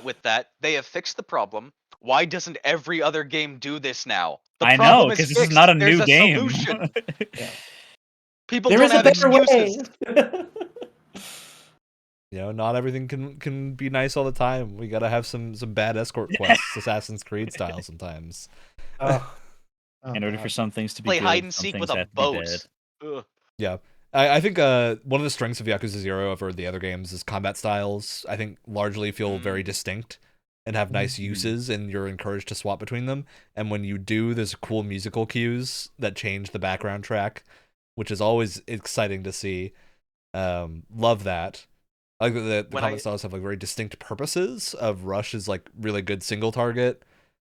Speaker 3: With that, they have fixed the problem. Why doesn't every other game do this now? The
Speaker 4: I
Speaker 3: problem
Speaker 4: know,
Speaker 3: is
Speaker 4: because this is
Speaker 3: fixed.
Speaker 4: not a
Speaker 3: There's
Speaker 4: new
Speaker 3: a
Speaker 4: game.
Speaker 3: solution. People
Speaker 2: there
Speaker 3: don't
Speaker 2: is a
Speaker 3: have
Speaker 2: better
Speaker 3: excuses.
Speaker 2: way.
Speaker 1: Not everything can be nice all the time. We gotta have some bad escort quests, Assassin's Creed style sometimes.
Speaker 4: In order for some things to be
Speaker 3: play
Speaker 4: good,
Speaker 3: hide and
Speaker 4: some
Speaker 3: seek
Speaker 4: things
Speaker 3: with a
Speaker 4: have to be
Speaker 3: boat.
Speaker 4: bad.
Speaker 3: Ugh.
Speaker 1: Yeah. I think one of the strengths of Yakuza 0 over the other games is combat styles. I think largely feel very distinct and have nice uses, and you're encouraged to swap between them. And when you do, there's cool musical cues that change the background track, which is always exciting to see. Love that. I like that the combat styles have like very distinct purposes. Of Rush is like really good single target.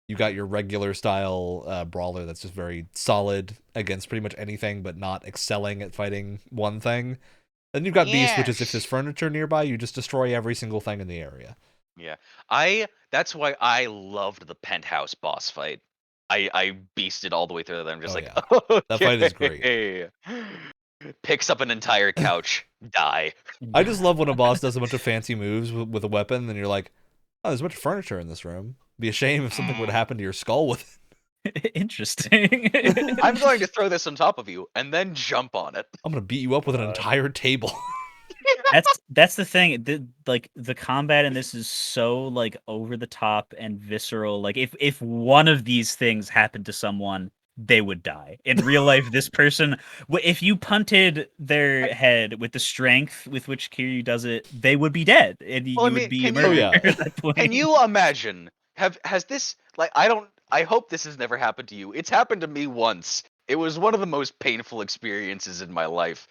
Speaker 1: You got your regular style brawler that's just very solid against pretty much anything, but not excelling at fighting one thing. Then you've got Beast, which is if there's furniture nearby, you just destroy every single thing in the area.
Speaker 3: Yeah, that's why I loved the penthouse boss fight. I beasted all the way through that. I'm just
Speaker 1: yeah.
Speaker 3: okay.
Speaker 1: That fight is great.
Speaker 3: Picks up an entire couch, die.
Speaker 1: I just love when a boss does a bunch of fancy moves with a weapon, and you're like, oh, there's a bunch of furniture in this room. Be a shame if something would happen to your skull with
Speaker 4: it. Interesting.
Speaker 3: I'm going to throw this on top of you and then jump on it.
Speaker 1: I'm gonna beat you up with an entire table.
Speaker 4: That's the thing. The combat in this is so like over the top and visceral. Like if one of these things happened to someone, they would die. In real life, this person, if you punted their head with the strength with which Kiryu does it, they would be dead, and you would be murdered at that point.
Speaker 3: Can you imagine? Has this I hope this has never happened to you. It's happened to me once. It was one of the most painful experiences in my life.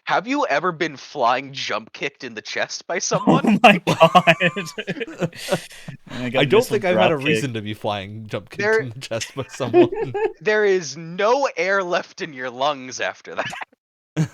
Speaker 3: Have you ever been flying jump kicked in the chest by someone?
Speaker 4: Oh my god!
Speaker 1: I don't think I've had a reason to be flying jump kicked in the chest by someone.
Speaker 3: There is no air left in your lungs after that.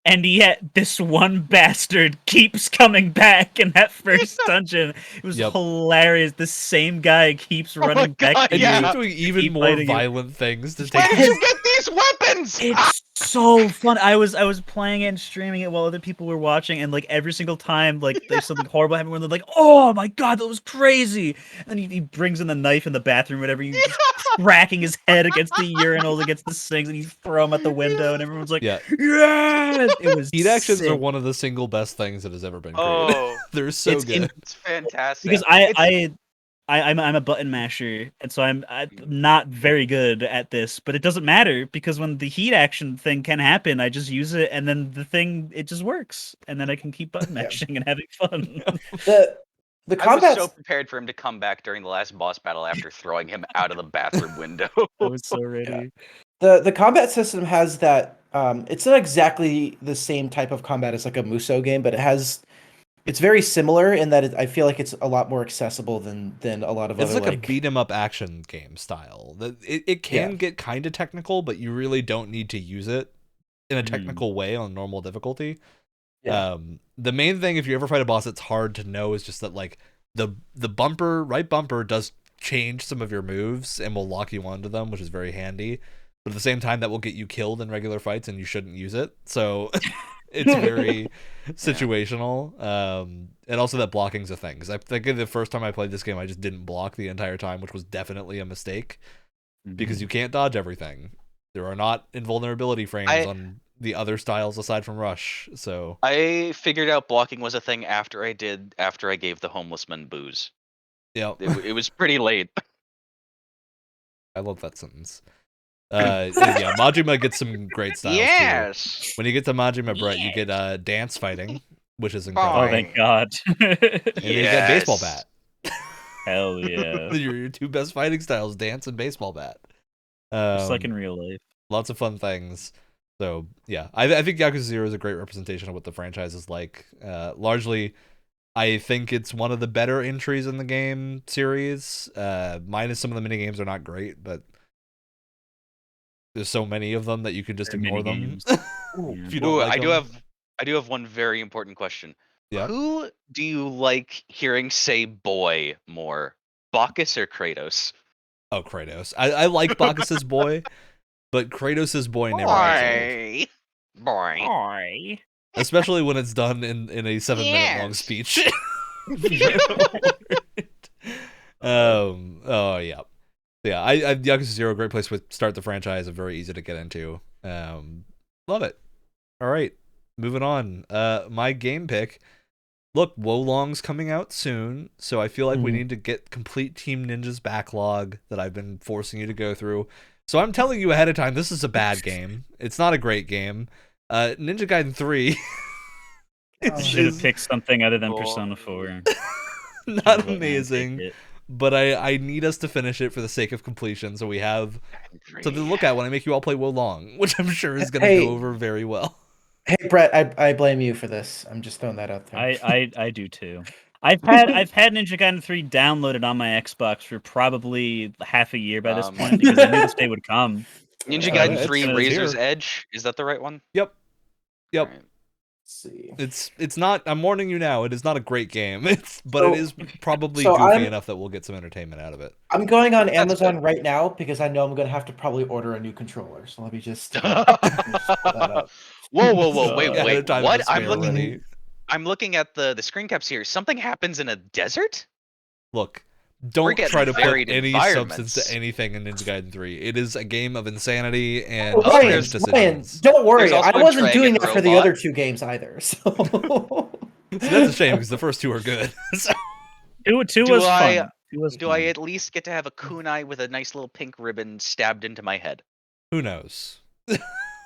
Speaker 4: And yet, this one bastard keeps coming back in that first dungeon. It was hilarious. The same guy keeps running back.
Speaker 1: And he's doing even more violent things to take.
Speaker 3: Where did you get these weapons?
Speaker 4: It's so fun. I was playing it and streaming it while other people were watching, and like every single time, like there's something horrible happening, where they're like, "Oh my god, that was crazy!" And then he brings in the knife in the bathroom, whatever. He's just cracking his head against the urinals, against the sinks, and you throw him at the window, and everyone's like, "Yes!" It was
Speaker 1: heat actions are one of the single best things that has ever been created.
Speaker 3: Oh,
Speaker 1: they're so good.
Speaker 3: It's fantastic.
Speaker 4: Because I'm a button masher, and so I'm not very good at this, but it doesn't matter because when the heat action thing can happen, I just use it, and then it just works, and then I can keep button mashing and having fun.
Speaker 2: The combat.
Speaker 3: I was so prepared for him to come back during the last boss battle after throwing him out of the bathroom window.
Speaker 4: I was so ready.
Speaker 2: The combat system has that. It's not exactly the same type of combat as like a Musou game, but it's very similar in that I feel like it's a lot more accessible than a lot of other.
Speaker 1: It's like a beat 'em up action game style. It can get kind of technical, but you really don't need to use it in a technical way on normal difficulty. Yeah. The main thing, if you ever fight a boss that's hard to know, is just that like the right bumper does change some of your moves and will lock you onto them, which is very handy. But at the same time, that will get you killed in regular fights, and you shouldn't use it. So it's very situational. And also that blocking's a thing. Because I think the first time I played this game, I just didn't block the entire time, which was definitely a mistake. Because you can't dodge everything. There are not invulnerability frames on the other styles aside from Rush. So
Speaker 3: I figured out blocking was a thing after I gave the homeless man booze.
Speaker 1: Yeah.
Speaker 3: It was pretty late.
Speaker 1: I love that sentence. Yeah, Majima gets some great styles too. When you get to Majima Brett, you get dance fighting, which is incredible.
Speaker 4: Oh, thank God.
Speaker 1: And you get baseball bat.
Speaker 4: Hell yeah.
Speaker 1: your two best fighting styles, dance and baseball bat.
Speaker 4: Just like in real life.
Speaker 1: Lots of fun things. So yeah, I think Yakuza 0 is a great representation of what the franchise is like. Largely, I think it's one of the better entries in the game series. Minus some of the minigames are not great, but there's so many of them that you can just ignore them. If you don't like them.
Speaker 3: I do have one very important question.
Speaker 1: Yeah.
Speaker 3: Who do you like hearing say boy more? Bacchus or Kratos?
Speaker 1: Oh, Kratos. I like Bacchus's boy, but Kratos' boy never gets old.
Speaker 3: Boy.
Speaker 1: Especially when it's done in a 7-minute long speech. Oh yeah. Yeah, I Yakuza 0, great place to start the franchise, and very easy to get into. Love it. All right, moving on. My game pick. look, Wolong's coming out soon, so I feel like we need to get complete Team Ninja's backlog that I've been forcing you to go through. So I'm telling you ahead of time, this is a bad game. It's not a great game. Ninja Gaiden 3
Speaker 4: should have picked something other than Persona 4.
Speaker 1: Not amazing, but I need us to finish it for the sake of completion, so we have something to look at when I make you all play Wolong, which I'm sure is going to go over very well.
Speaker 2: Hey Brett, I blame you for this. I'm just throwing that out there.
Speaker 4: I do too. I've had Ninja Gaiden 3 downloaded on my Xbox for probably half a year by this point because I knew this day would come.
Speaker 3: Ninja Gaiden 3 Razor's Edge, is that the right one?
Speaker 1: Yep.
Speaker 3: Right.
Speaker 2: Let's see.
Speaker 1: It's not. I'm warning you now. It is not a great game. It is probably goofy enough that we'll get some entertainment out of it.
Speaker 2: I'm going on Amazon right now because I know I'm going to have to probably order a new controller. So let me just pull that up.
Speaker 3: Whoa! Wait! What?
Speaker 1: I'm
Speaker 3: looking at the screen caps here. Something happens in a desert?
Speaker 1: Look, don't try to put any substance to anything in Ninja Gaiden 3. It is a game of insanity and strange decisions.
Speaker 2: Don't worry, I wasn't doing that for the other two games either. So
Speaker 1: that's a shame because the first two are good.
Speaker 4: Two was fun.
Speaker 3: Do I at least get to have a kunai with a nice little pink ribbon stabbed into my head?
Speaker 1: Who knows?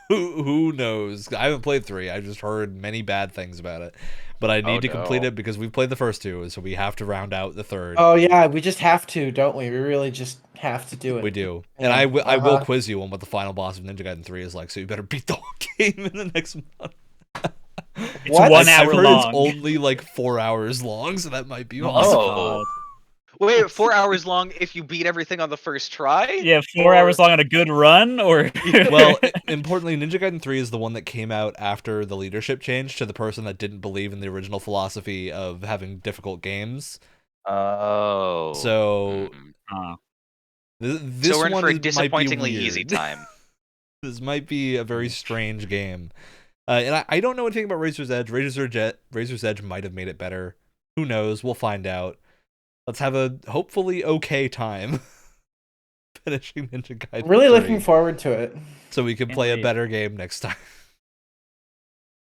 Speaker 1: Who knows? I haven't played 3. I just heard many bad things about it. But I need to complete it because we've played the first two, so we have to round out the third.
Speaker 2: Oh yeah, we just have to, don't we? We really just have to do it.
Speaker 1: We do. And I will quiz you on what the final boss of Ninja Gaiden 3 is like, so you better beat the whole game in the next month.
Speaker 4: It's 1 hour long.
Speaker 1: It's only like 4 hours long, so that might be
Speaker 3: possible. Wait, 4 hours long if you beat everything on the first try?
Speaker 4: Yeah, 4 hours long on a good run, or
Speaker 1: well, importantly, Ninja Gaiden 3 is the one that came out after the leadership change to the person that didn't believe in the original philosophy of having difficult games.
Speaker 3: Oh.
Speaker 1: So this
Speaker 3: so we're in
Speaker 1: one
Speaker 3: for a disappointingly easy time.
Speaker 1: This might be a very strange game. And I don't know anything about Razor's Edge. Razor's Edge might have made it better. Who knows? We'll find out. Let's have a hopefully okay time finishing Ninja Gaiden.
Speaker 2: I'm really looking forward to it.
Speaker 1: So we can play a better game next time.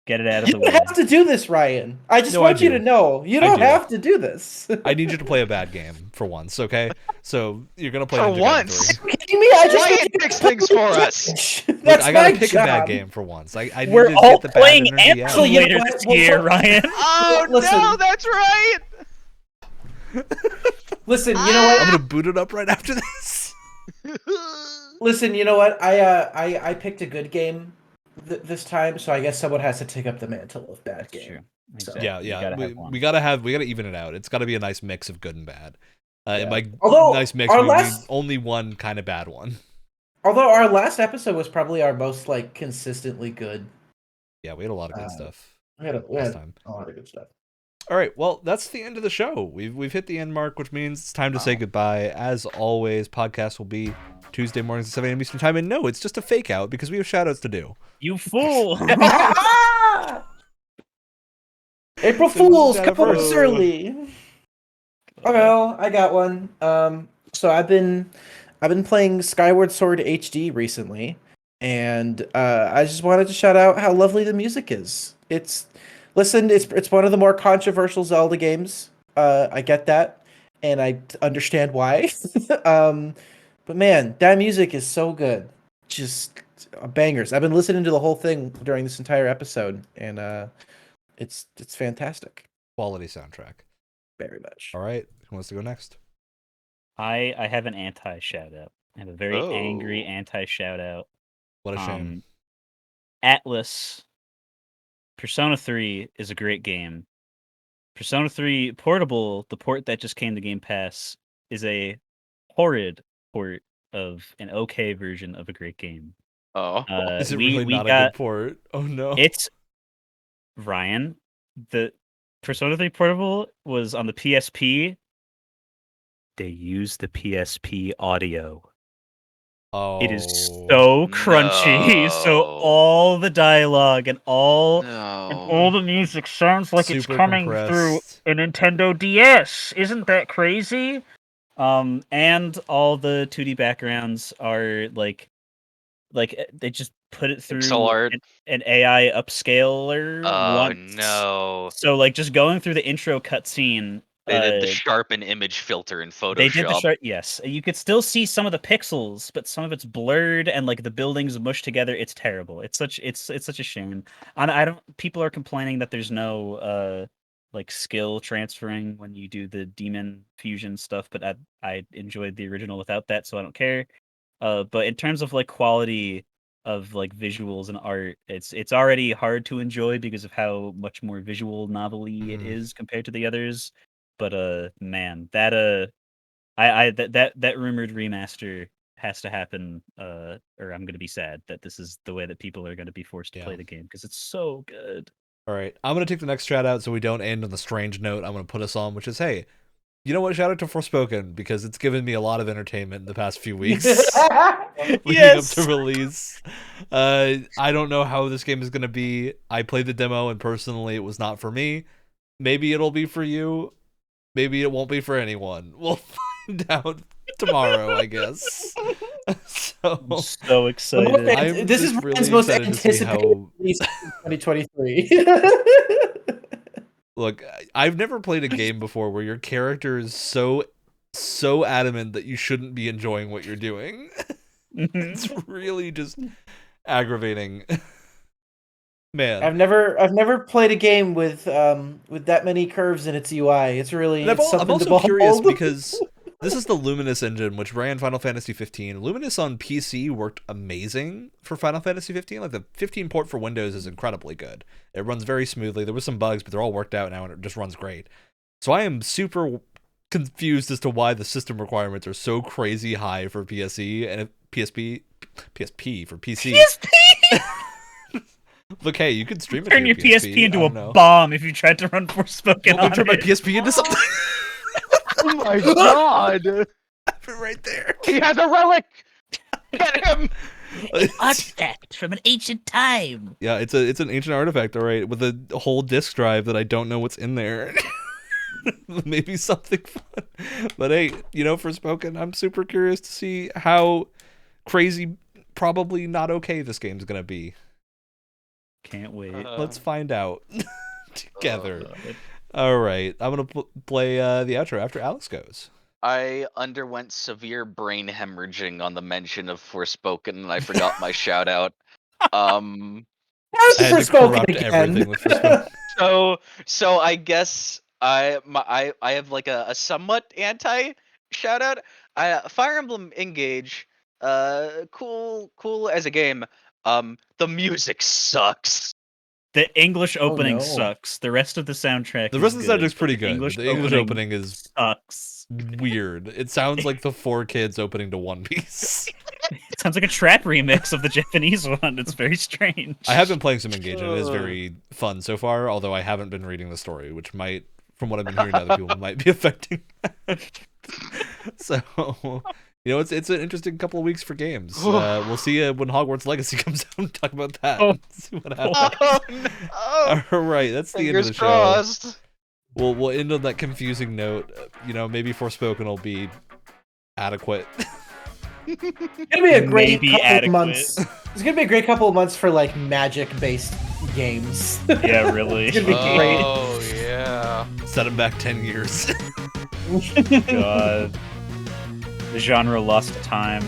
Speaker 4: Get it out of the way.
Speaker 2: You don't have to do this, Ryan. I just want you to know. You don't have to do this.
Speaker 1: I need you to play a bad game for once, okay? So you're going to play
Speaker 3: for
Speaker 1: Ninja
Speaker 3: once.
Speaker 1: Gaiden 3.
Speaker 2: Are you kidding me? I just
Speaker 3: Ryan picks things for us.
Speaker 1: Look, I got to pick a bad game for once. I need
Speaker 4: We're
Speaker 1: to
Speaker 4: all
Speaker 1: get the
Speaker 4: playing
Speaker 1: bad energy out.
Speaker 4: later this year, Ryan.
Speaker 3: Oh, no, that's right.
Speaker 2: Listen, you know what?
Speaker 1: I'm gonna boot it up right after this.
Speaker 2: Listen, you know what? I picked a good game this time, so I guess someone has to take up the mantle of bad game.
Speaker 4: Sure.
Speaker 2: Exactly.
Speaker 1: Yeah. We gotta even it out. It's gotta be a nice mix of good and bad. And by nice mix, we mean only one kind of bad one.
Speaker 2: Although our last episode was probably our most consistently good.
Speaker 1: Yeah, we had a lot of good stuff.
Speaker 2: We had a lot of good stuff.
Speaker 1: All right, well, that's the end of the show. We've hit the end mark, which means it's time to say goodbye. As always, podcast will be Tuesday mornings at 7 a.m. Eastern Time. And no, it's just a fake out because we have shout-outs to do.
Speaker 4: You fool!
Speaker 2: April Fools, come up early. Oh, well, I got one. So I've been playing Skyward Sword HD recently, and I just wanted to shout out how lovely the music is. It's one of the more controversial Zelda games. I get that, and I understand why. But man, that music is so good. Just bangers. I've been listening to the whole thing during this entire episode, and it's fantastic.
Speaker 1: Quality soundtrack.
Speaker 2: Very much.
Speaker 1: All right, who wants to go next?
Speaker 4: I have an anti shout out. I have a very angry anti shout out.
Speaker 1: What a shame.
Speaker 4: Atlas. Persona 3 is a great game. Persona 3 Portable, the port that just came to Game Pass, is a horrid port of an okay version of a great game.
Speaker 1: Oh, is it really not a good port? Oh no.
Speaker 4: It's Ryan. The Persona 3 Portable was on the PSP. They used the PSP audio.
Speaker 1: Oh,
Speaker 4: it is so crunchy.
Speaker 3: No.
Speaker 4: So all the dialogue and all the music sounds like it's coming through a Nintendo DS. Isn't that crazy? And all the 2D backgrounds are like they just put it through
Speaker 3: Pixel art.
Speaker 4: an AI upscaler.
Speaker 3: Oh
Speaker 4: once.
Speaker 3: no!
Speaker 4: So like just going through the intro cutscene.
Speaker 3: They did the sharpen image filter in Photoshop.
Speaker 4: They did the yes. You could still see some of the pixels, but some of it's blurred and like the buildings mushed together. It's terrible. It's such a shame. And I don't. People are complaining that there's no like skill transferring when you do the demon fusion stuff, but I enjoyed the original without that, so I don't care. But in terms of like quality of like visuals and art, it's already hard to enjoy because of how much more visual novelty it is compared to the others. But man, that that rumored remaster has to happen, or I'm gonna be sad that this is the way that people are gonna be forced to play the game because it's so good.
Speaker 1: All right, I'm gonna take the next shout out so we don't end on the strange note I'm gonna put us on, which is, hey, you know what? Shout out to Forspoken because it's given me a lot of entertainment in the past few weeks leading up to release. I don't know how this game is gonna be. I played the demo and personally it was not for me. Maybe it'll be for you. Maybe it won't be for anyone. We'll find out tomorrow, I guess.
Speaker 4: I'm so excited.
Speaker 2: This is Ryan's most anticipated release in 2023.
Speaker 1: Look, I've never played a game before where your character is so adamant that you shouldn't be enjoying what you're doing. It's really just aggravating. Man,
Speaker 2: I've never played a game with that many curves in its UI. It's really
Speaker 1: I'm
Speaker 2: something
Speaker 1: also
Speaker 2: to behold.
Speaker 1: curious because this is the Luminous engine, which ran Final Fantasy 15. Luminous on PC worked amazing for Final Fantasy 15. Like the 15 port for Windows is incredibly good. It runs very smoothly. There was some bugs, but they're all worked out now, and it just runs great. So I am super confused as to why the system requirements are so crazy high for PSE and PSP for PC.
Speaker 4: PSP.
Speaker 1: Look, hey, you could stream it.
Speaker 4: Turn your PSP into a bomb if you tried to run Forspoken.
Speaker 1: Well, turn my PSP into something.
Speaker 3: Oh my god!
Speaker 1: Right there.
Speaker 3: He has a relic. Get him.
Speaker 4: An artifact from an ancient time.
Speaker 1: Yeah, it's an ancient artifact, all right, with a whole disk drive that I don't know what's in there. Maybe something fun. But hey, Forspoken, I'm super curious to see how crazy, probably not okay this game's gonna be.
Speaker 4: Can't wait.
Speaker 1: Let's find out together. All right, I'm gonna play the outro after Alex goes.
Speaker 3: I underwent severe brain hemorrhaging on the mention of Forspoken, and I forgot my shout out.
Speaker 2: How's
Speaker 1: I had to corrupt everything with Forspoken.
Speaker 3: So I guess I have like a somewhat anti shout out. Fire Emblem Engage, cool as a game. The music sucks.
Speaker 4: The English opening sucks. The rest of the soundtrack.
Speaker 1: The rest of the soundtrack's pretty good.
Speaker 4: The
Speaker 1: English opening is
Speaker 4: sucks.
Speaker 1: Weird. It sounds like the 4 Kids opening to One Piece.
Speaker 4: It sounds like a trap remix of the Japanese one. It's very strange.
Speaker 1: I have been playing some Engage, and it is very fun so far, although I haven't been reading the story, which might, from what I've been hearing to other people, might be affecting that. So, it's an interesting couple of weeks for games. We'll see when Hogwarts Legacy comes out and talk about that. See what happens.
Speaker 3: Oh, no.
Speaker 1: All right, that's the end of the show.
Speaker 3: Crossed.
Speaker 1: We'll end on that confusing note. Maybe Forspoken will be adequate.
Speaker 2: It's gonna be a great couple of months. It's gonna be a great couple of months for like magic-based games.
Speaker 4: Yeah, really.
Speaker 2: It's gonna be great.
Speaker 3: Oh yeah.
Speaker 1: Set them back 10 years.
Speaker 4: God. The genre lost time.